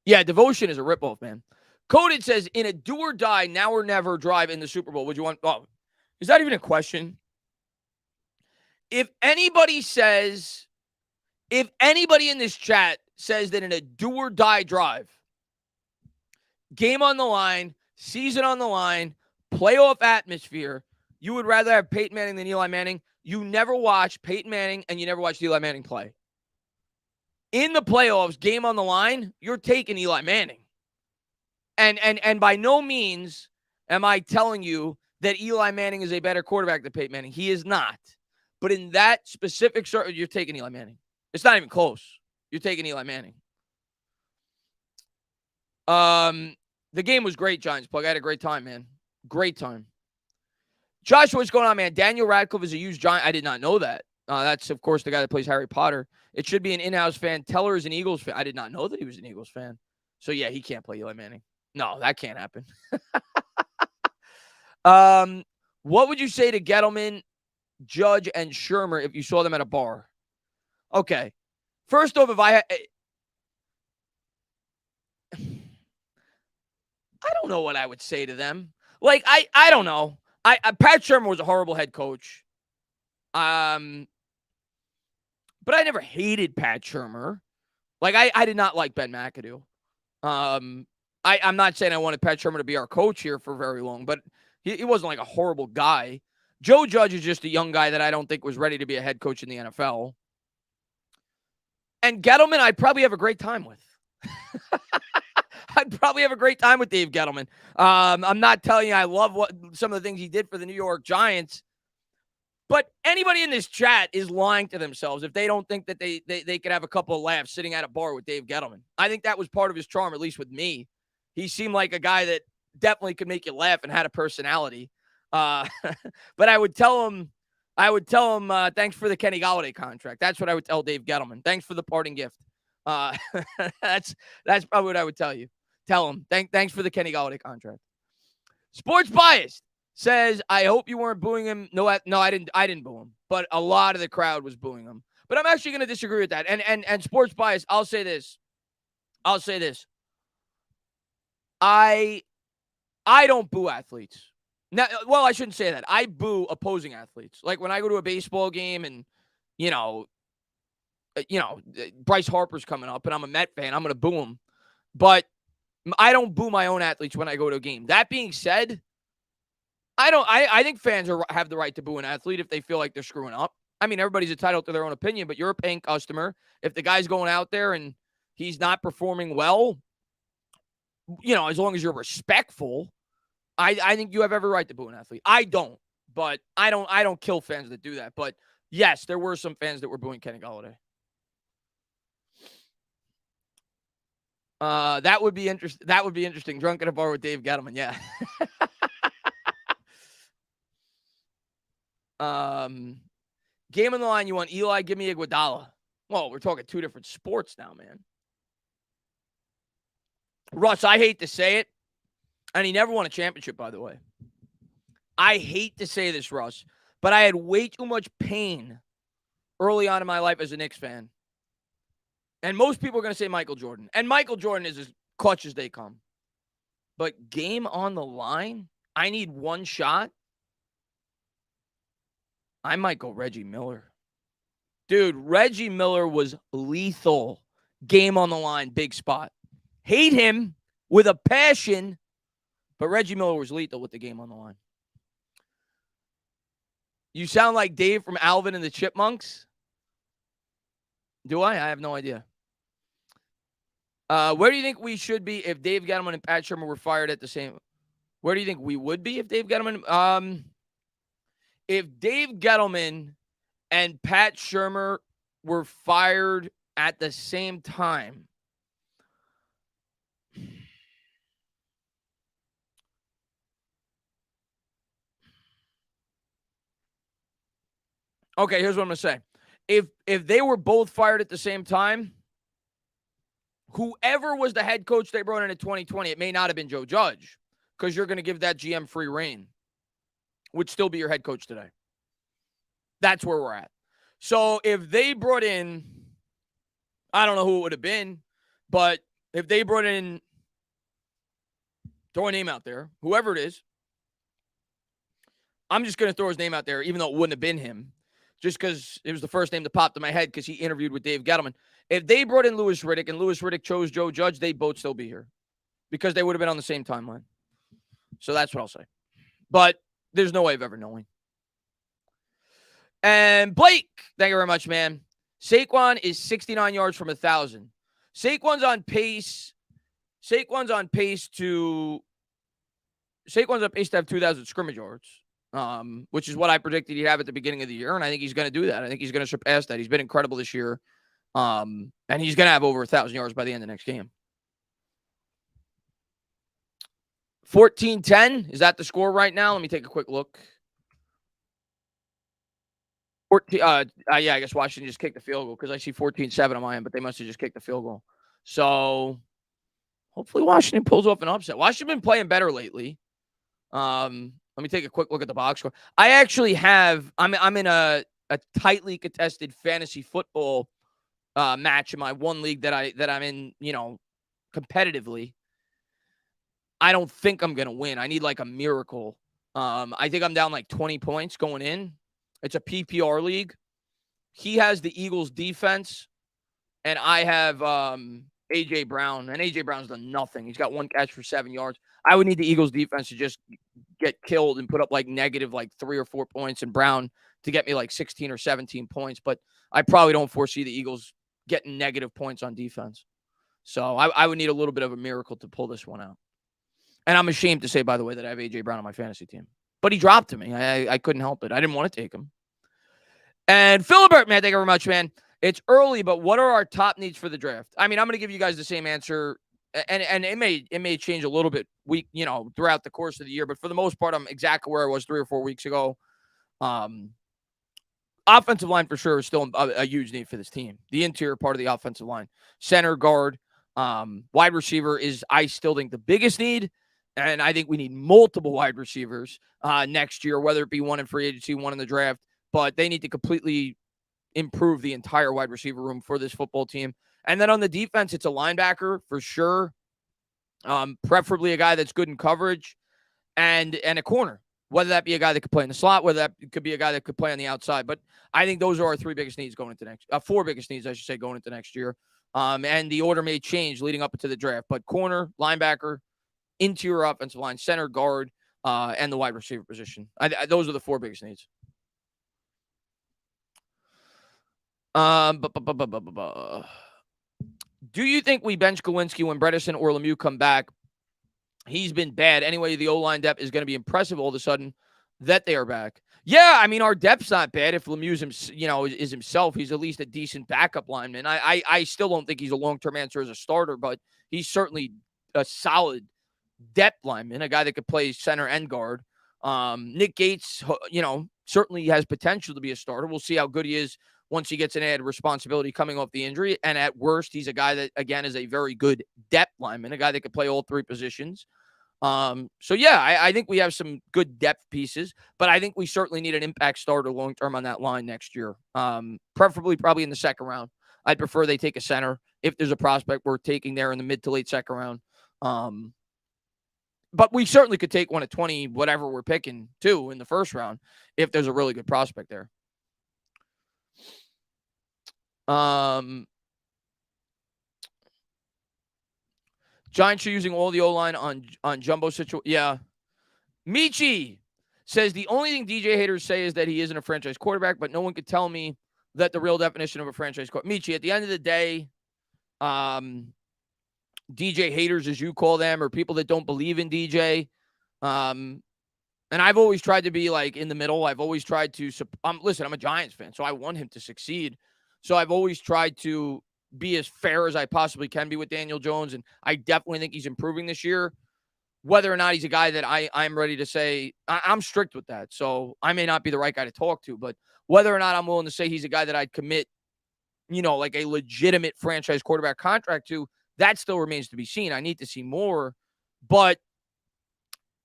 Speaker 1: Yeah, Devotion is a ripoff, man. Coded says, in a do or die, now or never drive in the Super Bowl, would you want? Oh, is that even a question? If anybody in this chat says that in a do or die drive, game on the line, season on the line, playoff atmosphere, you would rather have Peyton Manning than Eli Manning, you never watch Peyton Manning and you never watch Eli Manning play. In the playoffs, game on the line, you're taking Eli Manning. And by no means am I telling you that Eli Manning is a better quarterback than Peyton Manning. He is not. But in that specific circle, you're taking Eli Manning. It's not even close. You're taking Eli Manning. The game was great, Giants plug. I had a great time, man. Great time. Joshua, what's going on, man? Daniel Radcliffe is a huge Giant. I did not know that. That's, of course, the guy that plays Harry Potter. It should be an in-house fan. Teller is an Eagles fan. I did not know that he was an Eagles fan. So, yeah, he can't play Eli Manning. No, that can't happen. What would you say to Gettleman, Judge, and Shermer if you saw them at a bar? Okay. First off, I don't know what I would say to them. Like, I don't know. Pat Shermer was a horrible head coach. But I never hated Pat Shermer. Like, I did not like Ben McAdoo. I'm not saying I wanted Pat Shermer to be our coach here for very long, but he wasn't like a horrible guy. Joe Judge is just a young guy that I don't think was ready to be a head coach in the NFL. And Gettleman, I'd probably have a great time with. I'd probably have a great time with Dave Gettleman. I'm not telling you I love some of the things he did for the New York Giants, but anybody in this chat is lying to themselves if they don't think that they could have a couple of laughs sitting at a bar with Dave Gettleman. I think that was part of his charm, at least with me. He seemed like a guy that definitely could make you laugh and had a personality. But I would tell him, thanks for the Kenny Golladay contract. That's what I would tell Dave Gettleman. Thanks for the parting gift. That's probably what I would tell you. Tell him, thanks for the Kenny Golladay contract. Sports Biased says, I hope you weren't booing him. No, I didn't boo him, but a lot of the crowd was booing him. But I'm actually going to disagree with that. And Sports Biased, I'll say this. I don't boo athletes. Now, well, I shouldn't say that. I boo opposing athletes. Like when I go to a baseball game and, Bryce Harper's coming up and I'm a Met fan, I'm going to boo him. But I don't boo my own athletes when I go to a game. That being said, I think fans have the right to boo an athlete if they feel like they're screwing up. I mean, everybody's entitled to their own opinion, but you're a paying customer. If the guy's going out there and he's not performing well, as long as you're respectful, I think you have every right to boo an athlete. I don't, but I don't kill fans that do that. But yes, there were some fans that were booing Kenny Golladay. That would be interesting. Drunk at a bar with Dave Gettleman. Yeah. Game on the line, you want Eli, give me Iguodala. Well, we're talking two different sports now, man. Russ, I hate to say it, and he never won a championship, by the way. I hate to say this, Russ, but I had way too much pain early on in my life as a Knicks fan. And most people are going to say Michael Jordan. And Michael Jordan is as clutch as they come. But game on the line, I need one shot. I might go Reggie Miller. Dude, Reggie Miller was lethal. Game on the line, big spot. Hate him with a passion, but Reggie Miller was lethal with the game on the line. You sound like Dave from Alvin and the Chipmunks. Do I? I have no idea. Where do you think we should be if Dave Gettleman and Pat Shermer were fired at the same? Where do you think we would be if Dave Gettleman? If Dave Gettleman and Pat Shermer were fired at the same time, okay, here's what I'm going to say. If they were both fired at the same time, whoever was the head coach they brought in 2020, it may not have been Joe Judge, because you're going to give that GM free reign, would still be your head coach today. That's where we're at. So if they brought in, I don't know who it would have been, but if they brought in, throw a name out there, whoever it is, I'm just going to throw his name out there, even though it wouldn't have been him, just because it was the first name that popped in my head because he interviewed with Dave Gettleman. If they brought in Louis Riddick and Louis Riddick chose Joe Judge, they'd both still be here because they would have been on the same timeline. So that's what I'll say. But there's no way of ever knowing. And Blake, thank you very much, man. Saquon is 69 yards from 1,000. Saquon's on pace to have 2,000 scrimmage yards, which is what I predicted he'd have at the beginning of the year, and I think he's going to do that. I think he's going to surpass that. He's been incredible this year, and he's going to have over 1,000 yards by the end of the next game. 14-10, is that the score right now? Let me take a quick look. 14. I guess Washington just kicked the field goal because I see 14-7 on my end, but they must have just kicked the field goal. So hopefully Washington pulls off an upset. Washington been playing better lately. Let me take a quick look at the box score. I actually have I'm in a tightly contested fantasy football match in my one league that I'm in, competitively. I don't think I'm gonna win. I need like a miracle. I think I'm down like 20 points going in. It's a PPR league. He has the Eagles defense, and I have A.J. Brown, and A.J. Brown's done nothing. He's got one catch for 7 yards. I would need the Eagles defense to just get killed and put up like negative like 3 or 4 points, and Brown to get me like 16 or 17 points. But I probably don't foresee the Eagles getting negative points on defense. So I would need a little bit of a miracle to pull this one out. And I'm ashamed to say, by the way, that I have A.J. Brown on my fantasy team. But he dropped to me. I couldn't help it. I didn't want to take him. And Philibert, man, thank you very much, man. It's early, but what are our top needs for the draft? I mean, I'm going to give you guys the same answer, and it may change a little bit throughout the course of the year, but for the most part, I'm exactly where I was 3 or 4 weeks ago. Offensive line for sure is still a huge need for this team. The interior part of the offensive line, center, guard, wide receiver is, I still think, the biggest need. And I think we need multiple wide receivers next year, whether it be one in free agency, one in the draft. But they need to completely improve the entire wide receiver room for this football team. And then on the defense, it's a linebacker for sure, preferably a guy that's good in coverage, and a corner, whether that be a guy that could play in the slot, whether that could be a guy that could play on the outside. But I think those are our 3 biggest needs going into four biggest needs, I should say, going into next year. And the order may change leading up into the draft. But corner, linebacker, interior offensive line, center, guard, and the wide receiver position. Those are the 4 biggest needs. Do you think we bench Gawinski when Bredesen or Lemieux come back? He's been bad. Anyway, the O-line depth is going to be impressive all of a sudden that they are back. Yeah, I mean, our depth's not bad. If Lemieux is himself, he's at least a decent backup lineman. I still don't think he's a long-term answer as a starter, but he's certainly a solid depth lineman, a guy that could play center and guard. Nick Gates, certainly has potential to be a starter. We'll see how good he is once he gets an added responsibility coming off the injury. And at worst, he's a guy that, again, is a very good depth lineman, a guy that could play all three positions. I think we have some good depth pieces, but I think we certainly need an impact starter long-term on that line next year. Preferably probably in the second round. I'd prefer they take a center if there's a prospect worth taking there in the mid to late second round. But we certainly could take one at 20, whatever we're picking, too, in the first round if there's a really good prospect there. Giants are using all the O-line on jumbo situation. Yeah. Michi says the only thing DJ haters say is that he isn't a franchise quarterback, but no one could tell me that the real definition of a franchise quarterback. Michi, at the end of the day, DJ haters, as you call them, or people that don't believe in DJ. And I've always tried to be like in the middle. I've always tried to listen, I'm a Giants fan, so I want him to succeed. So I've always tried to be as fair as I possibly can be with Daniel Jones. And I definitely think he's improving this year. Whether or not he's a guy that I'm ready to say, I'm strict with that. So I may not be the right guy to talk to, but whether or not I'm willing to say he's a guy that I'd commit, like a legitimate franchise quarterback contract to, that still remains to be seen. I need to see more. But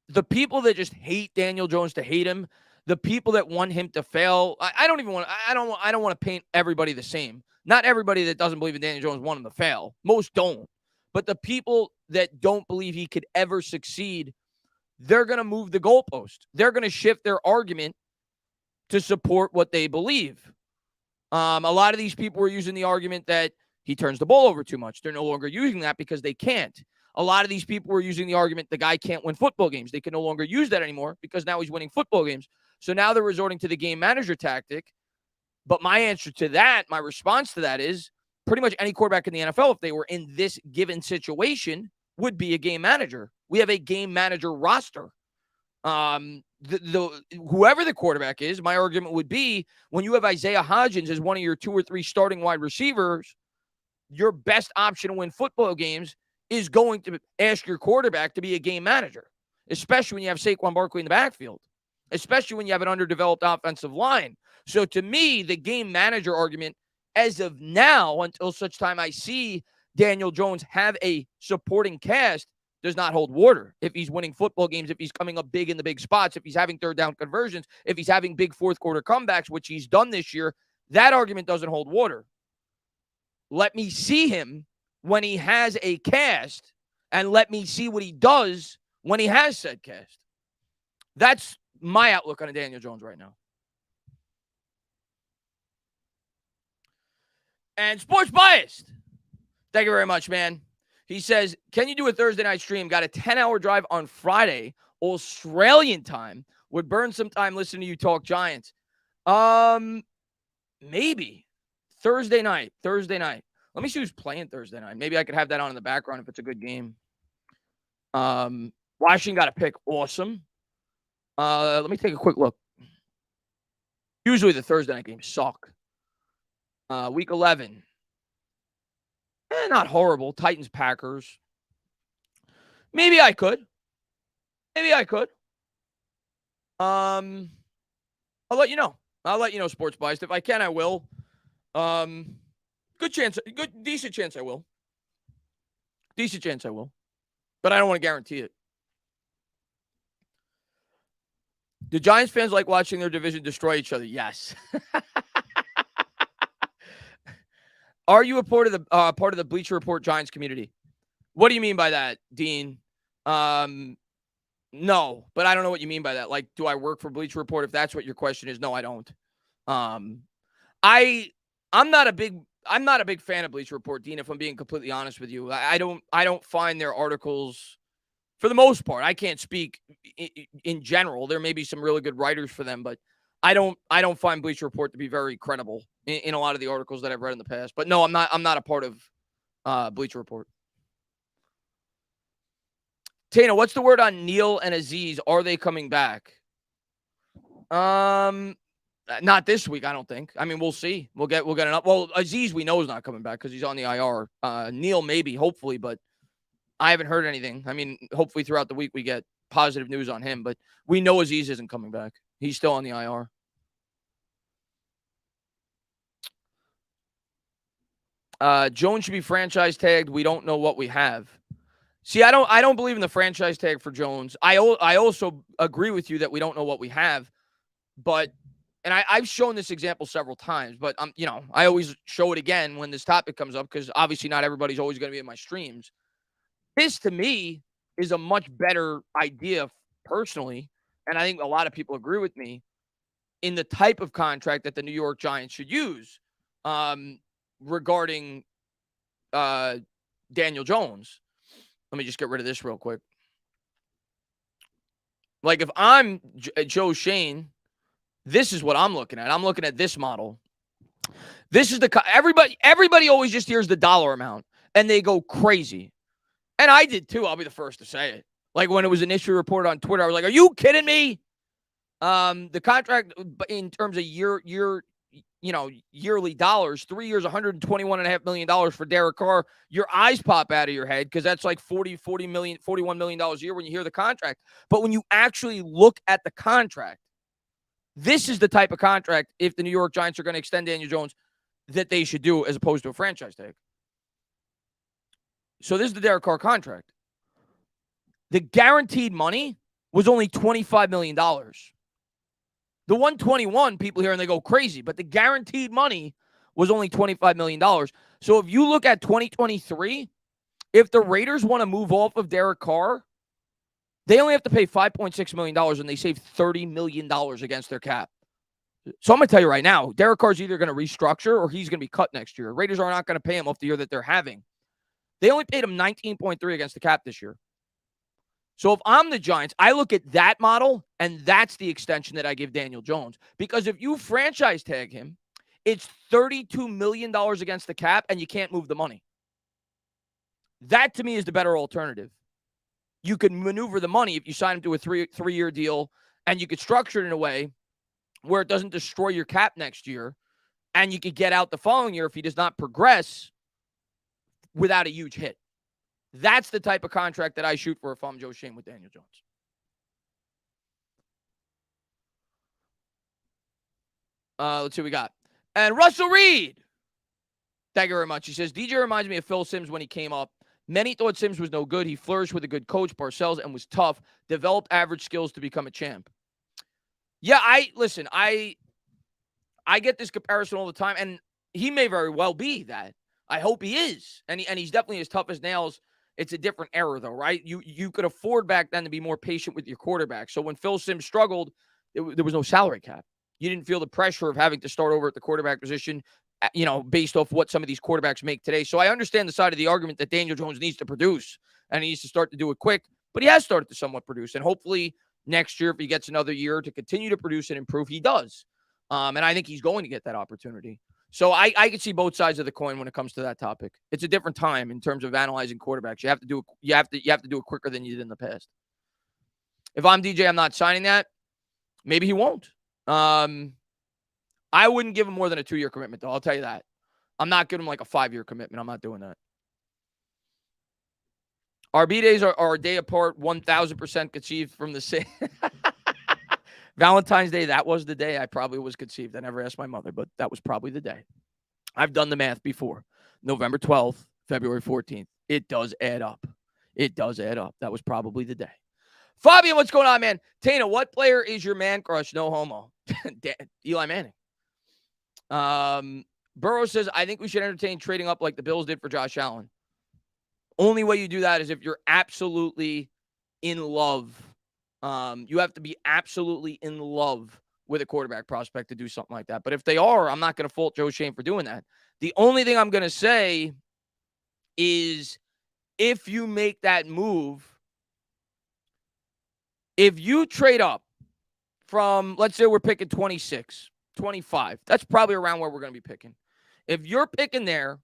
Speaker 1: the people that just hate Daniel Jones to hate him, the people that want him to fail, I don't want to paint everybody the same. Not everybody that doesn't believe in Daniel Jones want him to fail. Most don't. But the people that don't believe he could ever succeed, they're going to move the goalpost. They're going to shift their argument to support what they believe. A lot of these people were using the argument that he turns the ball over too much. They're no longer using that because they can't. A lot of these people were using the argument the guy can't win football games. They can no longer use that anymore because now he's winning football games. So now they're resorting to the game manager tactic. But my answer to that, my response to that is pretty much any quarterback in the NFL, if they were in this given situation, would be a game manager. We have a game manager roster. Whoever the quarterback is, my argument would be when you have Isaiah Hodgins as one of your 2 or 3 starting wide receivers, your best option to win football games is going to ask your quarterback to be a game manager, especially when you have Saquon Barkley in the backfield, especially when you have an underdeveloped offensive line. So to me, the game manager argument, as of now, until such time I see Daniel Jones have a supporting cast, does not hold water. If he's winning football games, if he's coming up big in the big spots, if he's having third down conversions, if he's having big fourth quarter comebacks, which he's done this year, that argument doesn't hold water. Let me see him when he has a cast, and let me see what he does when he has said cast. That's my outlook on Daniel Jones right now. And Sports Biased, thank you very much, man. He says, can you do a Thursday night stream? Got a 10-hour drive on Friday, Australian time. Would burn some time listening to you talk Giants. Maybe. Thursday night. Let me see who's playing Thursday night. Maybe I could have that on in the background if it's a good game. Washington got a pick. Awesome. Let me take a quick look. Usually the Thursday night games suck. Week 11. Not horrible. Titans, Packers. Maybe I could. I'll let you know. Sports Biased. If I can, I will. Decent chance I will. But I don't want to guarantee it. Do Giants fans like watching their division destroy each other? Yes. Are you a part of the Bleacher Report Giants community? What do you mean by that, Dean? No, but I don't know what you mean by that. Like, do I work for Bleacher Report? If that's what your question is, no, I don't. I'm not a big fan of Bleacher Report, Dean, if I'm being completely honest with you. I don't find their articles, for the most part, I can't speak in general. There may be some really good writers for them, but I don't find Bleacher Report to be very credible in a lot of the articles that I've read in the past. But no, I'm not a part of Bleacher Report. Tana, what's the word on Neil and Aziz? Are they coming back? Not this week, I don't think. I mean, we'll see. We'll get an up. Well, Aziz, we know is not coming back because he's on the IR. Neil, maybe, hopefully, but I haven't heard anything. I mean, hopefully throughout the week we get positive news on him, but we know Aziz isn't coming back. He's still on the IR. Jones should be franchise tagged. We don't know what we have. See, I don't believe in the franchise tag for Jones. I also agree with you that we don't know what we have, but and I've shown this example several times, but I always show it again when this topic comes up because obviously not everybody's always going to be in my streams. This to me is a much better idea personally, and I think a lot of people agree with me in the type of contract that the New York Giants should use regarding Daniel Jones. Let me just get rid of this real quick. Like if I'm Joe Shane, this is what I'm looking at. I'm looking at this model. This is everybody always just hears the dollar amount and they go crazy. And I did too. I'll be the first to say it. Like when it was initially reported on Twitter, I was like, are you kidding me? The contract in terms of yearly dollars, 3 years, $121.5 million for Derek Carr. Your eyes pop out of your head because that's like $41 million a year when you hear the contract. But when you actually look at the contract, this is the type of contract, if the New York Giants are going to extend Daniel Jones, that they should do as opposed to a franchise tag. So this is the Derek Carr contract. The guaranteed money was only $25 million. The 121, people hear and they go crazy, but the guaranteed money was only $25 million. So if you look at 2023, if the Raiders want to move off of Derek Carr, they only have to pay $5.6 million and they save $30 million against their cap. So I'm going to tell you right now, Derek Carr's either going to restructure or he's going to be cut next year. Raiders are not going to pay him off the year that they're having. They only paid him 19.3 against the cap this year. So if I'm the Giants, I look at that model, and that's the extension that I give Daniel Jones. Because if you franchise tag him, it's $32 million against the cap, and you can't move the money. That, to me, is the better alternative. You can maneuver the money if you sign him to a three-year deal, and you could structure it in a way where it doesn't destroy your cap next year, and you could get out the following year if he does not progress without a huge hit. That's the type of contract that I shoot for if I'm Joe Shane with Daniel Jones. Let's see what we got. And Russell Reed. Thank you very much. He says, DJ reminds me of Phil Simms when he came up. Many thought Simms was no good. He flourished with a good coach, Parcells, and was tough. Developed average skills to become a champ. Yeah, I get this comparison all the time, and he may very well be that. I hope he is. And he's definitely as tough as nails. It's a different era, though, right? You could afford back then to be more patient with your quarterback. So when Phil Simms struggled, there was no salary cap. You didn't feel the pressure of having to start over at the quarterback position, based off what some of these quarterbacks make today. So I understand the side of the argument that Daniel Jones needs to produce, and he needs to start to do it quick. But he has started to somewhat produce. And hopefully next year, if he gets another year to continue to produce and improve, he does. And I think he's going to get that opportunity. So I can see both sides of the coin when it comes to that topic. It's a different time in terms of analyzing quarterbacks. You have to do it quicker than you did in the past. If I'm DJ, I'm not signing that. Maybe he won't. I wouldn't give him more than a 2-year commitment, though. I'll tell you that. I'm not giving him like a 5-year commitment. I'm not doing that. RB days are a day apart, 1,000% conceived from the same. Valentine's Day, that was the day I probably was conceived. I never asked my mother, but that was probably the day. I've done the math before. November 12th, February 14th. It does add up. It does add up. That was probably the day. Fabian, what's going on, man? Tana, what player is your man crush? No homo. Eli Manning. Burrow says, I think we should entertain trading up like the Bills did for Josh Allen. Only way you do that is if you're absolutely in love. You have to be absolutely in love with a quarterback prospect to do something like that. But if they are, I'm not going to fault Joe Shane for doing that. The only thing I'm going to say is if you make that move, if you trade up from, let's say we're picking 26, 25, that's probably around where we're going to be picking. If you're picking there,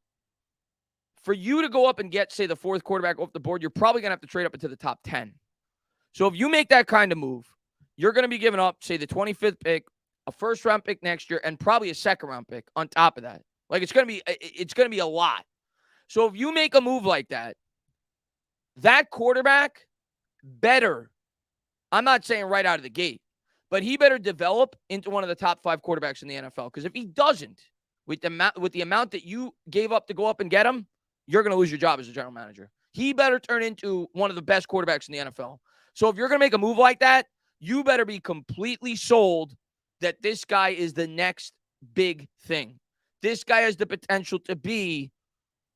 Speaker 1: for you to go up and get, say, the fourth quarterback off the board, you're probably going to have to trade up into the top 10. So if you make that kind of move, you're going to be giving up, say, the 25th pick, a first-round pick next year, and probably a second-round pick on top of that. Like, it's going to be a lot. So if you make a move like that, that quarterback better I'm not saying right out of the gate, but he better develop into one of the top 5 quarterbacks in the NFL. Because if he doesn't, with the amount that you gave up to go up and get him, you're going to lose your job as a general manager. He better turn into one of the best quarterbacks in the NFL. So if you're going to make a move like that, you better be completely sold that this guy is the next big thing. This guy has the potential to be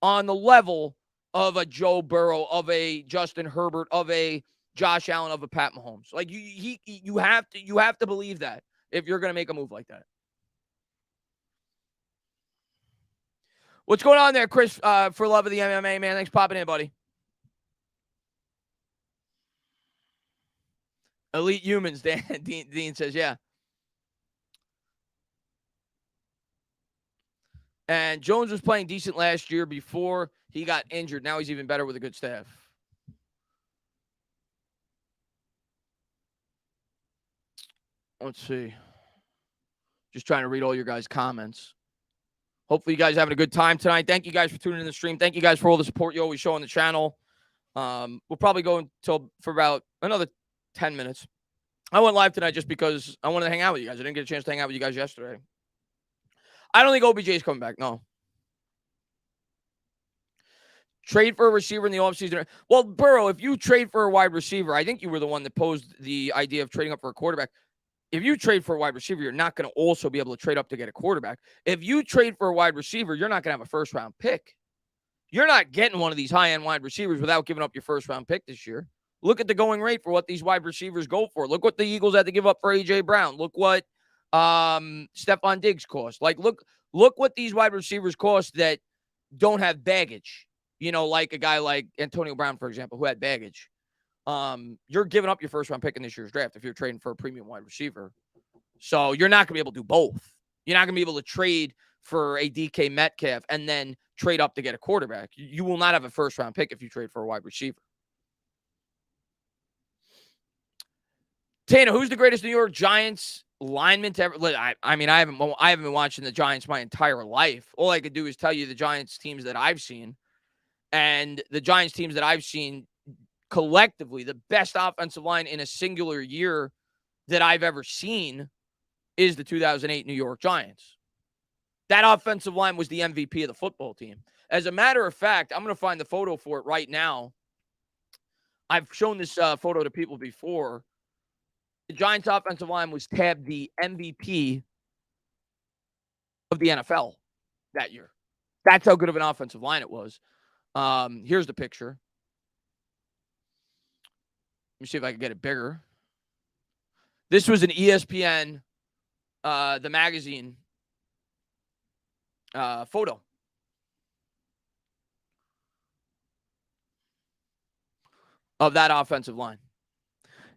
Speaker 1: on the level of a Joe Burrow, of a Justin Herbert, of a Josh Allen, of a Pat Mahomes. Like you have to believe that if you're going to make a move like that. What's going on there, Chris? For love of the MMA, man. Thanks for popping in, buddy. Elite humans, Dan. Dean says, yeah. And Jones was playing decent last year before he got injured. Now he's even better with a good staff. Let's see. Just trying to read all your guys' comments. Hopefully you guys are having a good time tonight. Thank you guys for tuning in the stream. Thank you guys for all the support you always show on the channel. We'll probably go for about another 10 minutes. I went live tonight just because I wanted to hang out with you guys. I didn't get a chance to hang out with you guys yesterday. I don't think OBJ is coming back. No. Trade for a receiver in the offseason. Well, Burrow, if you trade for a wide receiver, I think you were the one that posed the idea of trading up for a quarterback. If you trade for a wide receiver, you're not going to also be able to trade up to get a quarterback. If you trade for a wide receiver, you're not going to have a first-round pick. You're not getting one of these high-end wide receivers without giving up your first-round pick this year. Look at the going rate for what these wide receivers go for. Look what the Eagles had to give up for A.J. Brown. Look what Stephon Diggs cost. Like, look what these wide receivers cost that don't have baggage. You know, like a guy like Antonio Brown, for example, who had baggage. You're giving up your first-round pick in this year's draft if you're trading for a premium wide receiver. So you're not going to be able to do both. You're not going to be able to trade for a DK Metcalf and then trade up to get a quarterback. You will not have a first-round pick if you trade for a wide receiver. Tana, who's the greatest New York Giants lineman to ever? I mean, I haven't been watching the Giants my entire life. All I could do is tell you the Giants teams that I've seen. And the Giants teams that I've seen collectively, the best offensive line in a singular year that I've ever seen is the 2008 New York Giants. That offensive line was the MVP of the football team. As a matter of fact, I'm going to find the photo for it right now. I've shown this photo to people before. The Giants offensive line was tabbed the MVP of the NFL that year. That's how good of an offensive line it was. Here's the picture. Let me see if I can get it bigger. This was an ESPN, the magazine photo. Of that offensive line.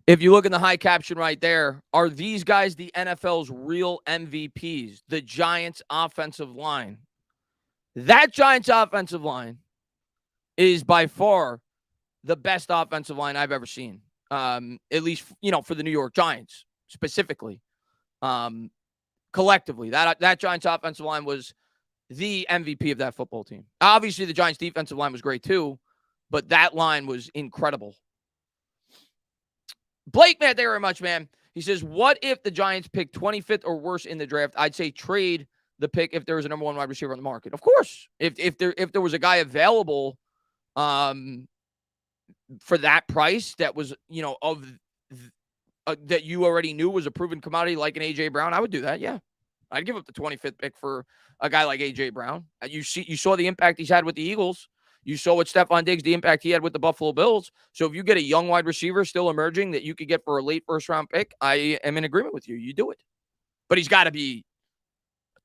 Speaker 1: If you look in the high caption right there, are these guys the NFL's real MVPs? The Giants offensive line. That Giants offensive line is by far the best offensive line I've ever seen. At least, for the New York Giants specifically. Collectively, that Giants offensive line was the MVP of that football team. Obviously, the Giants defensive line was great too, but that line was incredible. Blake, man, thank you very much, man. He says, what if the Giants pick 25th or worse in the draft? I'd say trade the pick if there was a number one wide receiver on the market. Of course, if there was a guy available for that price that was, that you already knew was a proven commodity like an A.J. Brown, I would do that, yeah. I'd give up the 25th pick for a guy like A.J. Brown. You saw the impact he's had with the Eagles. You saw what Stephon Diggs, the impact he had with the Buffalo Bills. So if you get a young wide receiver still emerging that you could get for a late first-round pick, I am in agreement with you. You do it. But he's got to be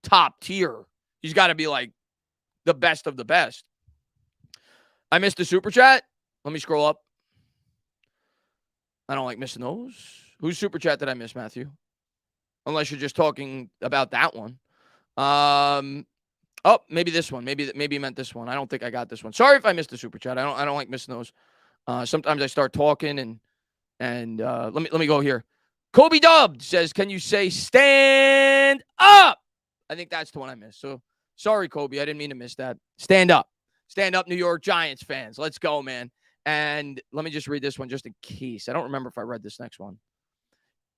Speaker 1: top tier. He's got to be like the best of the best. I missed the super chat. Let me scroll up. I don't like missing those. Whose super chat did I miss, Matthew? Unless you're just talking about that one. Oh, maybe this one. Maybe you meant this one. I don't think I got this one. Sorry if I missed the super chat. I don't like missing those. Sometimes I start talking and let me go here. Kobe Dubbed says, "Can you say stand up?" I think that's the one I missed. So sorry, Kobe. I didn't mean to miss that. Stand up. Stand up, New York Giants fans. Let's go, man. And let me just read this one just in case. I don't remember if I read this next one.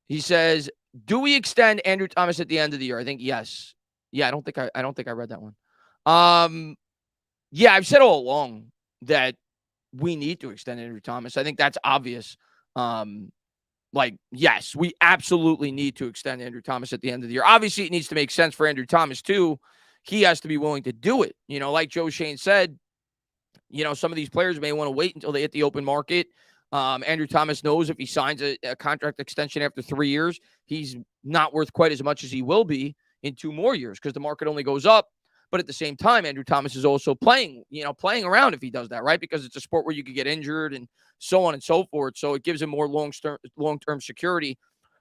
Speaker 1: He says, "Do we extend Andrew Thomas at the end of the year?" I think yes. Yeah, I don't think I read that one. Yeah, I've said all along that we need to extend Andrew Thomas. I think that's obvious. Yes, we absolutely need to extend Andrew Thomas at the end of the year. Obviously, it needs to make sense for Andrew Thomas too. He has to be willing to do it. Like Joe Shane said, some of these players may want to wait until they hit the open market. Andrew Thomas knows if he signs a contract extension after 3 years, he's not worth quite as much as he will be in 2 more years because the market only goes up. But at the same time, Andrew Thomas is also playing around if he does that, right? Because it's a sport where you could get injured and so on and so forth. So it gives him more long-term security.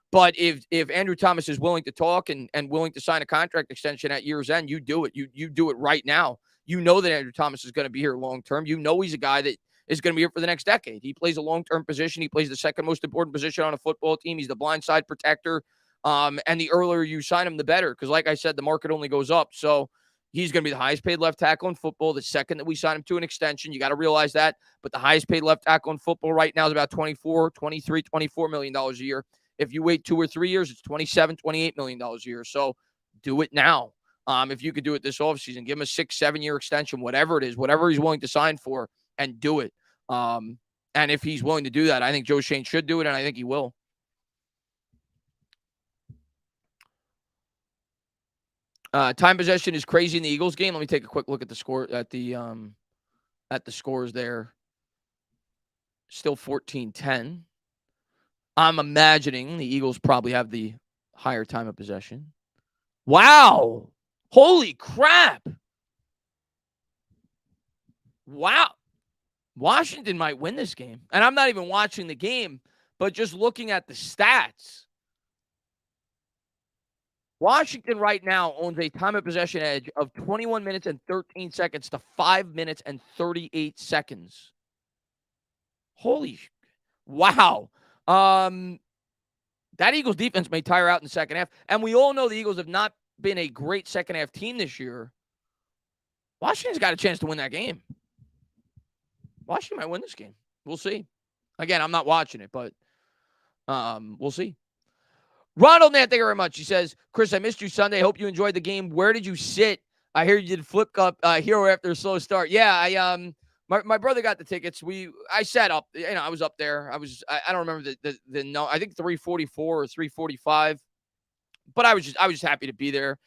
Speaker 1: But if Andrew Thomas is willing to talk and willing to sign a contract extension at year's end, you do it. You do it right now. You know that Andrew Thomas is going to be here long term. You know he's a guy that is going to be here for the next decade. He plays a long-term position. He plays the second most important position on a football team. He's the blindside protector. And the earlier you sign him, the better. Because like I said, the market only goes up. So he's going to be the highest paid left tackle in football. The second that we sign him to an extension, you got to realize that. But the highest paid left tackle in football right now is about $24 million a year. If you wait 2 or 3 years, it's $27, $28 million a year. So do it now. If you could do it this offseason, give him a 6-7 year extension, whatever it is, whatever he's willing to sign for, and do it. And if he's willing to do that, I think Joe Shane should do it, and I think he will. Time possession is crazy in the Eagles game. Let me take a quick look at the score at the scores there. Still 14-10. I'm imagining the Eagles probably have the higher time of possession. Wow. Holy crap. Wow. Washington might win this game. And I'm not even watching the game, but just looking at the stats. Washington right now owns a time of possession edge of 21 minutes and 13 seconds to 5 minutes and 38 seconds. Holy wow. That Eagles defense may tire out in the second half. And we all know the Eagles have not been a great second half team this year. Washington's got a chance to win that game. Washington might win this game. We'll see. Again, I'm not watching it, but we'll see. Ronald Nant, thank you very much. He says, Chris, I missed you Sunday. Hope you enjoyed the game. Where did you sit? I hear you did flip cup hero after a slow start. Yeah, my brother got the tickets. I sat up. I was up there. I don't remember the no. I think 344 or 345. But I was just happy to be there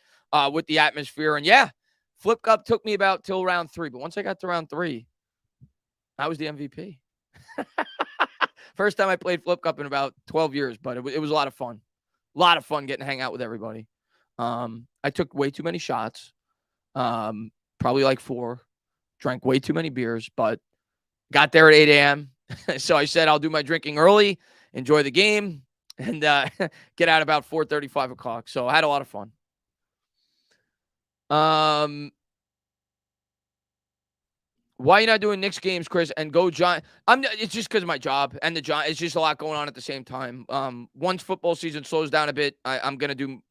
Speaker 1: with the atmosphere. And yeah, flip cup took me about till round 3. But once I got to round 3, I was the MVP. First time I played flip cup in about 12 years, but it was a lot of fun. A lot of fun getting to hang out with everybody. I took way too many shots, probably like 4. Drank way too many beers, but got there at 8 a.m. So I said I'll do my drinking early, enjoy the game, and get out about 4:30, 5 o'clock. So I had a lot of fun. Why are you not doing Knicks games, Chris, and go Giants? It's just because of my job and the Giants. It's just a lot going on at the same time. Once football season slows down a bit, I'm going to do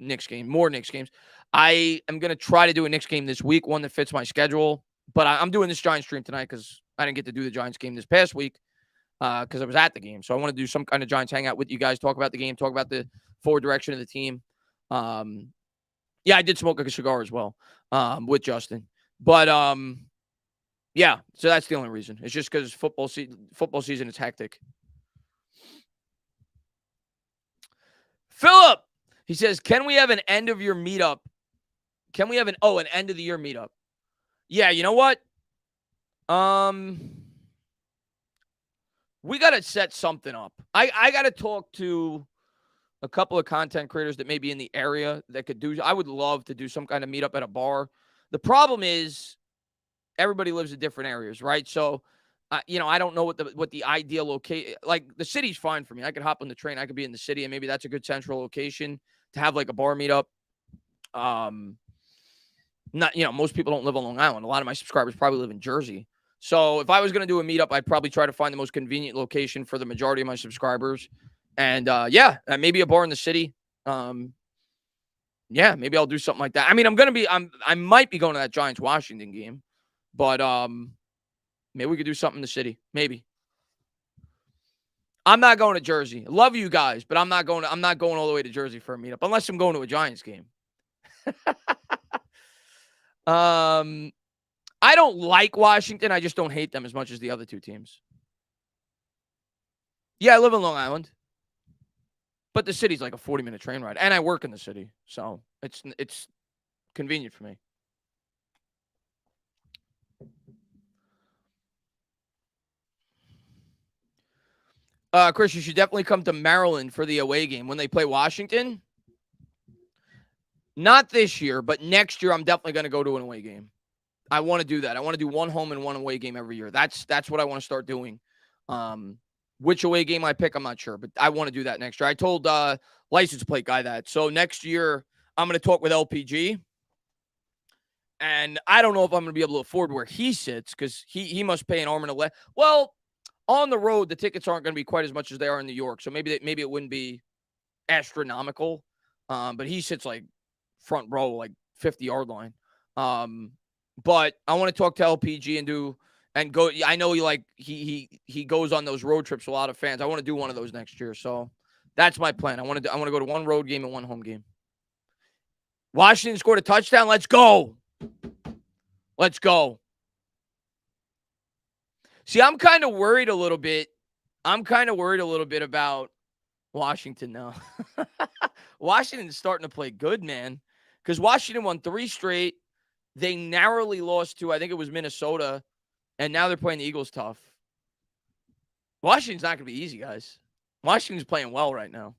Speaker 1: more Knicks games. I am going to try to do a Knicks game this week, one that fits my schedule. But I'm doing this Giants stream tonight because I didn't get to do the Giants game this past week because I was at the game. So I want to do some kind of Giants hangout with you guys, talk about the game, talk about the forward direction of the team. Yeah, I did smoke a cigar as well with Justin. But yeah, so that's the only reason. It's just because football season is hectic. Philip, he says, can we have an end of year meetup? Can we have an end of the year meetup? Yeah, you know what? We got to set something up. I got to talk to a couple of content creators that may be in the area that could do. I would love to do some kind of meetup at a bar. The problem is everybody lives in different areas, right? So, I don't know what the ideal location. Like the city's fine for me. I could hop on the train. I could be in the city, and maybe that's a good central location to have like a bar meetup. Most people don't live on Long Island. A lot of my subscribers probably live in Jersey. So if I was going to do a meetup, I'd probably try to find the most convenient location for the majority of my subscribers. And maybe a bar in the city. Maybe I'll do something like that. I mean, I might be going to that Giants Washington game, but maybe we could do something in the city. Maybe. I'm not going to Jersey. Love you guys, but I'm not going all the way to Jersey for a meetup unless I'm going to a Giants game. I don't like Washington. I just don't hate them as much as the other two teams. Yeah, I live in Long Island, but the city's like a 40-minute train ride, and I work in the city, so it's convenient for me. Chris, you should definitely come to Maryland for the away game when they play Washington. Not this year, but next year I'm definitely going to go to an away game. I want to do that. I want to do one home and one away game every year. That's what I want to start doing. Which away game I pick, I'm not sure, but I want to do that next year. I told license plate guy that. So next year I'm going to talk with LPG. And I don't know if I'm going to be able to afford where he sits because he must pay an arm and a leg. Well, on the road, the tickets aren't going to be quite as much as they are in New York. So maybe it wouldn't be astronomical. But he sits like front row, like 50-yard line. But I want to talk to LPG and go. I know he goes on those road trips with a lot of fans. I want to do one of those next year. So that's my plan. I want to go to one road game and one home game. Washington scored a touchdown. Let's go. Let's go. See, I'm kind of worried a little bit. About Washington now. Washington's starting to play good, man. Because Washington won 3 straight. They narrowly lost to, I think it was Minnesota. And now they're playing the Eagles tough. Washington's not going to be easy, guys. Washington's playing well right now.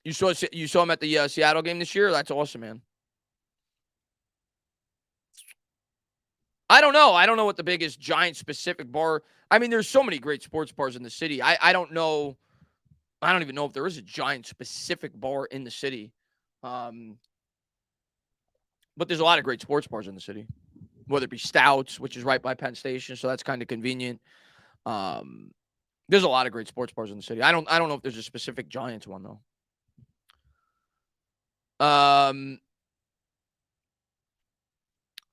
Speaker 1: You saw him at the Seattle game this year? That's awesome, man. I don't know. I don't know what the biggest Giant-specific bar. I mean, there's so many great sports bars in the city. I don't know. I don't even know if there is a Giant-specific bar in the city. But there's a lot of great sports bars in the city, whether it be Stouts, which is right by Penn Station, so that's kind of convenient. There's a lot of great sports bars in the city. I don't know if there's a specific Giants one though.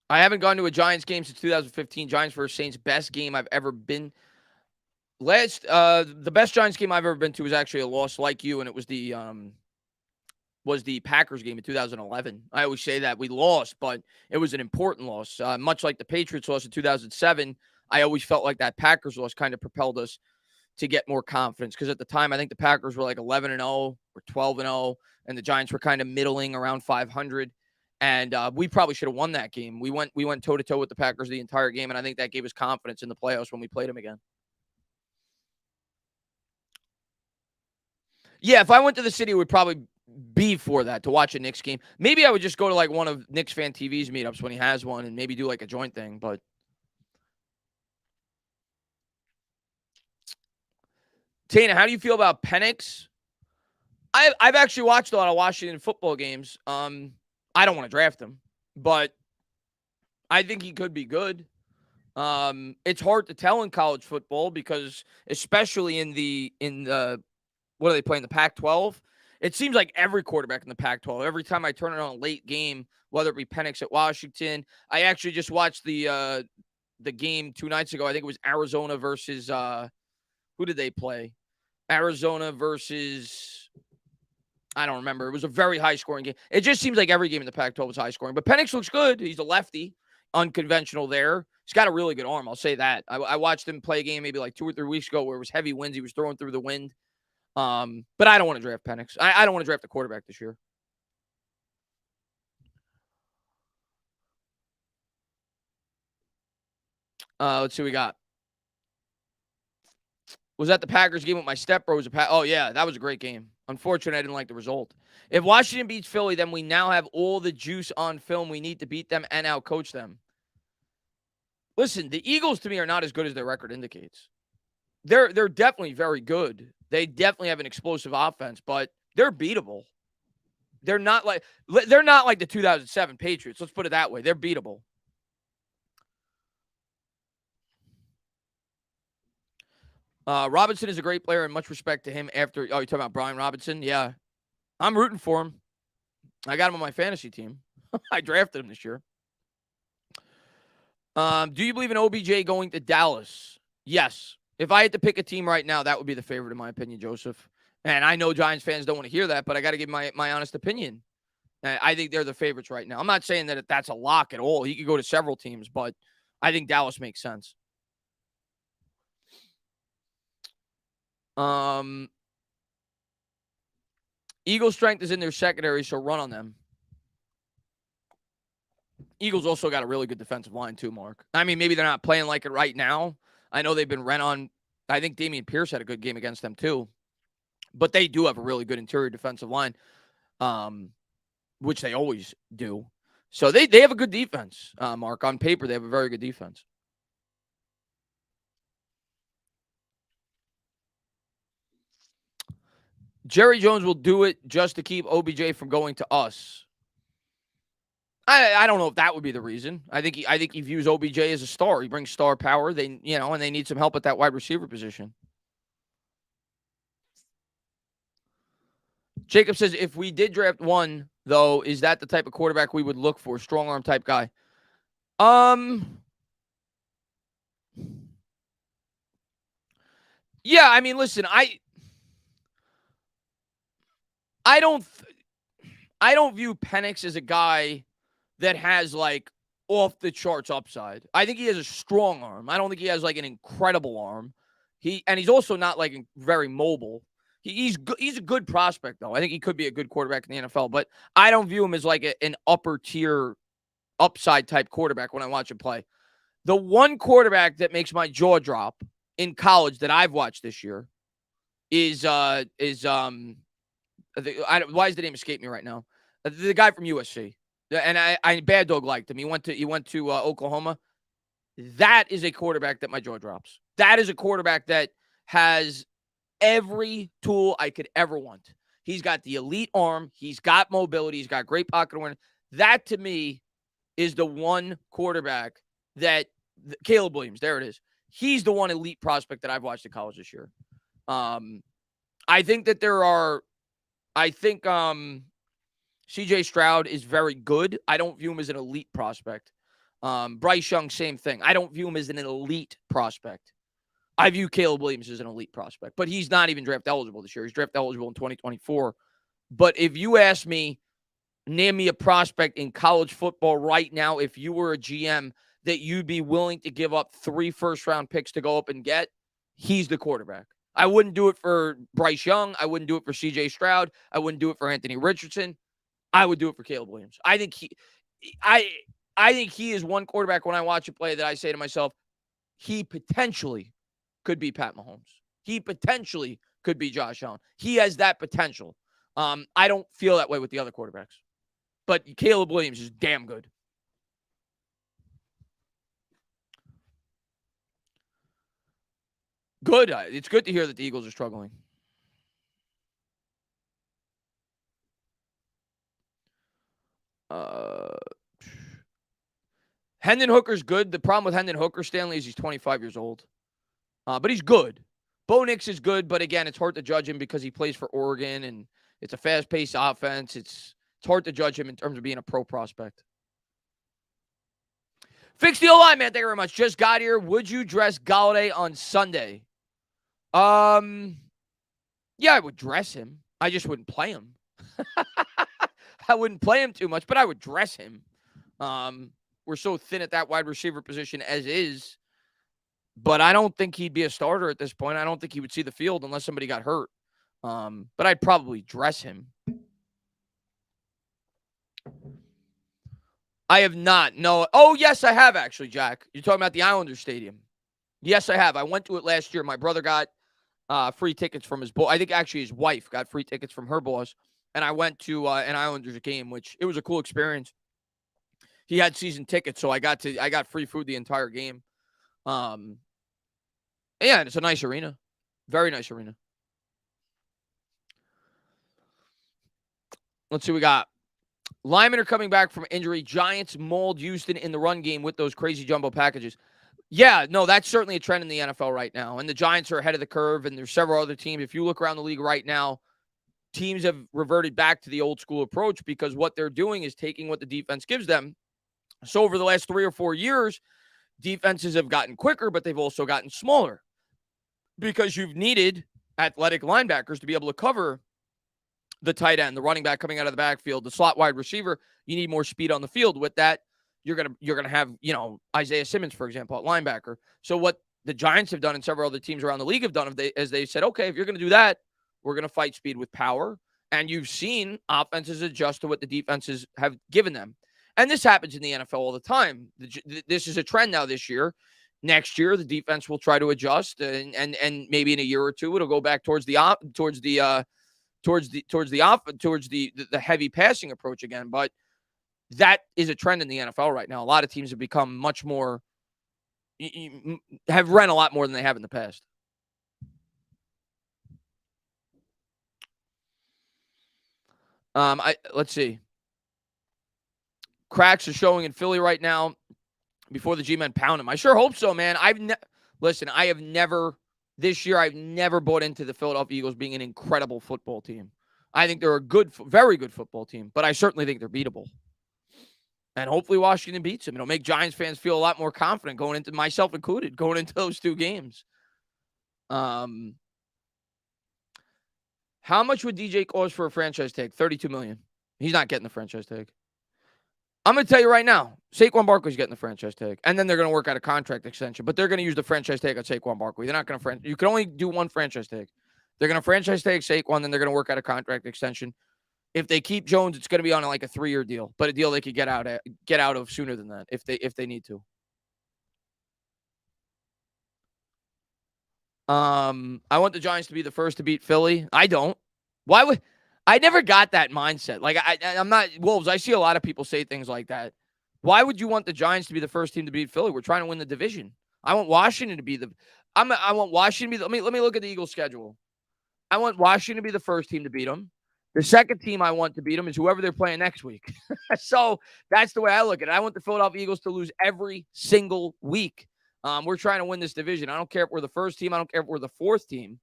Speaker 1: I haven't gone to a Giants game since 2015. Giants versus Saints, best game I've ever been. The best Giants game I've ever been to was actually a loss like you, and it was the Packers game in 2011. I always say that we lost, but it was an important loss. Much like the Patriots loss in 2007, I always felt like that Packers loss kind of propelled us to get more confidence because at the time, I think the Packers were like 11-0 or 12-0, and the Giants were kind of middling around 500. And we probably should have won that game. We went toe-to-toe with the Packers the entire game, and I think that gave us confidence in the playoffs when we played them again. Yeah, if I went to the city, it would probably be for that, to watch a Knicks game. Maybe I would just go to like one of Knicks Fan TV's meetups when he has one and maybe do like a joint thing. But Tana, how do you feel about Penix? I've actually watched a lot of Washington football games. I don't want to draft him, but I think he could be good. It's hard to tell in college football because especially in the what are they playing, the Pac-12? It seems like every quarterback in the Pac-12, every time I turn it on a late game, whether it be Penix at Washington. I actually just watched the game 2 nights ago. I think it was Arizona versus who did they play? Arizona versus, I don't remember. It was a very high-scoring game. It just seems like every game in the Pac-12 is high-scoring. But Penix looks good. He's a lefty, unconventional there. He's got a really good arm, I'll say that. I watched him play a game maybe like 2 or 3 weeks ago where it was heavy winds. He was throwing through the wind. But I don't want to draft Penix. I don't want to draft a quarterback this year. Let's see what we got. Was that the Packers game with my stepbro? Oh, yeah, that was a great game. Unfortunately, I didn't like the result. If Washington beats Philly, then we now have all the juice on film we need to beat them and outcoach them. Listen, the Eagles, to me, are not as good as their record indicates. They're definitely very good. They definitely have an explosive offense, but they're beatable. They're not like the 2007 Patriots. Let's put it that way. They're beatable. Robinson is a great player, and much respect to him. You're talking about Brian Robinson? Yeah, I'm rooting for him. I got him on my fantasy team. I drafted him this year. Do you believe in OBJ going to Dallas? Yes. If I had to pick a team right now, that would be the favorite in my opinion, Joseph. And I know Giants fans don't want to hear that, but I got to give my honest opinion. I think they're the favorites right now. I'm not saying that that's a lock at all. He could go to several teams, but I think Dallas makes sense. Eagles' strength is in their secondary, so run on them. Eagles also got a really good defensive line too, Mark. I mean, maybe they're not playing like it right now. I know they've been rent on. I think Dameon Pierce had a good game against them too. But they do have a really good interior defensive line, which they always do. So they have a good defense, Mark. On paper, they have a very good defense. Jerry Jones will do it just to keep OBJ from going to us. I don't know if that would be the reason. I think he views OBJ as a star. He brings star power. And they need some help at that wide receiver position. Jacob says, if we did draft one, though, is that the type of quarterback we would look for? Strong arm type guy. Yeah, I mean, listen, I don't view Penix as a guy that has like off the charts upside. I think he has a strong arm. I don't think he has like an incredible arm. He's also not like very mobile. He's a good prospect though. I think he could be a good quarterback in the NFL, but I don't view him as like an upper tier upside type quarterback when I watch him play. The one quarterback that makes my jaw drop in college that I've watched this year is why does the name escape me right now? The guy from USC. And I Bad Dog liked him. He went to Oklahoma. That is a quarterback that my jaw drops. That is a quarterback that has every tool I could ever want. He's got the elite arm. He's got mobility. He's got great pocket awareness. That to me is the one quarterback that Caleb Williams. There it is. He's the one elite prospect that I've watched in college this year. I think that there are. I think CJ Stroud is very good. I don't view him as an elite prospect. Bryce Young, same thing. I don't view him as an elite prospect. I view Caleb Williams as an elite prospect, but he's not even draft eligible this year. He's draft eligible in 2024. But if you ask me, name me a prospect in college football right now, if you were a GM that you'd be willing to give up 3 first-round picks to go up and get, he's the quarterback. I wouldn't do it for Bryce Young. I wouldn't do it for CJ Stroud. I wouldn't do it for Anthony Richardson. I would do it for Caleb Williams. I think he is one quarterback when I watch him play that I say to myself, he potentially could be Pat Mahomes. He potentially could be Josh Allen. He has that potential. I don't feel that way with the other quarterbacks. But Caleb Williams is damn good. Good. It's good to hear that the Eagles are struggling. Hendon Hooker's good. The problem with Hendon Hooker, Stanley, is he's 25 years old. But he's good. Bo Nix is good, but again, it's hard to judge him because he plays for Oregon, and it's a fast-paced offense. It's hard to judge him in terms of being a pro prospect. Fix the O-line, man. Thank you very much. Just got here. Would you dress Golladay on Sunday? Yeah, I would dress him. I just wouldn't play him. I wouldn't play him too much, but I would dress him. We're so thin at that wide receiver position as is. But I don't think he'd be a starter at this point. I don't think he would see the field unless somebody got hurt. But I'd probably dress him. I have not. No. Oh, yes, I have actually, Jack. You're talking about the Islanders Stadium. Yes, I have. I went to it last year. My brother got free tickets from his boss. I think actually his wife got free tickets from her boss. And I went to an Islanders game, which it was a cool experience. He had season tickets, so I got free food the entire game. Yeah, it's a nice arena. Very nice arena. Let's see what we got. Linemen are coming back from injury. Giants mauled Houston in the run game with those crazy jumbo packages. Yeah, no, that's certainly a trend in the NFL right now. And the Giants are ahead of the curve, and there's several other teams. If you look around the league right now, teams have reverted back to the old school approach because what they're doing is taking what the defense gives them. So over the last 3 or 4 years, defenses have gotten quicker, but they've also gotten smaller. because you've needed athletic linebackers to be able to cover the tight end, the running back coming out of the backfield, the slot wide receiver. You need more speed on the field. With that, you're gonna have, Isaiah Simmons, for example, at linebacker. So what the Giants have done and several other teams around the league have done is they said, okay, if you're gonna do that, we're gonna fight speed with power. And you've seen offenses adjust to what the defenses have given them. And this happens in the NFL all the time. This is a trend now this year. Next year, the defense will try to adjust, and maybe in a year or two, it'll go back towards the heavy passing approach again. But that is a trend in the NFL right now. A lot of teams have become much more, have run a lot more than they have in the past. Let's see. Cracks are showing in Philly right now before the G-men pound him. I sure hope so, man. Listen, I have never, this year, I've never bought into the Philadelphia Eagles being an incredible football team. I think they're a good, very good football team, but I certainly think they're beatable. And hopefully Washington beats them. It'll make Giants fans feel a lot more confident going into, myself included, going into those two games. How much would DJ cost for a franchise tag? $32 million. He's not getting the franchise tag. I'm going to tell you right now, Saquon Barkley's getting the franchise tag. And then they're going to work out a contract extension. But they're going to use the franchise tag on Saquon Barkley. They're not going to you can only do one franchise tag. They're going to franchise tag Saquon, then they're going to work out a contract extension. If they keep Jones, it's going to be on like a 3-year deal, but a deal they could get out of sooner than that if they need to. I want the Giants to be the first to beat Philly. I don't. Why would I never got that mindset? Like I'm not Wolves. I see a lot of people say things like that. Why would you want the Giants to be the first team to beat Philly? We're trying to win the division. I want Washington to be I want Washington to be let me look at the Eagles schedule. I want Washington to be the first team to beat them. The second team I want to beat them is whoever they're playing next week. So that's the way I look at it. I want the Philadelphia Eagles to lose every single week. We're trying to win this division. I don't care if we're the first team. I don't care if we're the fourth team.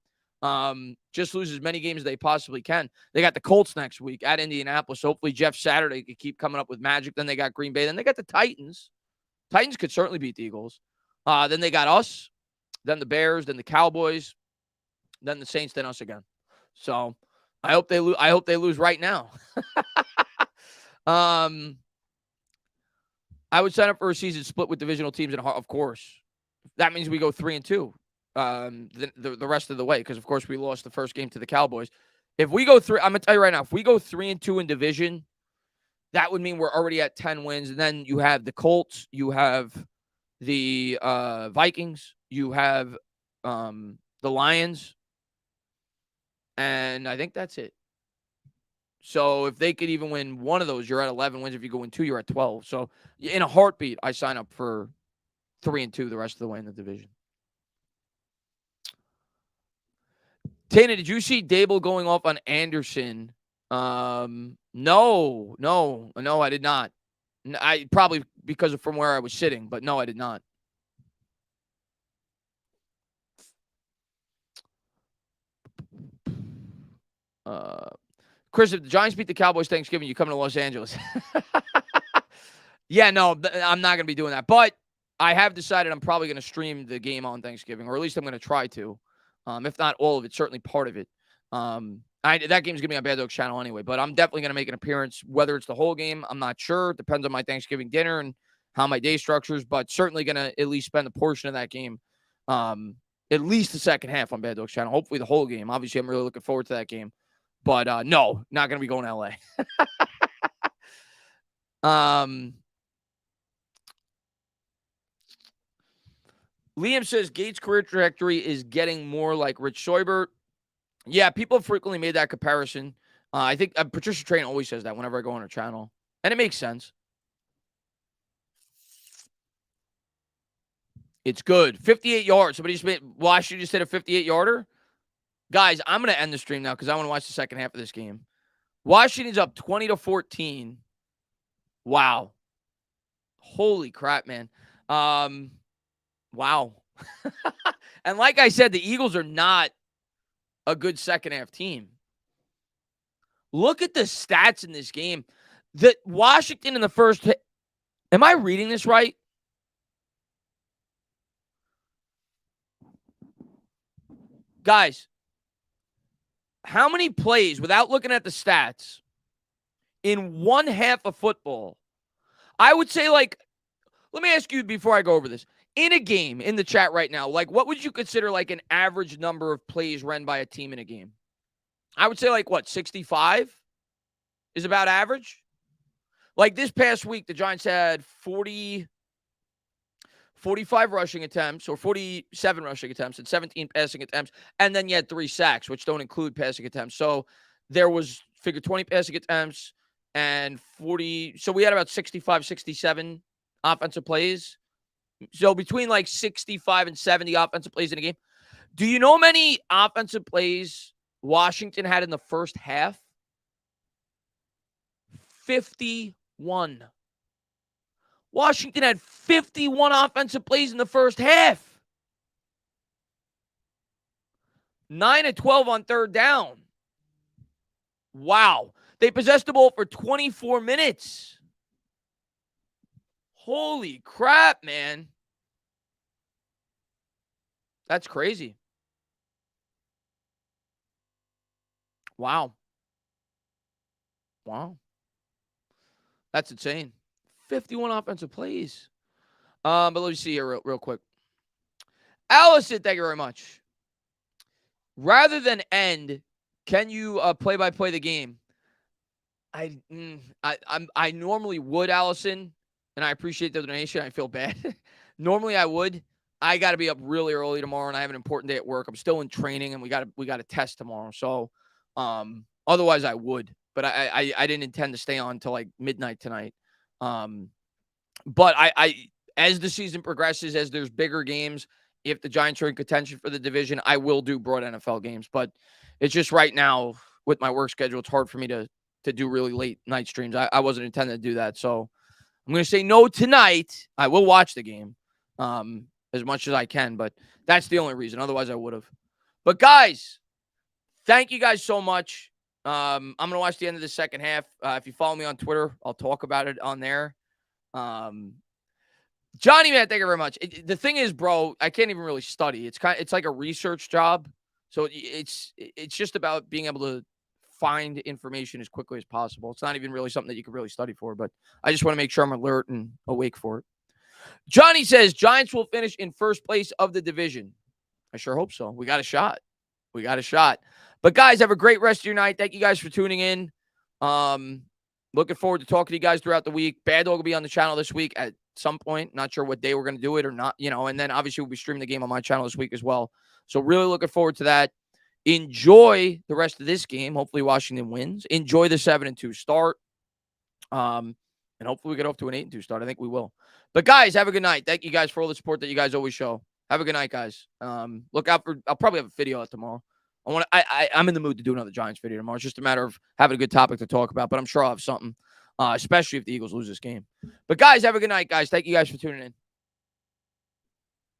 Speaker 1: Just lose as many games as they possibly can. They got the Colts next week at Indianapolis. Hopefully Jeff Saturday could keep coming up with magic. Then they got Green Bay. Then they got the Titans. Titans could certainly beat the Eagles. Then they got us. Then the Bears. Then the Cowboys. Then the Saints. Then us again. So I hope they lose. I hope they lose right now. I would sign up for a season split with divisional teams, and of course, that means we go 3-2 the rest of the way, because of course we lost the first game to the Cowboys. If we go I'm gonna tell you right now, if we go 3-2 in division, that would mean we're already at 10 wins, and then you have the Colts, you have the Vikings, you have the Lions. And I think that's it. So if they could even win one of those, you're at 11 wins. If you go win 2, you're at 12. So in a heartbeat, I sign up for 3-2 the rest of the way in the division. Tana, did you see Dable going off on Anderson? No, I did not. I probably because of from where I was sitting, but no, I did not. Chris, if the Giants beat the Cowboys Thanksgiving, you come to Los Angeles. Yeah, no, I'm not going to be doing that. But I have decided I'm probably going to stream the game on Thanksgiving, or at least I'm going to try to. If not all of it, certainly part of it. That game's going to be on Bad Dogs channel anyway, but I'm definitely going to make an appearance. Whether it's the whole game, I'm not sure. It depends on my Thanksgiving dinner and how my day structures, but certainly going to at least spend a portion of that game, at least the second half on Bad Dogs channel. Hopefully the whole game. Obviously, I'm really looking forward to that game. But no, not going to be going to LA. Liam says Gates' career trajectory is getting more like Rich Seubert. Yeah, people have frequently made that comparison. I think Patricia Train always says that whenever I go on her channel. And it makes sense. It's good. 58 yards. Somebody just Washington just hit a 58-yarder. Guys, I'm going to end the stream now because I want to watch the second half of this game. Washington's up 20-14. Wow. Holy crap, man. Wow. And like I said, the Eagles are not a good second half team. Look at the stats in this game. The Washington in the first. Am I reading this right? Guys, how many plays, without looking at the stats, in one half of football? I would say, like, let me ask you before I go over this. In a game, in the chat right now, like, what would you consider like an average number of plays run by a team in a game? I would say, like, what, 65 is about average? Like, this past week, the Giants had 45 rushing attempts, or 47 rushing attempts, and 17 passing attempts, and then you had 3 sacks, which don't include passing attempts. So there was, figure, 20 passing attempts and 40. So we had about 65, 67 offensive plays. So between like 65 and 70 offensive plays in a game. Do you know how many offensive plays Washington had in the first half? 51. Washington had 51 offensive plays in the first half. 9 of 12 on third down. Wow. They possessed the ball for 24 minutes. Holy crap, man. That's crazy. Wow. That's insane. 51 offensive plays. But let me see here real quick. Allison, thank you very much. Rather than end, can you play-by-play the game? I normally would, Allison, and I appreciate the donation. I feel bad. Normally I would. I got to be up really early tomorrow, and I have an important day at work. I'm still in training, and we got a test tomorrow. So, otherwise I would, but I didn't intend to stay on till like midnight tonight. But I as the season progresses, as there's bigger games, if the Giants are in contention for the division, I will do broad NFL games. But it's just right now with my work schedule, it's hard for me to do really late night streams. I wasn't intending to do that, so I'm going to say no tonight. I will watch the game. As much as I can, but that's the only reason. Otherwise, I would have. But guys, thank you guys so much. I'm going to watch the end of the second half. If you follow me on Twitter, I'll talk about it on there. Johnny, man, thank you very much. The thing is, bro, I can't even really study. It's like a research job. So it's just about being able to find information as quickly as possible. It's not even really something that you can really study for, but I just want to make sure I'm alert and awake for it. Johnny says Giants will finish in first place of the division. I sure hope so. We got a shot. But guys, have a great rest of your night. Thank you guys for tuning in. Looking forward to talking to you guys throughout the week. Bad Dog will be on the channel this week at some point. Not sure what day we're going to do it or not, and then obviously we'll be streaming the game on my channel this week as well. So really looking forward to that. Enjoy the rest of this game. Hopefully Washington wins. Enjoy the 7-2 start. And hopefully we get off to an 8-2 start. I think we will. But guys, have a good night. Thank you guys for all the support that you guys always show. Have a good night, guys. Look out for. I'll probably have a video out tomorrow. I'm in the mood to do another Giants video tomorrow. It's just a matter of having a good topic to talk about. But I'm sure I'll have something, especially if the Eagles lose this game. But guys, have a good night, guys. Thank you guys for tuning in.